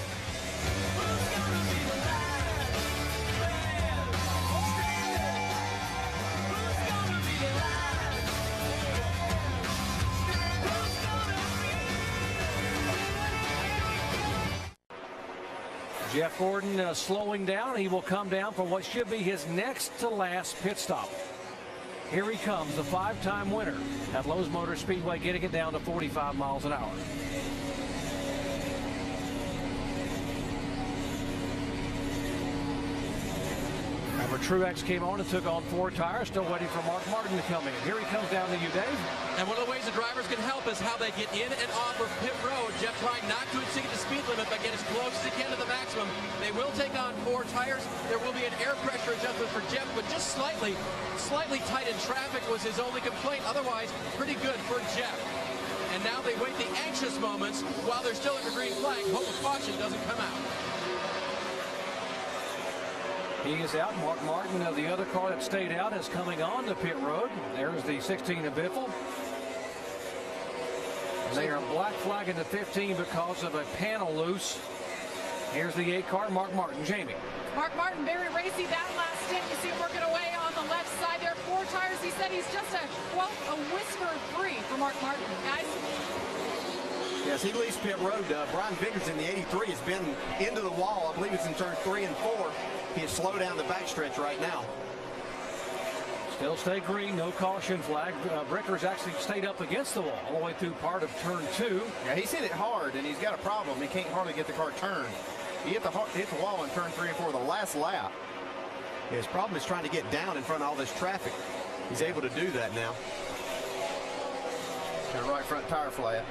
Jeff Gordon slowing down. He will come down for what should be his next to last pit stop. Here he comes, the 5-time winner at Lowe's Motor Speedway, getting it down to 45 miles an hour. Remember, Truex came on and took on 4 tires, still waiting for Mark Martin to come in. Here he comes down to you, Dave. And one of the ways the drivers can help is how they get in and off of pit road. Jeff trying not to exceed the speed limit, but get as close as he can to the maximum. They will take on 4 tires. There will be an air pressure adjustment for Jeff, but just slightly tight in traffic was his only complaint. Otherwise, pretty good for Jeff. And now they wait the anxious moments while they're still at the green flag. Hope the caution doesn't come out. He is out. Mark Martin, the other car that stayed out, is coming on to pit road. There's the 16 of Biffle. And they are black flagging the 15 because of a panel loose. Here's the 8 car, Mark Martin. Jamie. Mark Martin, very racy that last stint. You see him working away on the left side there. 4 tires. He said he's just a whisker free for Mark Martin. Guys. Yes, he leaves pit road. Brian Vickers in the 83 has been into the wall. I believe it's in turn 3 and 4. He has slowed down the backstretch right now. Still stay green, no caution flag. Brickers actually stayed up against the wall all the way through part of turn 2. Yeah, he's hit it hard, and he's got a problem. He can't hardly get the car turned. He hit the wall in turn 3 and 4 the last lap. His problem is trying to get down in front of all this traffic. He's able to do that now. Got a right front tire flat.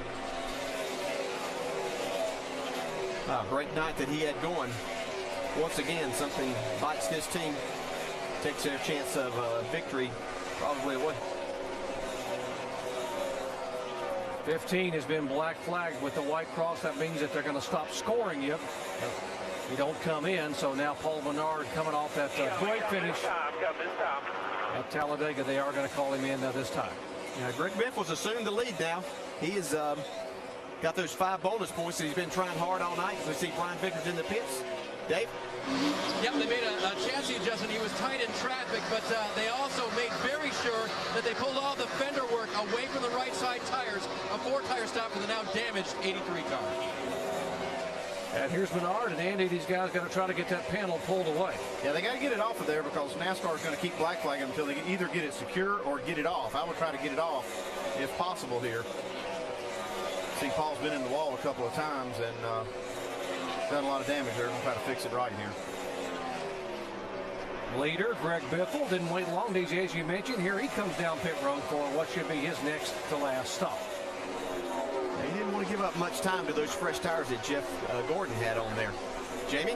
Great night that he had going. Once again, something bites this team, takes their chance of victory probably away. 15 has been black flagged with the white cross. That means that they're going to stop scoring you. You don't come in. So now Paul Menard coming off that great finish at Talladega. They are going to call him in this time. Yeah, Greg Biffle's assumed the lead now. He has got those 5 bonus points that he's been trying hard all night. We see Brian Vickers in the pits. Dave? Yep, they made a chassis adjustment. He was tight in traffic, but they also made very sure that they pulled all the fender work away from the right side tires. A 4-tire stop for the now damaged 83 car. And here's Menard and Andy. These guys got to try to get that panel pulled away. Yeah, they got to get it off of there because NASCAR is going to keep black flagging until they either get it secure or get it off. I would try to get it off if possible here. See, Paul's been in the wall a couple of times and done a lot of damage there. We're going to try to fix it right here. Leader Greg Biffle didn't wait long, DJ, as you mentioned. Here he comes down pit road for what should be his next to last stop. He didn't want to give up much time to those fresh tires that Jeff Gordon had on there. Jamie?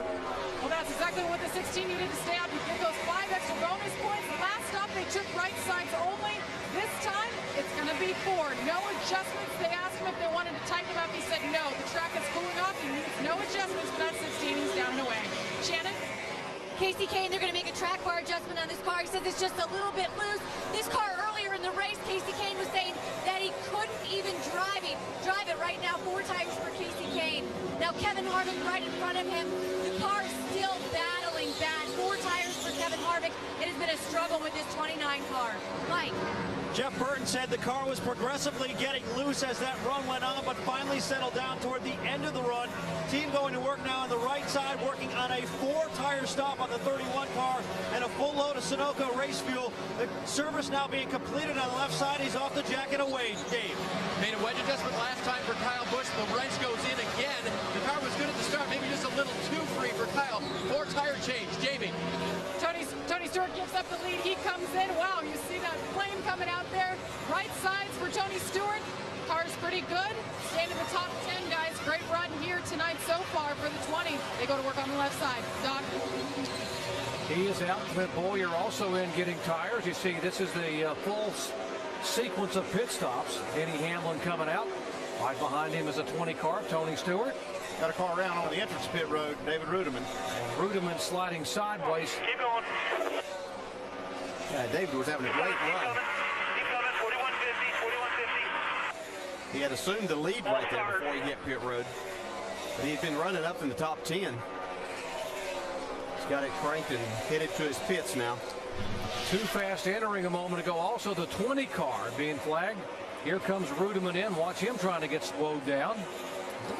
Well, that's exactly what the 16 needed to stay out to get those 5 extra bonus points. Last stop, they took right sides only. This time, it's going to be 4. No adjustments. They asked him if they wanted to tighten them up. He said no. The track is cooling off. He needs no adjustments for that 16. He's down and away. Shannon? Kasey Kahne, they're going to make a track bar adjustment on this car. He says it's just a little bit loose. This car earlier in the race, Kasey Kahne was saying that he couldn't even drive it right now. 4 tires for Kasey Kahne. Now Kevin Harvick right in front of him. The car is still battling bad. 4 tires for Kevin Harvick. It has been a struggle with this 29 car. Mike. Jeff Burton said the car was progressively getting loose as that run went on, but finally settled down toward the end of the run. Team going to work now on the right side, working on a 4-tire stop on the 31 car and a full load of Sunoco race fuel. The service now being completed on the left side. He's off the jacket away. Dave. Made a wedge adjustment last time for Kyle Busch. The wrench goes in again. The car was good at the start, maybe just a little too free for Kyle. 4-tire change. Jamie. Tony Stewart gives up the lead. He comes in. Wow, you see that flame coming out there. Right sides for Tony Stewart. Car's pretty good. Staying in the top 10, guys. Great run here tonight so far for the 20. They go to work on the left side. Doc. He is out. Clint Bowyer also in getting tires. You see, this is the full sequence of pit stops. Denny Hamlin coming out. Right behind him is a 20 car, Tony Stewart. Got a car around on the entrance pit road, David Rudiman. And Rudiman sliding sideways. Keep going. Yeah, David was having a great run. Keep coming, 4150, 4150. He had assumed the lead right there before he hit pit road. But he'd been running up in the top 10. He's got it cranked and headed to his pits now. Too fast entering a moment ago. Also the 20 car being flagged. Here comes Rudiman in. Watch him trying to get slowed down.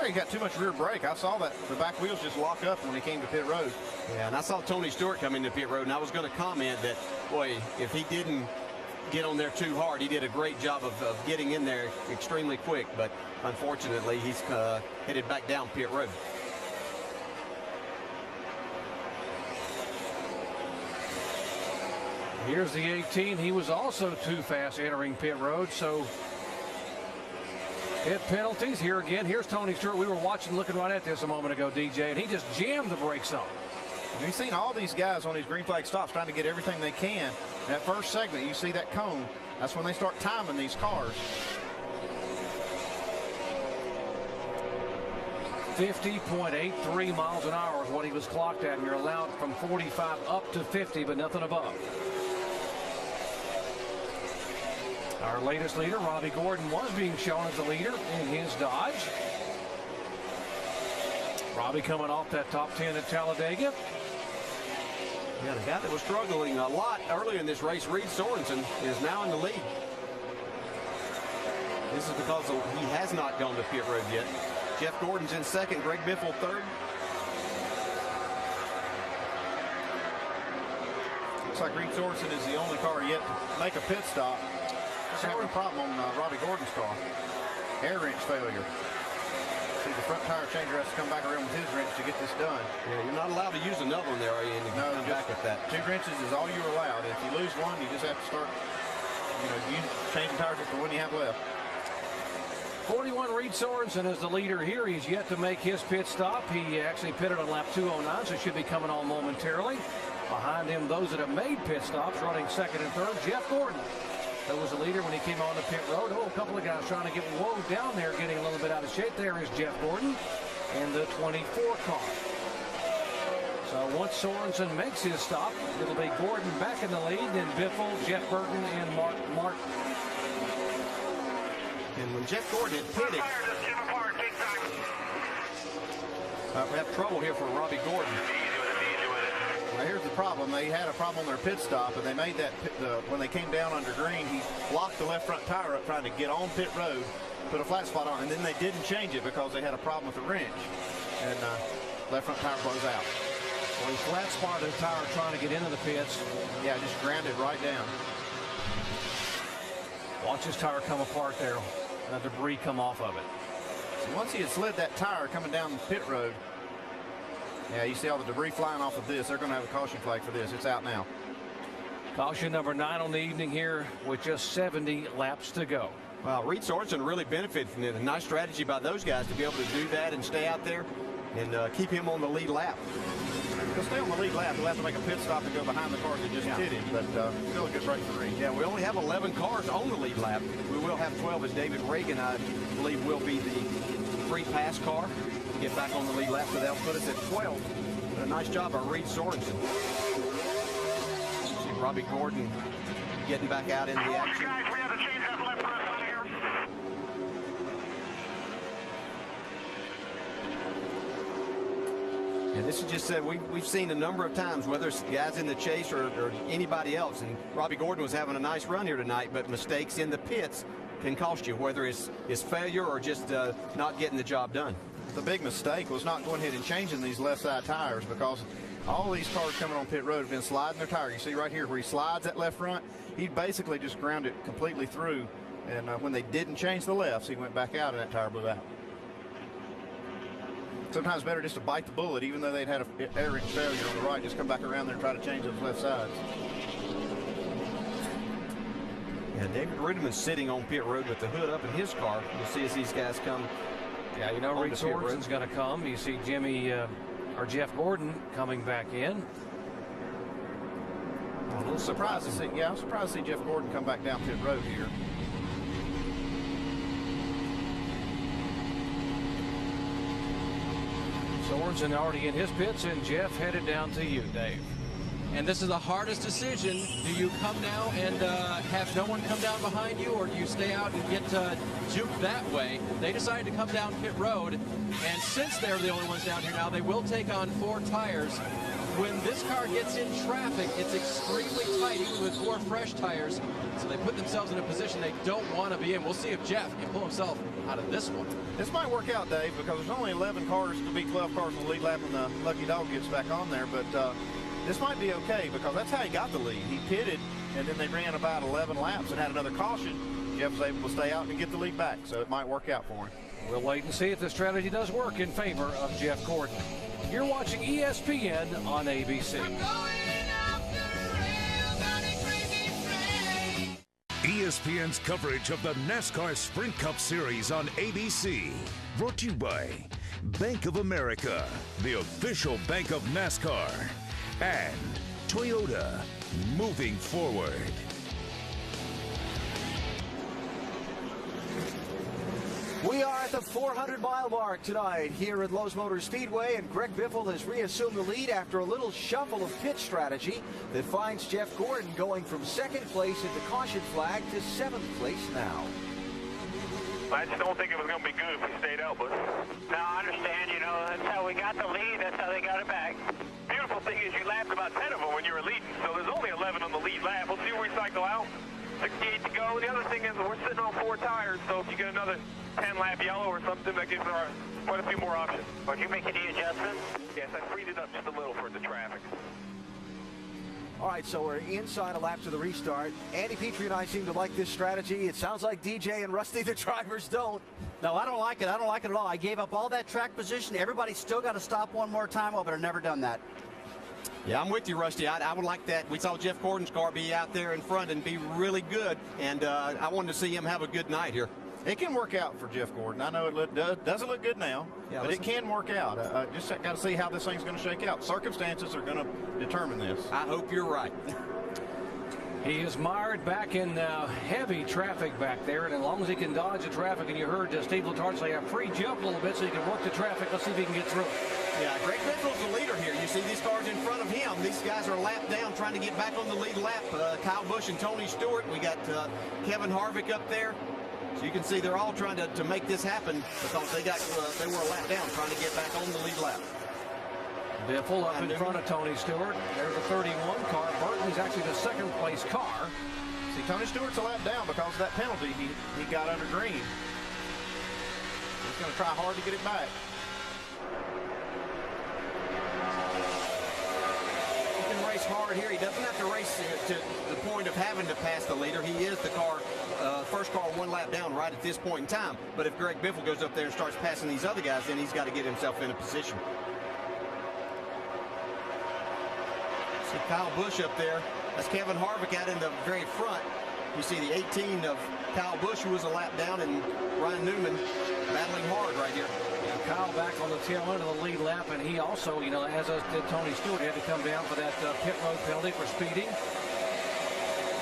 He got too much rear brake. I saw that the back wheels just lock up when he came to pit road. Yeah, and I saw Tony Stewart come into pit road, and I was going to comment that, boy, if he didn't get on there too hard, he did a great job of getting in there extremely quick. But unfortunately, he's headed back down pit road. Here's the 18. He was also too fast entering pit road, so hit penalties here again. Here's Tony Stewart. We were watching, looking right at this a moment ago, DJ, and he just jammed the brakes on. You've seen all these guys on these green flag stops trying to get everything they can. That first segment, you see that cone. That's when they start timing these cars. 50.83 miles an hour is what he was clocked at, and you're allowed from 45 up to 50, but nothing above. Our latest leader, Robbie Gordon, was being shown as the leader in his Dodge. Robbie coming off that top 10 at Talladega. Yeah, the guy that was struggling a lot earlier in this race, Reed Sorensen, is now in the lead. This is because he has not gone to pit road yet. Jeff Gordon's in second, Greg Biffle third. Looks like Reed Sorensen is the only car yet to make a pit stop. Just having a problem on Robbie Gordon's car. Air wrench failure. See, the front tire changer has to come back around with his wrench to get this done. Yeah, you're not allowed to use another one there, are you? No, come back at that. 2 wrenches is all you're allowed. If you lose one, you just have to start, changing tires with the one you have left. 41 Reed Sorensen is the leader here. He's yet to make his pit stop. He actually pitted on lap 209, so should be coming on momentarily. Behind him, those that have made pit stops, running second and third, Jeff Gordon. That was the leader when he came on the pit road. Oh, a couple of guys trying to get Woe down there, getting a little bit out of shape. There is Jeff Gordon in the 24 car. So once Sorensen makes his stop, it'll be Gordon back in the lead, then Biffle, Jeff Burton, and Mark Martin. And when Jeff Gordon had pitted, we have trouble here for Robbie Gordon. Now here's the problem. They had a problem on their pit stop, and they made that when they came down under green, he locked the left front tire up trying to get on pit road, put a flat spot on, and then they didn't change it because they had a problem with the wrench, and left front tire blows out. Well, he flat spotted the tire trying to get into the pits. Yeah, just grounded right down. Watch his tire come apart there. The debris come off of it. So once he had slid that tire coming down the pit road, yeah, you see all the debris flying off of this. They're going to have a caution flag for this. It's out now. Caution number 9 on the evening here with just 70 laps to go. Wow, Reed Sorensen really benefited from it. A nice strategy by those guys to be able to do that and stay out there and keep him on the lead lap. He'll stay on the lead lap. He'll have to make a pit stop and go behind the car that just hit him, but still a good break for Reed. Yeah, we only have 11 cars on the lead lap. We will have 12 as David Reagan, I believe, will be the free pass car to get back on the lead lap, so that'll put us at 12. But a nice job by Reed Sorensen. See Robbie Gordon getting back out in the action. Guys, we have to change that left front tire. And this is just said we've seen a number of times, whether it's guys in the chase or anybody else. And Robbie Gordon was having a nice run here tonight, but mistakes in the pits can cost you, whether it's failure or just not getting the job done. The big mistake was not going ahead and changing these left side tires, because all these cars coming on pit road have been sliding their tire. You see right here where he slides that left front, he basically just ground it completely through. And when they didn't change the lefts, he went back out and that tire blew out. Sometimes better just to bite the bullet, even though they'd had an air wrench failure on the right, just come back around there and try to change those left sides. Yeah, David Riddiman's sitting on pit road with the hood up in his car. You'll see as these guys come. Yeah, you know Reed Sorensen's going to come. You see Jeff Gordon coming back in. A little surprised to see. Yeah, I'm surprised to see Jeff Gordon come back down pit road here. Sorensen already in his pits, and Jeff headed down to you, Dave. And this is the hardest decision. Do you come now and have no one come down behind you, or do you stay out and get juked that way? They decided to come down pit road, and since they're the only ones down here now, they will take on 4 tires. When this car gets in traffic, it's extremely tight, even with 4 fresh tires. So they put themselves in a position they don't want to be in. We'll see if Jeff can pull himself out of this one. This might work out, Dave, because there's only 11 cars to beat 12 cars on the lead lap when the lucky dog gets back on there. But this might be okay, because that's how he got the lead. He pitted, and then they ran about 11 laps and had another caution. Jeff was able to stay out and get the lead back, so it might work out for him. We'll wait and see if the strategy does work in favor of Jeff Gordon. You're watching ESPN on ABC. ESPN's coverage of the NASCAR Sprint Cup Series on ABC. Brought to you by Bank of America, the official bank of NASCAR. And Toyota, moving forward. We are at the 400-mile mark tonight here at Lowe's Motor Speedway, and Greg Biffle has reassumed the lead after a little shuffle of pit strategy that finds Jeff Gordon going from second place at the caution flag to 7th place now. I just don't think it was going to be good if we stayed out, but no, I understand. You know, that's how we got the lead. That's how they got it back. Beautiful thing is you lapped about 10 of them when you were leading, so there's only 11 on the lead lap. We'll see where we cycle out. 68 to go. The other thing is we're sitting on 4 tires, so if you get another 10-lap yellow or something, that gives our quite a few more options. But you make any adjustments? Yes, I freed it up just a little for the traffic. All right, so we're inside a lap to the restart. Andy Petrie and I seem to like this strategy. It sounds like DJ and Rusty, the drivers, don't. No, I don't like it. I don't like it at all. I gave up all that track position. Everybody's still got to stop one more time. Well, but I've never done that. Yeah, I'm with you, Rusty. I would like that. We saw Jeff Gordon's car be out there in front and be really good, and I wanted to see him have a good night here. It can work out for Jeff Gordon. I know it doesn't look good now, yeah, but it can work out. Just got to see how this thing's going to shake out. Circumstances are going to determine this. I hope you're right. He is mired back in heavy traffic back there, and as long as he can dodge the traffic, and you heard Steve Letarte say, free jump a little bit so he can work the traffic. Let's see if he can get through it. Yeah, Greg Biffle's the leader here. You see these cars in front of him. These guys are lapped down trying to get back on the lead lap. Kyle Busch and Tony Stewart. We got Kevin Harvick up there. So you can see they're all trying to make this happen because they were a lap down trying to get back on the lead lap. Biffle up in front of Tony Stewart. There's a 31 car. Burton is actually the second place car. See, Tony Stewart's a lap down because of that penalty he got under green. He's going to try hard to get it back. He can race hard here. He doesn't have to race to the point of having to pass the leader. He is the car, first car one lap down right at this point in time. But if Greg Biffle goes up there and starts passing these other guys, then he's got to get himself in a position. See Kyle Busch up there. That's Kevin Harvick out in the very front. You see the 18 of Kyle Busch, who was a lap down, and Ryan Newman battling hard right here. And Kyle back on the tail end of the lead lap, and he also, as did Tony Stewart, had to come down for that pit road penalty for speeding.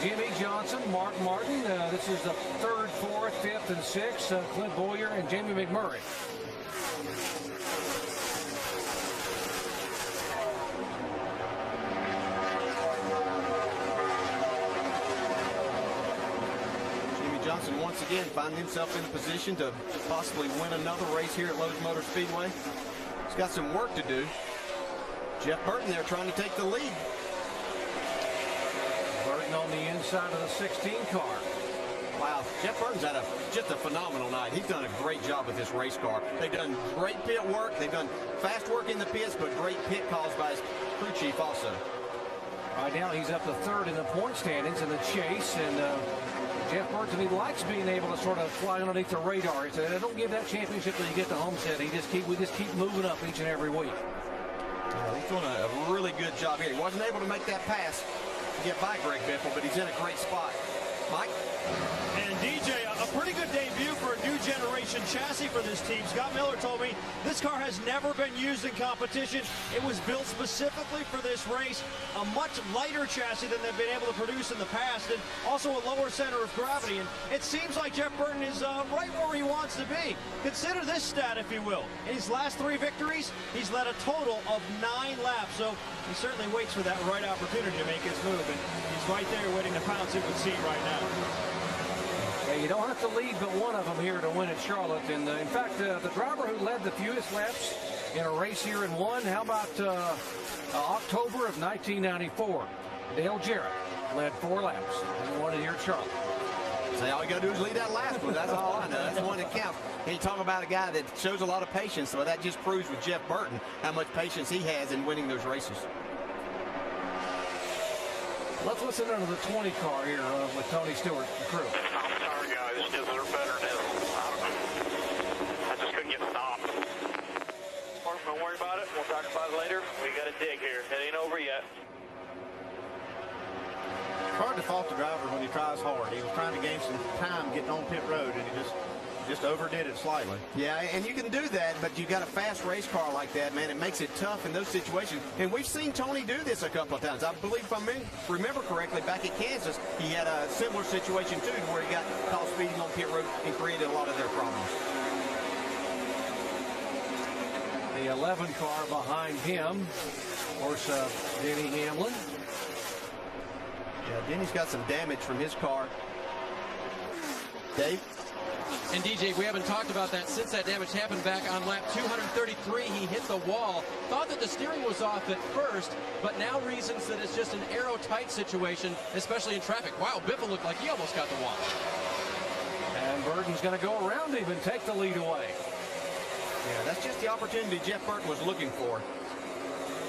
Jimmy Johnson, Mark Martin, this is the 3rd, 4th, 5th, and 6th, Clint Bowyer and Jamie McMurray. Johnson once again finding himself in a position to possibly win another race here at Lowe's Motor Speedway. He's got some work to do. Jeff Burton there trying to take the lead. Burton on the inside of the 16 car. Wow, Jeff Burton's had just a phenomenal night. He's done a great job with this race car. They've done great pit work. They've done fast work in the pits, but great pit calls by his crew chief also. Right now he's up to 3rd in the point standings in the chase, and Jeff Burton, he likes being able to sort of fly underneath the radar. He said, don't give that championship till you get to Homestead. We just keep moving up each and every week. He's doing a really good job here. He wasn't able to make that pass to get by Greg Biffle, but he's in a great spot. Mike? And DJ, a pretty good debut for a new generation chassis for this team. Scott Miller told me this car has never been used in competition. It was built specifically for this race. A much lighter chassis than they've been able to produce in the past, and also a lower center of gravity. And it seems like Jeff Burton is right where he wants to be. Consider this stat, if you will. In his last 3 victories, he's led a total of 9 laps. So he certainly waits for that right opportunity to make his move. And he's right there waiting to pounce, it would seem, right now. Yeah, you don't have to lead but one of them here to win at Charlotte. And in fact, the driver who led the fewest laps in a race here and won, how about October of 1994? Dale Jarrett led 4 laps and won it here at Charlotte. Say all you got to do is lead that last one. That's all I know. That's the one that counts. And you talk about a guy that shows a lot of patience, so that just proves with Jeff Burton how much patience he has in winning those races. Let's listen to the 20 car here with Tony Stewart and crew. I'm sorry, guys. Just they're better than I just couldn't get stopped. Don't worry about it. We'll talk about it later. We got to dig here. It ain't over yet. It's hard to fault the driver when he tries hard. He was trying to gain some time getting on pit road, and he just overdid it slightly. Yeah, and you can do that, but you got a fast race car like that, man. It makes it tough in those situations. And we've seen Tony do this a couple of times. I believe, if I remember correctly, back at Kansas, he had a similar situation, too, to where he got caught speeding on pit road and created a lot of their problems. The 11 car behind him, of course, Denny Hamlin. Yeah, Denny's got some damage from his car. Dave? And DJ, we haven't talked about that since that damage happened back on lap 233. He hit the wall. Thought that the steering was off at first, but now reasons that it's just an aero-tight situation, especially in traffic. Wow, Biffle looked like he almost got the wall. And Burton's going to go around him and take the lead away. Yeah, that's just the opportunity Jeff Burton was looking for.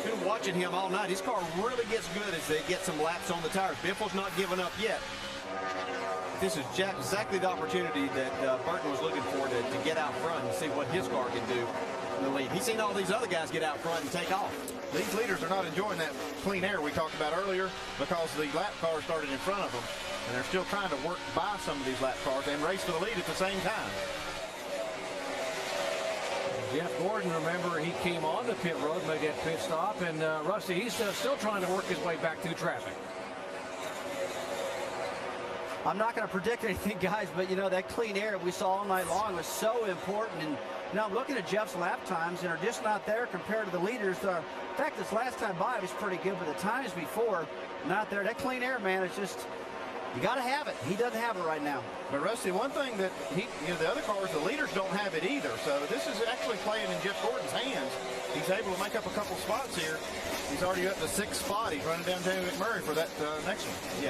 Been watching him all night. His car really gets good as they get some laps on the tires. Biffle's not giving up yet. This is exactly the opportunity that Burton was looking for to get out front and see what his car can do in the lead. He's seen all these other guys get out front and take off. These leaders are not enjoying that clean air we talked about earlier because the lap cars started in front of them, and they're still trying to work by some of these lap cars and race for the lead at the same time. Jeff Gordon, remember, he came on the pit road, made that pit stop, and Rusty, he's still trying to work his way back through traffic. I'm not going to predict anything, guys, but, you know, that clean air we saw all night long was so important. And, you know, I'm looking at Jeff's lap times, and are just not there compared to the leaders. In fact, this last time by was pretty good, but the times before, not there. That clean air, man, it's just, you got to have it. He doesn't have it right now. But, Rusty, one thing that the other cars, the leaders don't have it either. So this is actually playing in Jeff Gordon's hands. He's able to make up a couple spots here. He's already up to 6th spot. He's running down Jamie McMurray for that next one.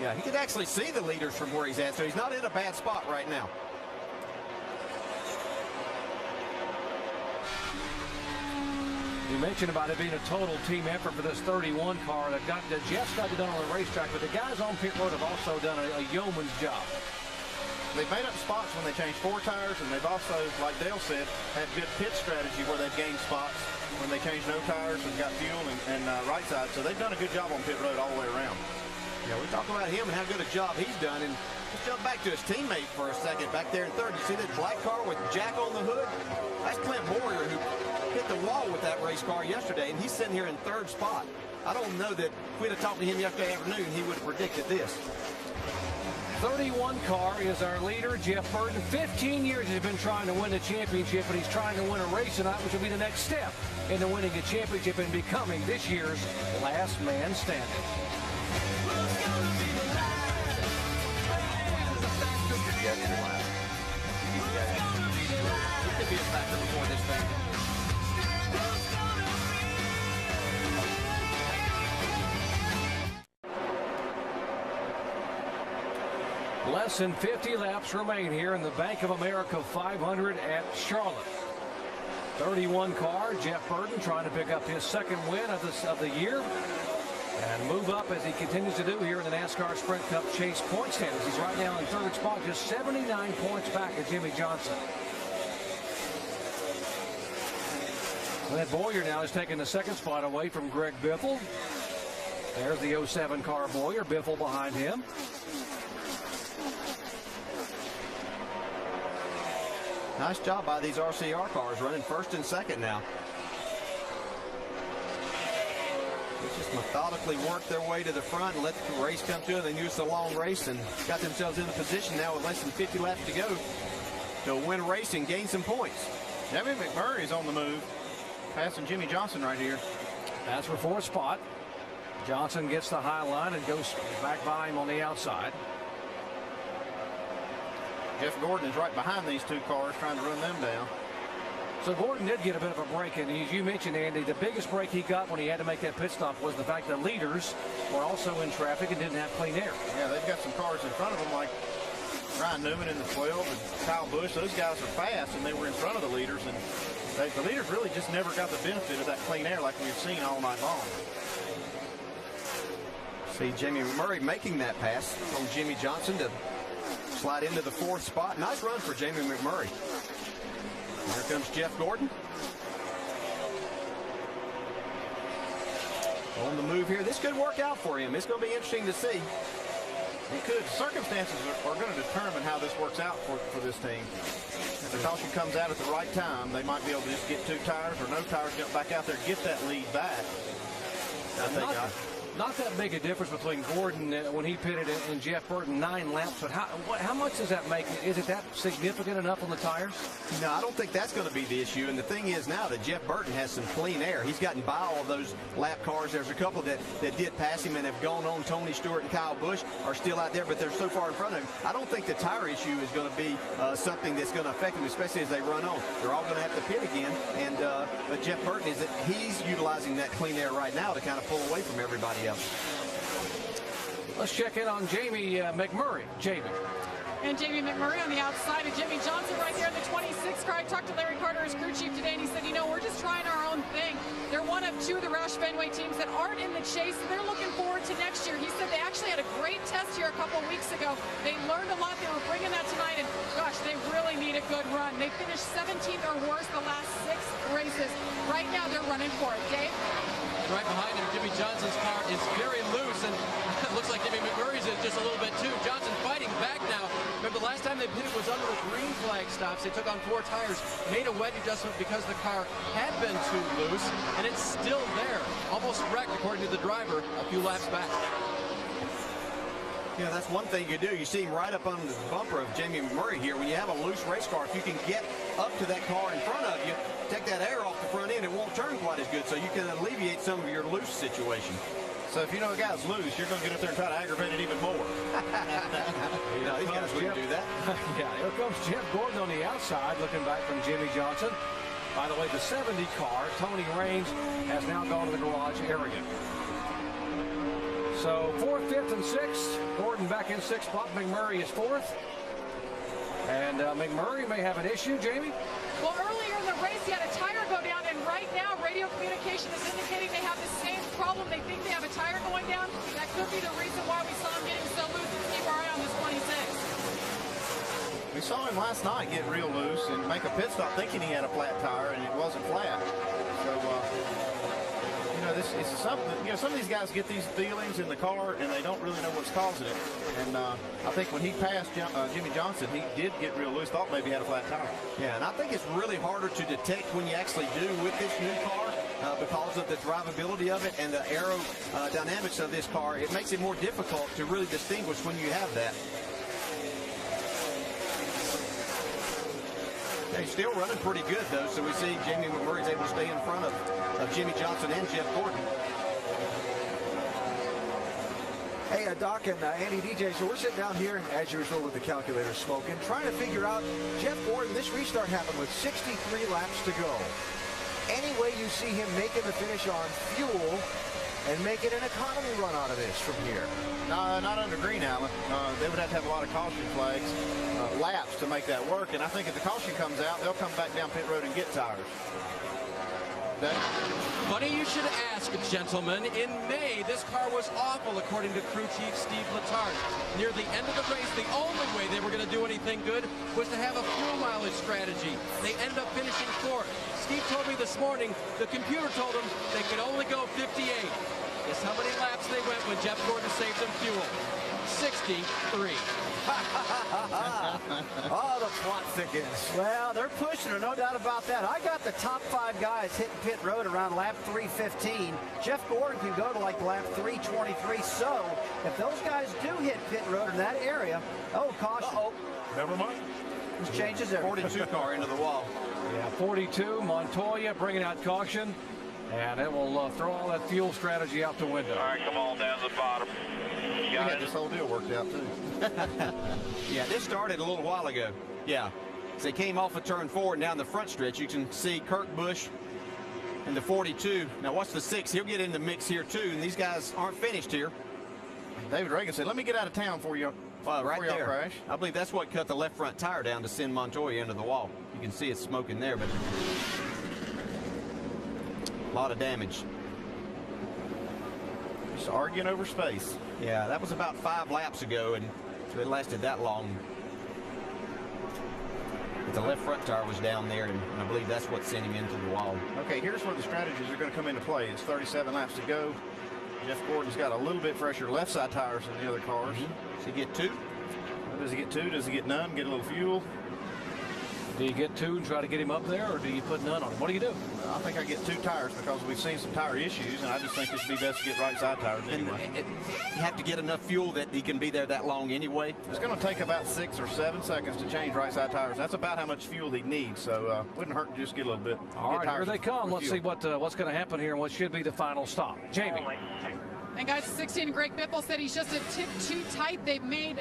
Yeah, he could actually see the leaders from where he's at, so he's not in a bad spot right now. You mentioned about it being a total team effort for this 31 car that Jeff's got it done on the racetrack, but the guys on pit road have also done a yeoman's job. They've made up spots when they changed 4 tires, and they've also, like Dale said, had good pit strategy where they've gained spots when they changed no tires and got fuel and right side. So they've done a good job on pit road all the way around. Yeah, we talk about him and how good a job he's done. And let's jump back to his teammate for a second back there in third. You see that black car with Jack on the hood? That's Clint Boyer, who hit the wall with that race car yesterday, and he's sitting here in 3rd spot. I don't know that if we'd have talked to him yesterday afternoon, he would have predicted this. 31 car is our leader, Jeff Burton. 15 years he's been trying to win the championship, and he's trying to win a race tonight, which will be the next step into winning a championship and becoming this year's last man standing. He could be a factor before this thing. Less than 50 laps remain here in the Bank of America 500 at Charlotte. 31 car, Jeff Burton trying to pick up his 2nd win of the year and move up as he continues to do here in the NASCAR Sprint Cup Chase point standings. He's right now in 3rd spot, just 79 points back of Jimmy Johnson. Clint Boyer now is taking the 2nd spot away from Greg Biffle. There's the 07 car Boyer, Biffle behind him. Nice job by these RCR cars running 1st and 2nd now. They just methodically worked their way to the front and let the race come to them. They used the long race and got themselves in a position now with less than 50 laps to go to win a race and gain some points. Jamie McMurray is on the move, passing Jimmy Johnson right here. That's for 4th spot. Johnson gets the high line and goes back by him on the outside. Jeff Gordon is right behind these 2 cars trying to run them down. So Gordon did get a bit of a break, and as you mentioned, Andy, the biggest break he got when he had to make that pit stop was the fact that leaders were also in traffic and didn't have clean air. Yeah, they've got some cars in front of them like Ryan Newman in the 12 and Kyle Busch. Those guys are fast, and they were in front of the leaders, and the leaders really just never got the benefit of that clean air like we've seen all night long. See Jamie McMurray making that pass from Jimmy Johnson to slide into the 4th spot. Nice run for Jamie McMurray. Here comes Jeff Gordon. On the move here. This could work out for him. It's going to be interesting to see. It could. Circumstances are going to determine how this works out for this team. If the caution comes out at the right time, they might be able to just get 2 tires or no tires, jump back out there, get that lead back. Not that big a difference between Gordon when he pitted and Jeff Burton, 9 laps, but how much does that make? Is it that significant enough on the tires? No, I don't think that's going to be the issue. And the thing is now that Jeff Burton has some clean air. He's gotten by all of those lap cars. There's a couple that did pass him and have gone on. Tony Stewart and Kyle Busch are still out there, but they're so far in front of him. I don't think the tire issue is going to be something that's going to affect him, especially as they run on. They're all going to have to pit again. And but Jeff Burton he's utilizing that clean air right now to kind of pull away from everybody else. Let's check in on Jamie McMurray. Jamie. And Jamie McMurray on the outside of Jimmy Johnson right there in the 26 car. I talked to Larry Carter, his crew chief, today, and he said, you know, we're just trying our own thing. They're one of 2 of the Roush Fenway teams that aren't in the chase, so they're looking forward to next year. He said they actually had a great test here a couple weeks ago. They learned a lot. They were bringing that tonight, and gosh, they really need a good run. They finished 17th or worse the last 6 races. Right now, they're running for it. Dave? Right behind him, Jimmy Johnson's car is very loose, and it looks like Jimmy McMurray's is just a little bit too. Johnson fighting back now. Remember, the last time they pitted was under the green flag stops. They took on 4 tires, made a wedge adjustment because the car had been too loose, and it's still there. Almost wrecked, according to the driver, a few laps back. Yeah, that's one thing you do. You see him right up on the bumper of Jamie McMurray here. When you have a loose race car, if you can get up to that car in front of you, take that air off the front end, it won't turn quite as good, so you can alleviate some of your loose situation. So if you know a guy's loose, you're going to get up there and try to aggravate it even more. You know, these guys wouldn't do that. Yeah, here comes Jeff Gordon on the outside, looking back from Jimmy Johnson. By the way, the 70 car, Tony Raines, has now gone to the garage area. So 4th, 5th, and 6th. Gordon back in 6th spot. McMurray is 4th. And McMurray may have an issue, Jamie? Well, earlier in the race, he had a tire go down, and right now, radio communication is indicating they have the same problem. They think they have a tire going down. That could be the reason why we saw him getting so loose. Let's keep our eye on this 26. We saw him last night get real loose and make a pit stop thinking he had a flat tire, and it wasn't flat. So, you know, this is something. You know, some of these guys get these feelings in the car, and they don't really know what's causing it. And I think when he passed Jimmy Johnson, he did get real loose. Thought maybe he had a flat tire. Yeah, and I think it's really harder to detect when you actually do with this new car because of the drivability of it and the aerodynamics of this car. It makes it more difficult to really distinguish when you have that. He's still running pretty good, though, so we see Jamie McMurray's able to stay in front of Jimmy Johnson and Jeff Gordon. Hey, Doc and Andy DJ, so we're sitting down here, as usual, with the calculator smoking, trying to figure out, Jeff Gordon, this restart happened with 63 laps to go. Any way you see him making the finish on fuel and making an economy run out of this from here? No, not under Green Allen. They would have to have a lot of caution flags, laps to make that work. And I think if the caution comes out, they'll come back down pit road and get tires. Funny you should ask, gentlemen. In May, this car was awful, according to crew chief Steve Letarte. Near the end of the race, the only way they were going to do anything good was to have a fuel mileage strategy. They ended up finishing 4th. Steve told me this morning the computer told them they could only go 58. Guess how many laps they went when Jeff Gordon saved them fuel? 63. Oh, the plot thickens. Well, they're pushing her, no doubt about that. I got the top 5 guys hitting pit road around lap 3:15. Jeff Gordon can go to like lap 3:23. So if those guys do hit pit road in that area, oh, caution. Uh-oh. Never mind. This changes everything. 42 car into the wall. Yeah, 42, Montoya bringing out caution. And it will throw all that fuel strategy out the window. All right, come on down to the bottom. We had this whole deal worked out, too. Yeah, this started a little while ago. Yeah. As they came off of turn 4 and down the front stretch, you can see Kurt Busch in the 42. Now, what's the 6? He'll get in the mix here, too. And these guys aren't finished here. David Reagan said, let me get out of town for you. Well, right there. Crash. I believe that's what cut the left front tire down to send Montoya into the wall. You can see it's smoking there, but a lot of damage. Just arguing over space. Yeah, that was about 5 laps ago, and so it lasted that long. But the left front tire was down there, and I believe that's what sent him into the wall. Okay, here's where the strategies are going to come into play. It's 37 laps to go. Jeff Gordon's got a little bit fresher left side tires than the other cars. Does he get 2? Does he get 2? Does he get none? Get a little fuel? Do you get 2 and try to get him up there, or do you put none on him? What do you do? I think I get 2 tires because we've seen some tire issues, and I just think it would be best to get right side tires anyway. You have to get enough fuel that he can be there that long anyway. It's going to take about 6 or 7 seconds to change right side tires. That's about how much fuel he needs, so wouldn't hurt to just get a little bit. All right, here they come. Let's see what's going to happen here and what should be the final stop. Jamie. And guys, 16, Greg Biffle said he's just a tip too tight. They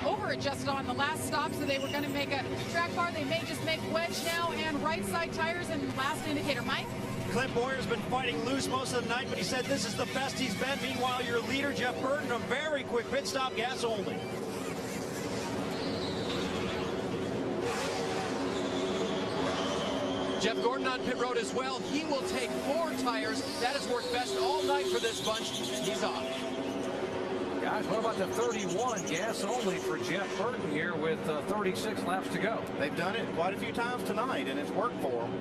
over-adjusted on the last stop, so they were going to make a track bar. They may just make wedge now and right side tires. And last indicator, Mike? Clint Boyer's been fighting loose most of the night, but he said this is the best he's been. Meanwhile, your leader, Jeff Burton, a very quick pit stop, gas only. Jeff Gordon on pit road as well. He will take 4 tires. That has worked best all night for this bunch. He's off. Guys, what about the 31 gas only for Jeff Burton here with 36 laps to go? They've done it quite a few times tonight, and it's worked for him.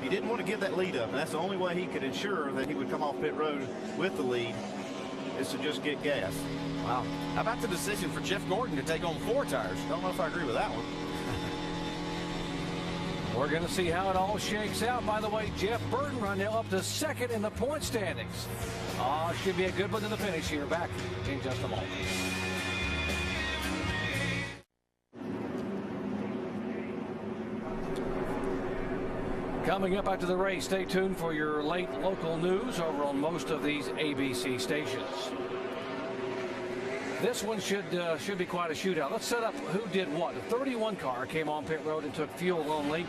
He didn't want to give that lead up, and that's the only way he could ensure that he would come off pit road with the lead, is to just get gas. Wow. How about the decision for Jeff Gordon to take on 4 tires? Don't know if I agree with that one. We're going to see how it all shakes out. By the way, Jeff Burton right now up to second in the point standings. Should be a good one to the finish here. Back in just a moment. Coming up after the race, stay tuned for your late local news over on most of these ABC stations. This one should be quite a shootout. Let's set up who did what. The 31 car came on pit road and took fuel only.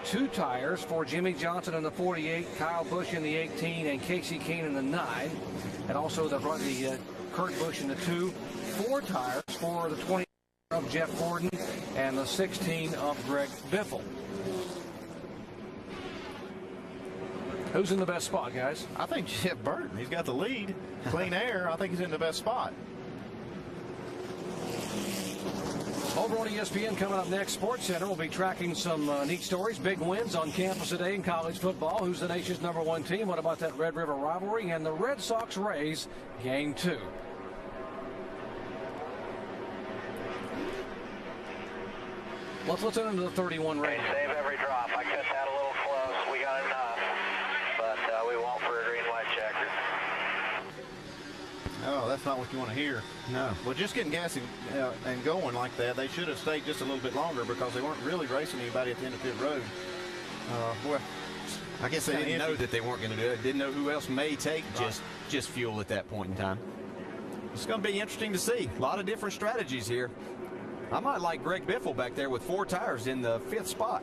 2 tires for Jimmie Johnson in the 48, Kyle Busch in the 18, and Kasey Kahne in the 9. And also the Kurt Busch in the 2. 4 tires for the 20 of Jeff Gordon and the 16 of Greg Biffle. Who's in the best spot, guys? I think Jeff Burton. He's got the lead. Clean air. I think he's in the best spot. Over on ESPN coming up next, SportsCenter will be tracking some neat stories, big wins on campus today in college football. Who's the nation's #1 team? What about that Red River rivalry? And the Red Sox-Rays Game 2. Let's listen into the 31 race. Save every drop. I cut that a little close. We got enough, but we won't for a green white checker. Oh, that's not what you want to hear. No. Well, just getting gas and going like that, they should have stayed just a little bit longer because they weren't really racing anybody at the end of pit road. Boy, I guess they didn't know that they weren't going to do it. Didn't know who else may take just fuel at that point in time. It's going to be interesting to see. A lot of different strategies here. I might like Greg Biffle back there with 4 tires in the 5th spot.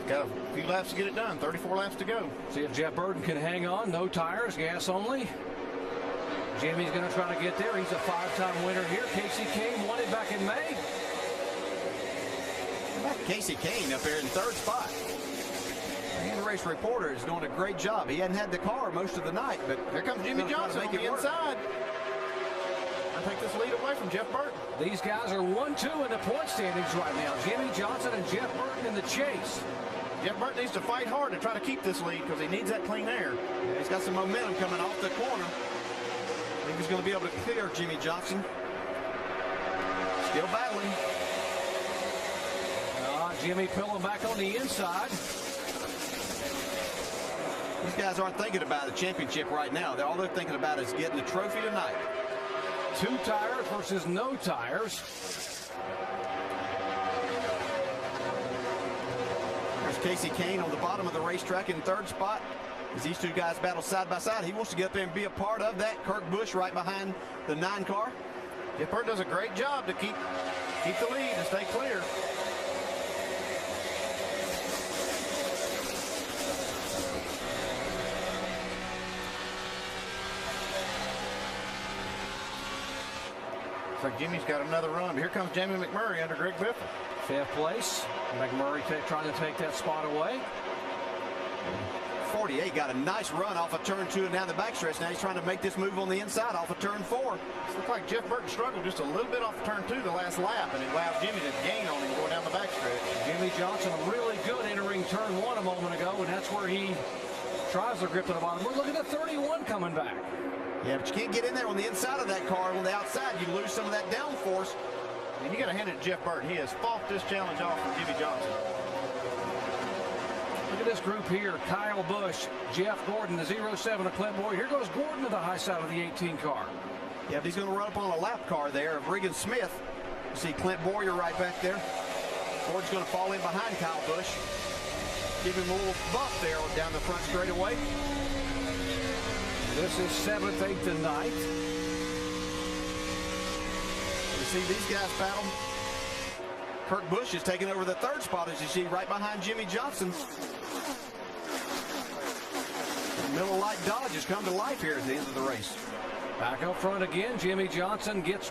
Got a few laps to get it done. 34 laps to go. See if Jeff Burton can hang on. No tires, gas only. Jimmy's going to try to get there. He's a 5-time winner here. Kasey Kahne won it back in May. Kasey Kahne up there in 3rd spot. And the race reporter is doing a great job. He hadn't had the car most of the night, but here comes Jimmie Johnson on the inside. I'll take this lead away from Jeff Burton. These guys are 1-2 in the point standings right now. Jimmie Johnson and Jeff Burton in the chase. Jeff Burton needs to fight hard to try to keep this lead because he needs that clean air. Yeah, he's got some momentum coming off the corner. I think he's going to be able to clear Jimmie Johnson. Still battling. Jimmy pulling back on the inside. These guys aren't thinking about a championship right now. All they're thinking about is getting the trophy tonight. 2 tires versus no tires. There's Kasey Kahne on the bottom of the racetrack in 3rd spot. As these 2 guys battle side by side, he wants to get up there and be a part of that. Kurt Busch right behind the 9 car. Jeff Burton does a great job to keep the lead and stay clear. Looks like Jimmy's got another run. But here comes Jamie McMurray under Greg Biffle. 5th place. McMurray trying to take that spot away. 48 got a nice run off of turn 2 and down the backstretch. Now he's trying to make this move on the inside off of turn 4. It looks like Jeff Burton struggled just a little bit off of turn 2 the last lap, and it allowed Jimmy to gain on him going down the backstretch. Jimmie Johnson really good entering turn 1 a moment ago, and that's where he tries to grip to the bottom. Look at the 31 coming back. Yeah, but you can't get in there on the inside of that car. On the outside, you lose some of that downforce. And you got to hand it to Jeff Burton. He has fought this challenge off from Jimmy Johnson. Look at this group here. Kyle Busch, Jeff Gordon, the 07 of Clint Boyer. Here goes Gordon to the high side of the 18 car. Yeah, but he's going to run up on a lap car there of Regan Smith. You see Clint Boyer right back there. Gordon's going to fall in behind Kyle Busch. Give him a little bump there down the front straightaway. This is 7th, 8th, and 9th. You see these guys battle. Kurt Busch is taking over the 3rd spot, as you see, right behind Jimmy Johnson. Miller Lite Dodge has come to life here at the end of the race. Back up front again, Jimmy Johnson gets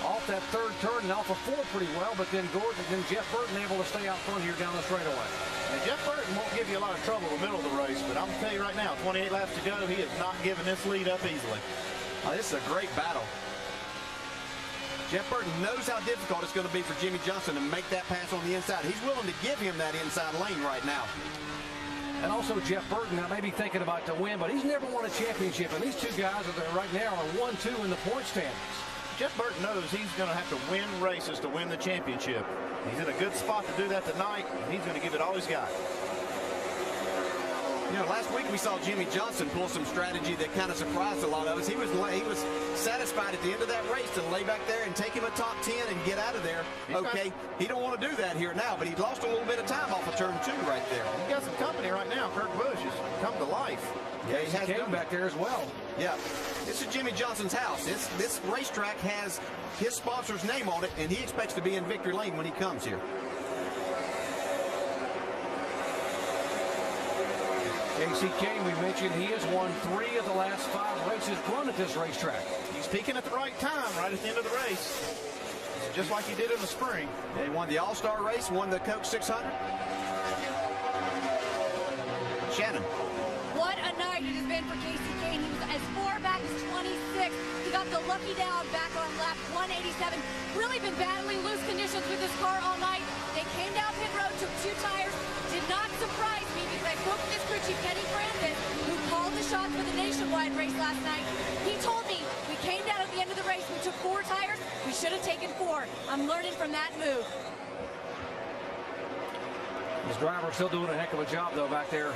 off that 3rd turn and off of 4 pretty well, but then Gordon and Jeff Burton able to stay out front here down the straightaway. And Jeff Burton won't give you a lot of trouble in the middle of the race, but I'm going to tell you right now, 28 laps to go, he is not giving this lead up easily. This is a great battle. Jeff Burton knows how difficult it's going to be for Jimmy Johnson to make that pass on the inside. He's willing to give him that inside lane right now. And also Jeff Burton, now maybe thinking about to win, but he's never won a championship. And these two guys are right now are 1-2 in the point standings. Jeff Burton knows he's going to have to win races to win the championship. He's in a good spot to do that tonight, and he's going to give it all he's got. You know, last week we saw Jimmy Johnson pull some strategy that kind of surprised a lot of us. He was satisfied at the end of that race to lay back there and take him a top 10 and get out of there. Okay, he don't want to do that here now, but he lost a little bit of time off of turn 2 right there. He got some company right now. Kurt Busch has come to life. Yeah, he has Came back there as well. Yeah, this is Jimmy Johnson's house. This racetrack has his sponsor's name on it, and he expects to be in victory lane when he comes here. Casey Kane, we mentioned he has won 3 of the last 5 races run at this racetrack. He's peaking at the right time, right at the end of the race. Just like he did in the spring. Yeah, he won the All-Star race, won the Coke 600. Shannon. What a night it has been for Casey Kane. He was as far back as 26. He got the lucky down back on lap 187. Really been battling loose conditions with this car all night. They came down pit road, took 2 tires. Did not surprise me because I spoke with this crew chief, Kenny Francis, who called the shots for the nationwide race last night. He told me we came down at the end of the race, we took 4 tires. We should have taken 4. I'm learning from that move. His driver still doing a heck of a job, though, back there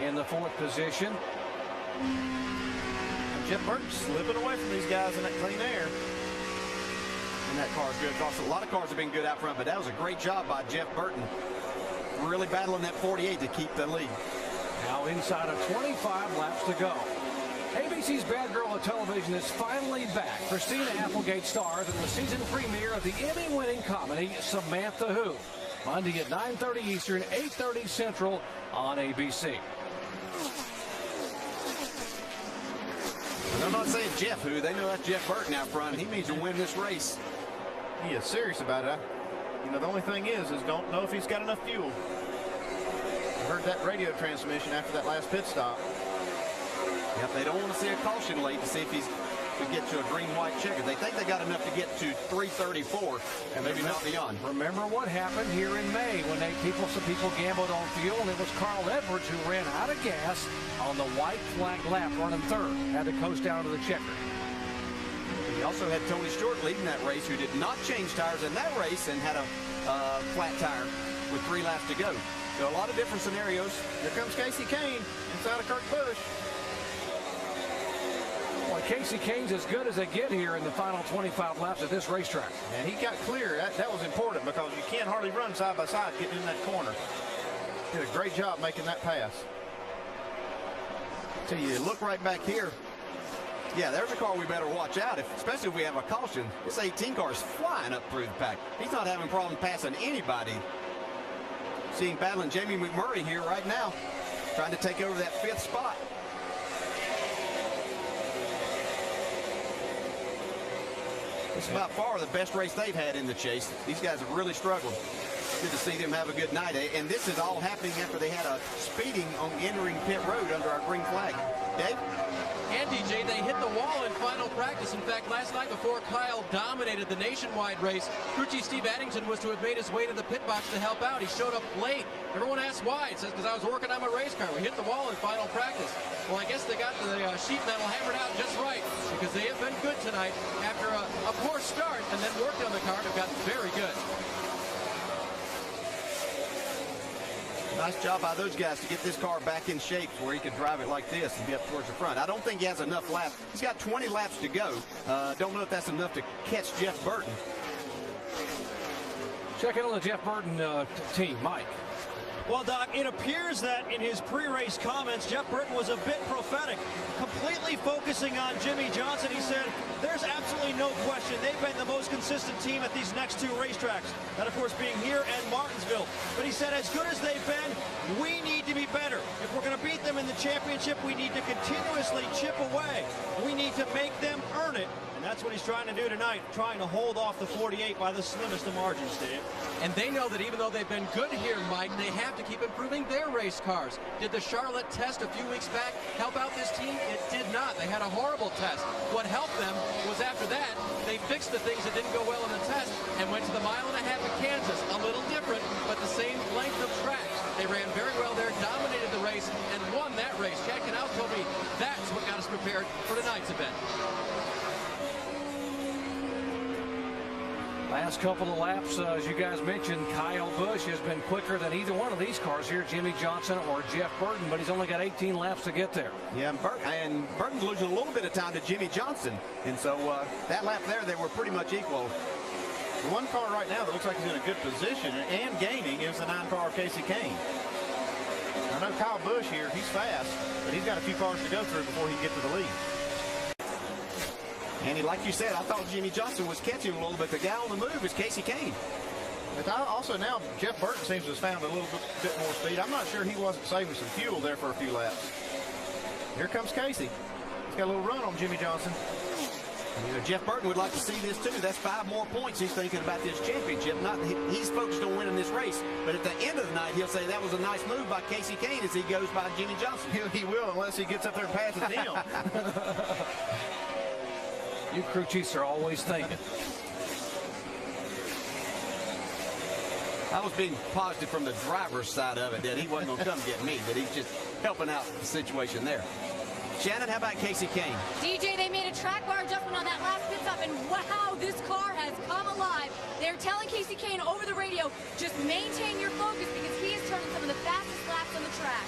in the 4th position. Jeff Burton slipping away from these guys in that clean air. And that car's good. A lot of cars have been good out front, but that was a great job by Jeff Burton. Really battling that 48 to keep the lead. Now inside of 25 laps to go. ABC's Bad Girl of Television is finally back. Christina Applegate stars in the season premiere of the Emmy-winning comedy Samantha Who. Monday at 9:30 Eastern, 8:30 Central on ABC. And I'm not saying Jeff Who. They know that's Jeff Burton out front. He needs to win this race. He is serious about it. You know, the only thing is don't know if he's got enough fuel. I heard that radio transmission after that last pit stop. Yep, they don't want to see a caution late to see if he's to get to a green-white checker. They think they got enough to get to 334 and maybe not beyond. Remember what happened here in May when some people gambled on fuel, and it was Carl Edwards who ran out of gas on the white flag lap running 3rd. Had to coast down to the checker. He also had Tony Stewart leading that race, who did not change tires in that race and had a flat tire with 3 laps to go. So a lot of different scenarios. Here comes Casey Kane inside of Kurt Busch. Well, Casey Kane's as good as they get here in the final 25 laps at this racetrack. And he got clear. That was important because you can't hardly run side by side getting in that corner. Did a great job making that pass. So you look right back here. Yeah, there's a car we better watch out, especially if we have a caution. This 18 car is flying up through the pack. He's not having problems passing anybody. Seeing battling Jamie McMurray here right now, trying to take over that 5th spot. It's about far the best race they've had in the chase. These guys have really struggled. Good to see them have a good night. And this is all happening after they had a speeding on entering pit road under our green flag. Dave? And DJ, they hit the wall in final practice. In fact, last night before Kyle dominated the nationwide race, crew chief Steve Addington was to have made his way to the pit box to help out. He showed up late. Everyone asked why. It says, because I was working on my race car. We hit the wall in final practice. Well, I guess they got the sheet metal hammered out just right, because they have been good tonight after a poor start and then worked on the car. They've gotten very good. Nice job by those guys to get this car back in shape where he could drive it like this and be up towards the front. I don't think he has enough laps. He's got 20 laps to go. Don't know if that's enough to catch Jeff Burton. Check in on the Jeff Burton team, Mike. Well, Doc, it appears that in his pre-race comments, Jeff Burton was a bit prophetic, completely focusing on Jimmie Johnson. He said, there's absolutely no question they've been the most consistent team at these next two racetracks. That, of course, being here and Martinsville. But he said, as good as they've been, we need to be better. If we're going to beat them in the championship, we need to continuously chip away. We need to make them earn it. And that's what he's trying to do tonight, trying to hold off the 48 by the slimmest of margins, Dave. And they know that even though they've been good here, Mike, they have to keep improving their race cars. Did the Charlotte test a few weeks back help out this team? It did not. They had a horrible test. What helped them was after that, they fixed the things that didn't go well in the test and went to the 1.5 miles of Kansas. A little different, but the same length of track. They ran very well there, dominated the race, and won that race. Chad Canal told me that's what got us prepared for tonight's event. Last couple of laps, as you guys mentioned, Kyle Busch has been quicker than either one of these cars here, Jimmie Johnson or Jeff Burton, but he's only got 18 laps to get there. Yeah, and Burton's losing a little bit of time to Jimmie Johnson, and so that lap there, they were pretty much equal. The one car right now that looks like he's in a good position and gaining is the 9 car of Kasey Kahne. I know Kyle Busch here, he's fast, but he's got a few cars to go through before he can get to the lead. And like you said, I thought Jimmie Johnson was catching a little bit. The guy on the move is Kasey Kahne. But also now, Jeff Burton seems to have found a little bit more speed. I'm not sure he wasn't saving some fuel there for a few laps. Here comes Kasey. He's got a little run on Jimmie Johnson. You know, Jeff Burton would like to see this too. That's 5 more points he's thinking about this championship. He's focused on winning this race. But at the end of the night, he'll say that was a nice move by Kasey Kahne as he goes by Jimmie Johnson. He will, unless he gets up there and passes him. You crew chiefs are always thinking. I was being positive from the driver's side of it that he wasn't going to come get me, but he's just helping out the situation there. Shannon, how about Kasey Kahne? DJ, they made a track bar adjustment on that last pit stop, and wow, this car has come alive. They're telling Kasey Kahne over the radio, just maintain your focus because he is turning some of the fastest laps on the track.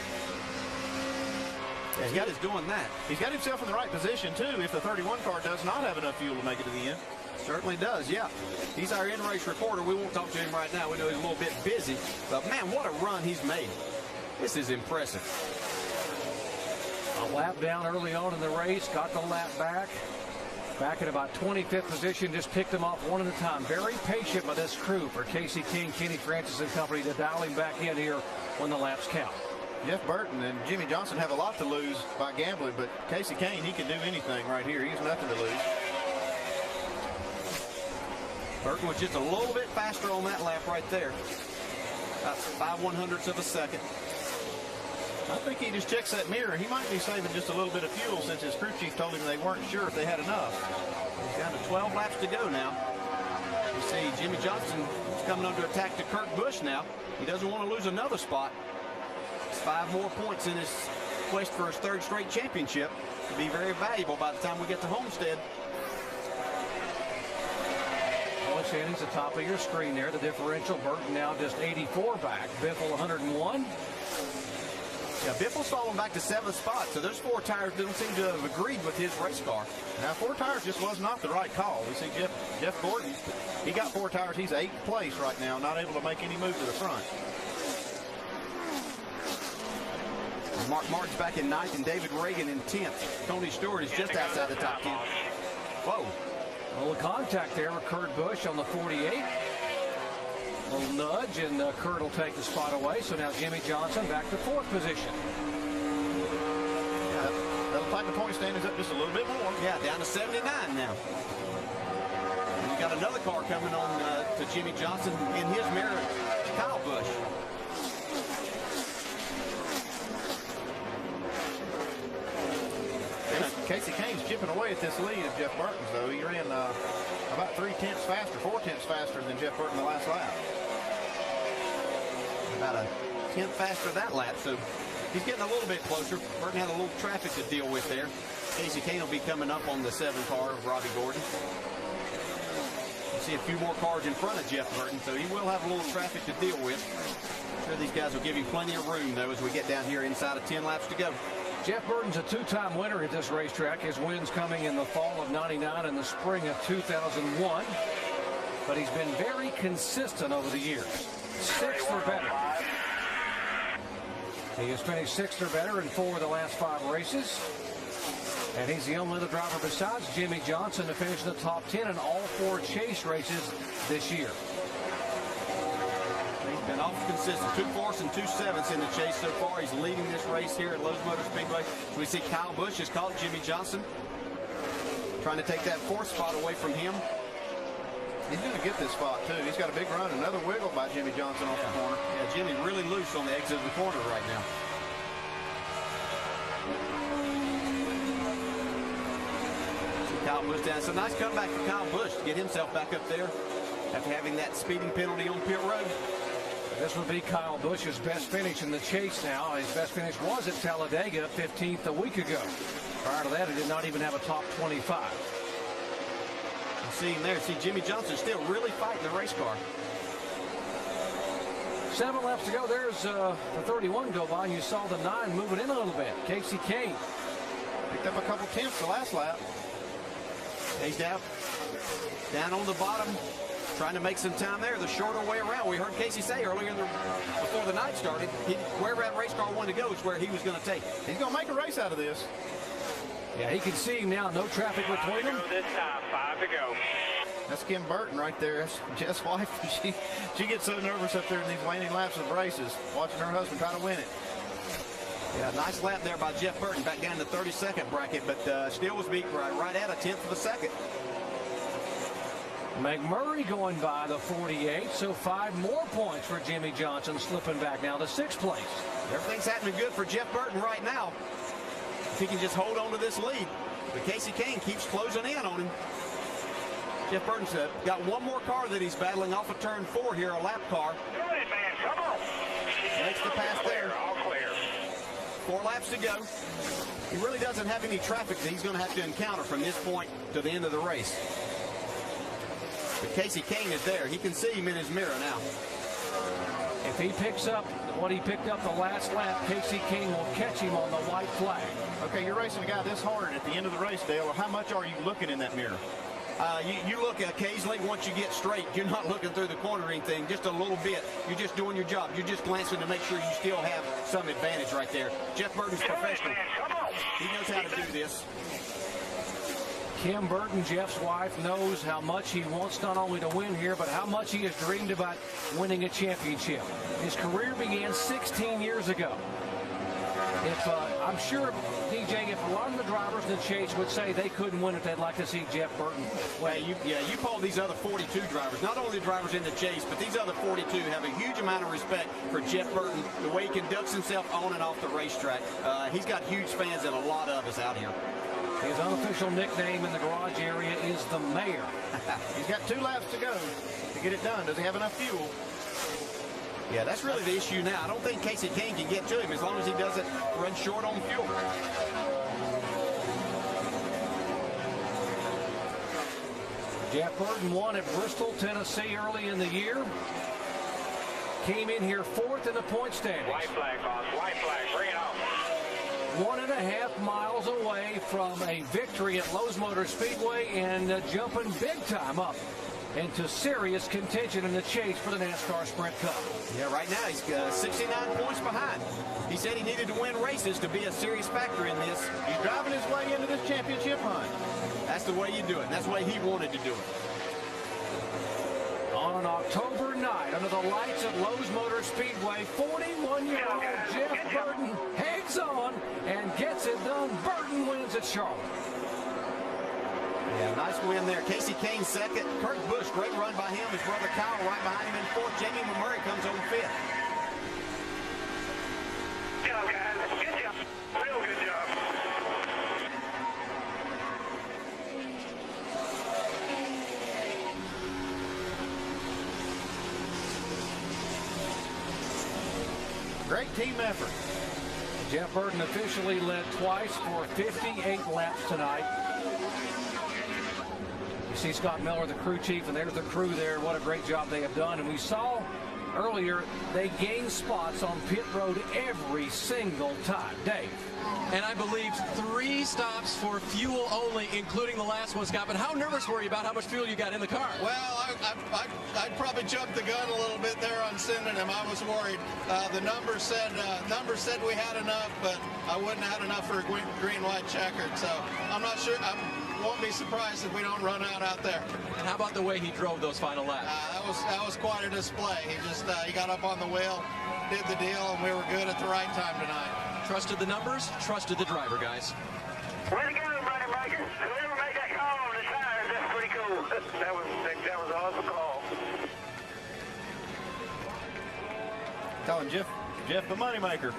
He's got his doing that. He's got himself in the right position, too, if the 31 car does not have enough fuel to make it to the end. Certainly does, yeah. He's our in-race reporter. We won't talk to him right now. We know he's a little bit busy. But, man, what a run he's made. This is impressive. A lap down early on in the race, got the lap back. Back at about 25th position, just picked them off one at a time. Very patient by this crew for Kasey Kahne, Kenny Francis and company to dial him back in here when the laps count. Jeff Burton and Jimmie Johnson have a lot to lose by gambling, but Kasey Kahne, he can do anything right here. He has nothing to lose. Burton was just a little bit faster on that lap right there. About 5/100ths of a second. I think he just checks that mirror. He might be saving just a little bit of fuel since his crew chief told him they weren't sure if they had enough. He's down to 12 laps to go now. You see Jimmie Johnson is coming under attack to Kurt Busch now. He doesn't want to lose another spot. 5 more points in his quest for his 3rd straight championship. Could be very valuable by the time we get to Homestead. Well, Shannon's the top of your screen there. The differential, Burton now just 84 back. Biffle 101. Yeah, Biffle's falling back to 7th spot, so those 4 tires don't seem to have agreed with his race car. Now, 4 tires just was not the right call. We see Jeff Gordon, he got 4 tires. He's 8th place right now, not able to make any move to the front. Mark Martin's back in 9th and David Reagan in 10th. Tony Stewart is just outside the top 10. Whoa. A little contact there with Kurt Busch on the 48. A little nudge, and Kurt will take the spot away. So now Jimmie Johnson back to 4th position. Yeah, that'll tighten the point standings up just a little bit more. Yeah, down to 79 now. And you got another car coming on to Jimmie Johnson in his mirror, Kyle Busch. Casey Kane's chipping away at this lead of Jeff Burton's, though. He ran about 4 tenths faster than Jeff Burton the last lap. About a tenth faster that lap, so he's getting a little bit closer. Burton had a little traffic to deal with there. Casey Kane will be coming up on the 7 car of Robbie Gordon. You see a few more cars in front of Jeff Burton, so he will have a little traffic to deal with. I'm sure these guys will give him plenty of room, though, as we get down here inside of 10 laps to go. Jeff Burton's a 2-time winner at this racetrack. His wins coming in the fall of '99 and the spring of 2001. But he's been very consistent over the years. 6th or better. He has finished 6th or better in 4 of the last 5 races. And he's the only other driver besides Jimmie Johnson to finish in the top 10 in all 4 chase races this year. He's been awful consistent. 2 fourths and 2 sevenths in the chase so far. He's leading this race here at Lowe's Motor Speedway. So we see Kyle Busch has caught Jimmie Johnson, trying to take that 4th spot away from him. He's going to get this spot, too. He's got a big run. Another wiggle by Jimmie Johnson off the corner. Yeah, Jimmy really loose on the exit of the corner right now. See Kyle Busch down. It's a nice comeback for Kyle Busch to get himself back up there after having that speeding penalty on pit road. This would be Kyle Busch's best finish in the chase now. His best finish was at Talladega, 15th a week ago. Prior to that, he did not even have a top 25. You see him there. See Jimmie Johnson still really fighting the race car. 7 laps to go. There's the 31 go by, and you saw the 9 moving in a little bit. Casey Kane picked up a couple tenths the last lap. He's down on the bottom, trying to make some time there, the shorter way around. We heard Casey say earlier before the night started, wherever that race car wanted to go is where he was going to take it. He's going to make a race out of this. Yeah, he can see him now. No traffic between them. This time, 5 to go. That's Kim Burton right there. That's Jeff's wife. She gets so nervous up there in these waning laps of races, watching her husband try to win it. Yeah, nice lap there by Jeff Burton, back down in the 32nd bracket, but still was beat right at a 10th of a second. McMurray going by the 48, so 5 more points for Jimmie Johnson, slipping back now to 6th place. Everything's happening good for Jeff Burton right now. If he can just hold on to this lead. But Casey Kane keeps closing in on him. Jeff Burton's got one more car that he's battling off of turn 4 here, a lap car. Come on. Makes the pass there. All clear. 4 laps to go. He really doesn't have any traffic that he's going to have to encounter from this point to the end of the race. But Casey Kane is there. He can see him in his mirror now. If he picks up what he picked up the last lap, Casey Kane will catch him on the white flag. Okay, you're racing a guy this hard at the end of the race, Dale. How much are you looking in that mirror? You look occasionally once you get straight. You're not looking through the corner or anything, just a little bit. You're just doing your job. You're just glancing to make sure you still have some advantage right there. Jeff Burton's professional. He knows how to do this. Kim Burton, Jeff's wife, knows how much he wants not only to win here, but how much he has dreamed about winning a championship. His career began 16 years ago. I'm sure, DJ, if a lot of the drivers in the chase would say they couldn't win it, they'd like to see Jeff Burton win. You poll these other 42 drivers, not only the drivers in the chase, but these other 42 have a huge amount of respect for Jeff Burton, the way he conducts himself on and off the racetrack. He's got huge fans and a lot of us out here. His unofficial nickname in the garage area is the Mayor. He's got 2 laps to go to get it done. Does he have enough fuel? Yeah, that's really the issue now. I don't think Casey Kane can get to him as long as he doesn't run short on fuel. Jeff Burton won at Bristol, Tennessee early in the year. Came in here 4th in the point standings. White flag, boss. White flag. Bring it on. 1.5 miles away from a victory at Lowe's Motor Speedway and jumping big time up into serious contention in the chase for the NASCAR Sprint Cup. Yeah, right now he's 69 points behind. He said he needed to win races to be a serious factor in this. He's driving his way into this championship hunt. That's the way you do it. That's the way he wanted to do it. On an October night, under the lights at Lowe's Motor Speedway, 41-year-old Jeff Burton hangs on and gets it done. Burton wins at Charlotte. Yeah, nice win there. Casey Kane 2nd. Kurt Busch, great run by him. His brother Kyle right behind him in 4th. Jamie McMurray comes home 5th. Good job, guys. Good job. Real good job. great team effort. Jeff Burton officially led twice for 58 laps tonight. You see Scott Miller, the crew chief, and there's the crew there. What a great job they have done. And we saw earlier they gained spots on pit road every single time. Dave. And I believe 3 stops for fuel only, including the last one, Scott. But how nervous were you about how much fuel you got in the car? Well, I'd probably jumped the gun a little bit there on sending him. I was worried. The numbers said we had enough, but I wouldn't have had enough for a green-white checkered. So I'm not sure. I won't be surprised if we don't run out there. And how about the way he drove those final laps? That was quite a display. He got up on the wheel, did the deal, and we were good at the right time tonight. Trusted the numbers, trusted the driver, guys. Way to go, buddy, Mike. Whoever made that call on the tires, that's pretty cool. That was an awesome call. Calling Jeff the moneymaker.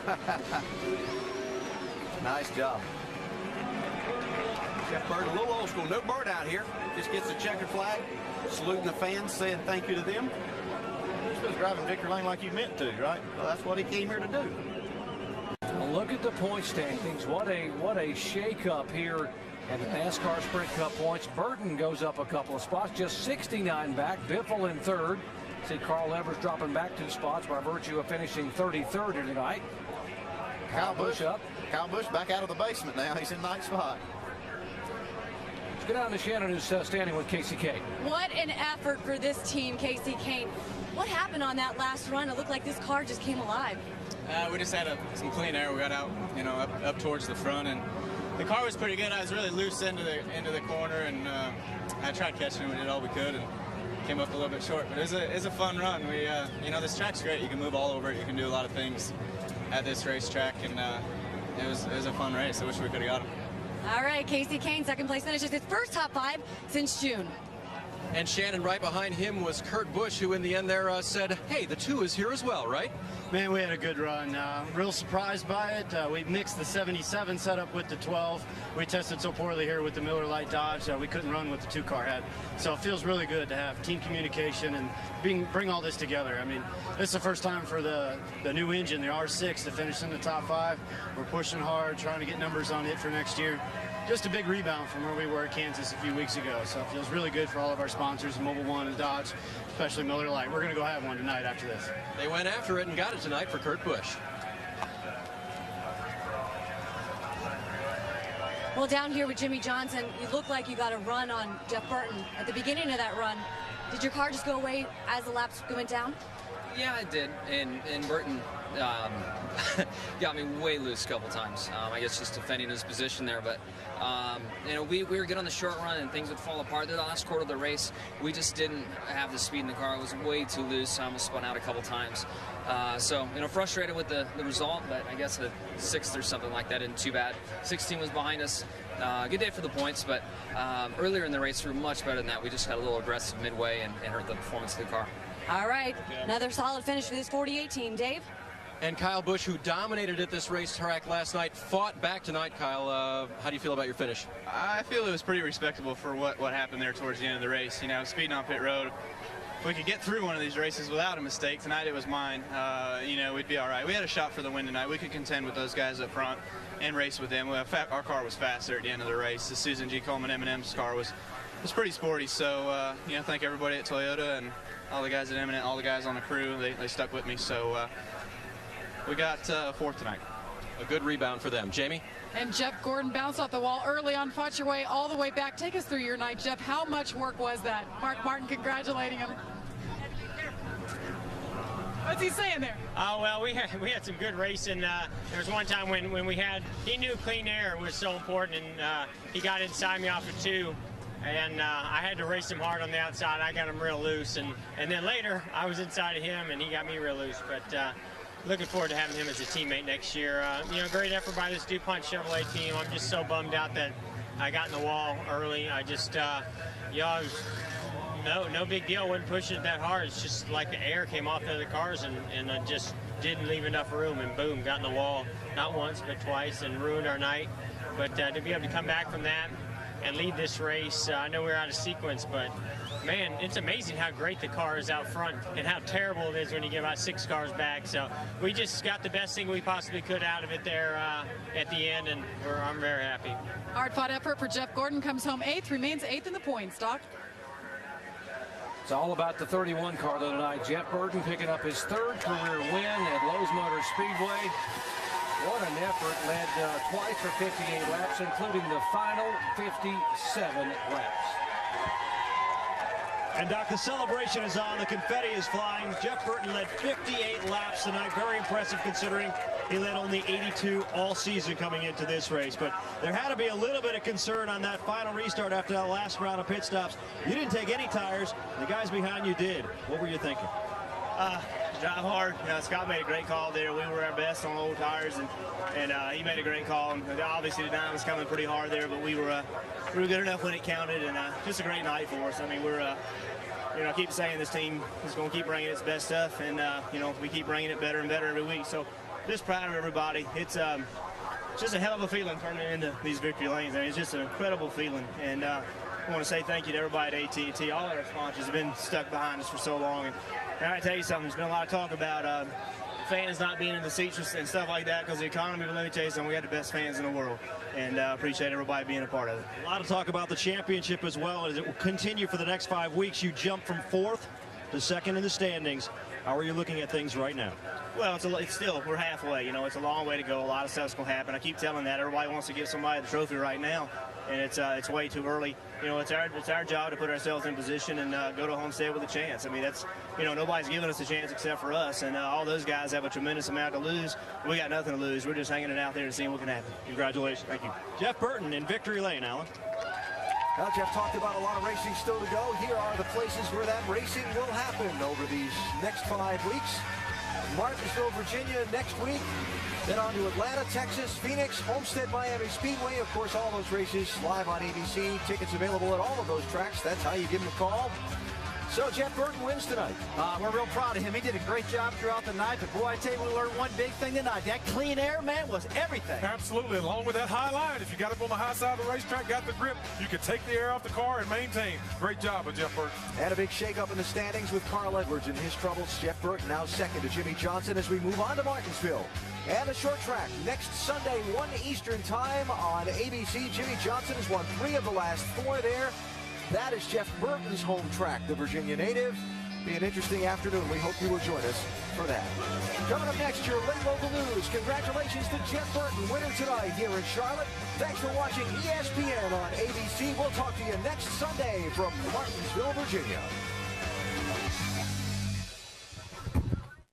Nice job. Jeff Burton, a little old school. No bird out here. Just gets the checkered flag, saluting the fans, saying thank you to them. He's just driving Victory Lane like you meant to, right? Well, that's what he came here to do. Look at the point standings. What a shake-up here at the NASCAR Sprint Cup points. Burton goes up a couple of spots, just 69 back. Biffle in third. See Carl Edwards dropping back 2 spots by virtue of finishing 33rd here tonight. Kyle Busch up. Kyle Busch back out of the basement now. He's in 9th spot. Let's get down to Shannon, who's standing with Casey Kane. What an effort for this team, Casey Kane. What happened on that last run? It looked like this car just came alive. We just had some clean air. We got out, up towards the front, and the car was pretty good. I was really loose into the corner, and I tried catching it. We did all we could, and came up a little bit short. But it was a fun run. We, this track's great. You can move all over it. You can do a lot of things at this racetrack, and it was a fun race. I wish we could have got him. All right, Casey Kane, second place finishes his first top 5 since June. And Shannon, right behind him was Kurt Busch, who in the end there said, hey, the 2 is here as well, right? Man, we had a good run. Real surprised by it. We mixed the 77 setup with the 12. We tested so poorly here with the Miller Lite Dodge we couldn't run what the 2-car had. So it feels really good to have team communication and bring all this together. I mean, this is the first time for the new engine, the R6, to finish in the top 5. We're pushing hard, trying to get numbers on it for next year. Just a big rebound from where we were at Kansas a few weeks ago. So it feels really good for all of our sponsors, Mobil 1 and Dodge, especially Miller Lite. We're going to go have one tonight after this. They went after it and got it tonight for Kurt Busch. Well, down here with Jimmy Johnson, you look like you got a run on Jeff Burton. At the beginning of that run, did your car just go away as the laps went down? Yeah, it did. And Burton got me way loose a couple times. I guess just defending his position there. But, we were good on the short run and things would fall apart. The last quarter of the race, we just didn't have the speed in the car. It was way too loose. I almost spun out a couple times. So, frustrated with the result, but I guess a 6th or something like that isn't too bad. 16 was behind us. Good day for the points, but earlier in the race, we were much better than that. We just got a little aggressive midway and hurt the performance of the car. All right, another solid finish for this 48 team. Dave? And Kyle Busch, who dominated at this racetrack last night, fought back tonight. Kyle, how do you feel about your finish? I feel it was pretty respectable for what happened there towards the end of the race. Speeding on pit road. If we could get through one of these races without a mistake, tonight it was mine. We'd be all right. We had a shot for the win tonight. We could contend with those guys up front and race with them. Our car was faster at the end of the race. The Susan G. Coleman M&M's car was pretty sporty. So, thank everybody at Toyota and all the guys at Eminent, all the guys on the crew. They stuck with me. So we got 4th tonight. A good rebound for them. Jamie? And Jeff Gordon bounced off the wall early on, fought your way all the way back. Take us through your night, Jeff. How much work was that? Mark Martin congratulating him. What's he saying there? Oh, well, we had some good racing. There was one time when he knew clean air was so important, and he got inside me off of 2. And I had to race him hard on the outside. I got him real loose. And then later, I was inside of him, and he got me real loose. But looking forward to having him as a teammate next year. Great effort by this DuPont Chevrolet team. I'm just so bummed out that I got in the wall early. I just, no big deal. Wouldn't push it that hard. It's just like the air came off the other cars, and I just didn't leave enough room. And boom, got in the wall, not once, but twice, and ruined our night. But to be able to come back from that and lead this race, I know we're out of sequence, but man, it's amazing how great the car is out front and how terrible it is when you get about 6 cars back. So we just got the best thing we possibly could out of it there at the end, and I'm very happy. Hard-fought effort for Jeff Gordon, comes home 8th, remains 8th in the points, Doc. It's all about the 31 car though tonight. Jeff Burton picking up his 3rd career win at Lowe's Motor Speedway. What an effort, led twice for 58 laps, including the final 57 laps. And Doc, the celebration is on, the confetti is flying. Jeff Burton led 58 laps tonight, very impressive considering he led only 82 all season coming into this race. But there had to be a little bit of concern on that final restart after that last round of pit stops. You didn't take any tires, the guys behind you did. What were you thinking? Drive hard. You know, Scott made a great call there. We were our best on old tires, and he made a great call. And obviously the dyno was coming pretty hard there, but we were good enough when it counted, and just a great night for us. I mean, we're you know, I keep saying this team is going to keep bringing its best stuff, and you know, we keep bringing it better and better every week. So just proud of everybody. It's just a hell of a feeling turning into these victory lanes. I mean, it's just an incredible feeling, and I want to say thank you to everybody at AT&T. All our sponsors have been stuck behind us for so long. And I got to tell you something, there's been a lot of talk about fans not being in the seats and stuff like that because of the economy, but let me tell you something, we got the best fans in the world, and appreciate everybody being a part of it. A lot of talk about the championship as well, as it will continue for the next 5 weeks. You jump from 4th to 2nd in the standings. How are you looking at things right now? Well, it's still, we're halfway. You know, it's a long way to go. A lot of stuff's going to happen. I keep telling that. Everybody wants to give somebody the trophy right now, and it's way too early. You know, it's our job to put ourselves in position and go to Homestead with a chance. I mean, that's, you know, nobody's giving us a chance except for us, and all those guys have a tremendous amount to lose. We got nothing to lose. We're just hanging it out there and seeing what can happen. Congratulations. Thank you. Jeff Burton in victory lane, Alan. Well, Jeff talked about a lot of racing still to go. Here are the places where that racing will happen over these next 5 weeks. Martinsville, Virginia next week. Then on to Atlanta, Texas, Phoenix, Homestead, Miami Speedway. Of course, all those races live on ABC. Tickets available at all of those tracks. That's how you give them a call. So Jeff Burton wins tonight. We're real proud of him. He did a great job throughout the night. But boy, I tell you, we learned one big thing tonight. That clean air, man, was everything. Absolutely. Along with that high line, if you got up on the high side of the racetrack, got the grip, you could take the air off the car and maintain. Great job of Jeff Burton. And a big shake-up in the standings with Carl Edwards and his troubles. Jeff Burton now 2nd to Jimmy Johnson as we move on to Martinsville. And the short track next Sunday, 1 Eastern time on ABC. Jimmy Johnson has won 3 of the last 4 there. That is Jeff Burton's home track, the Virginia native. Be an interesting afternoon. We hope you will join us for that. Coming up next, your late local news. Congratulations to Jeff Burton, winner tonight here in Charlotte. Thanks for watching ESPN on ABC. We'll talk to you next Sunday from Martinsville, Virginia.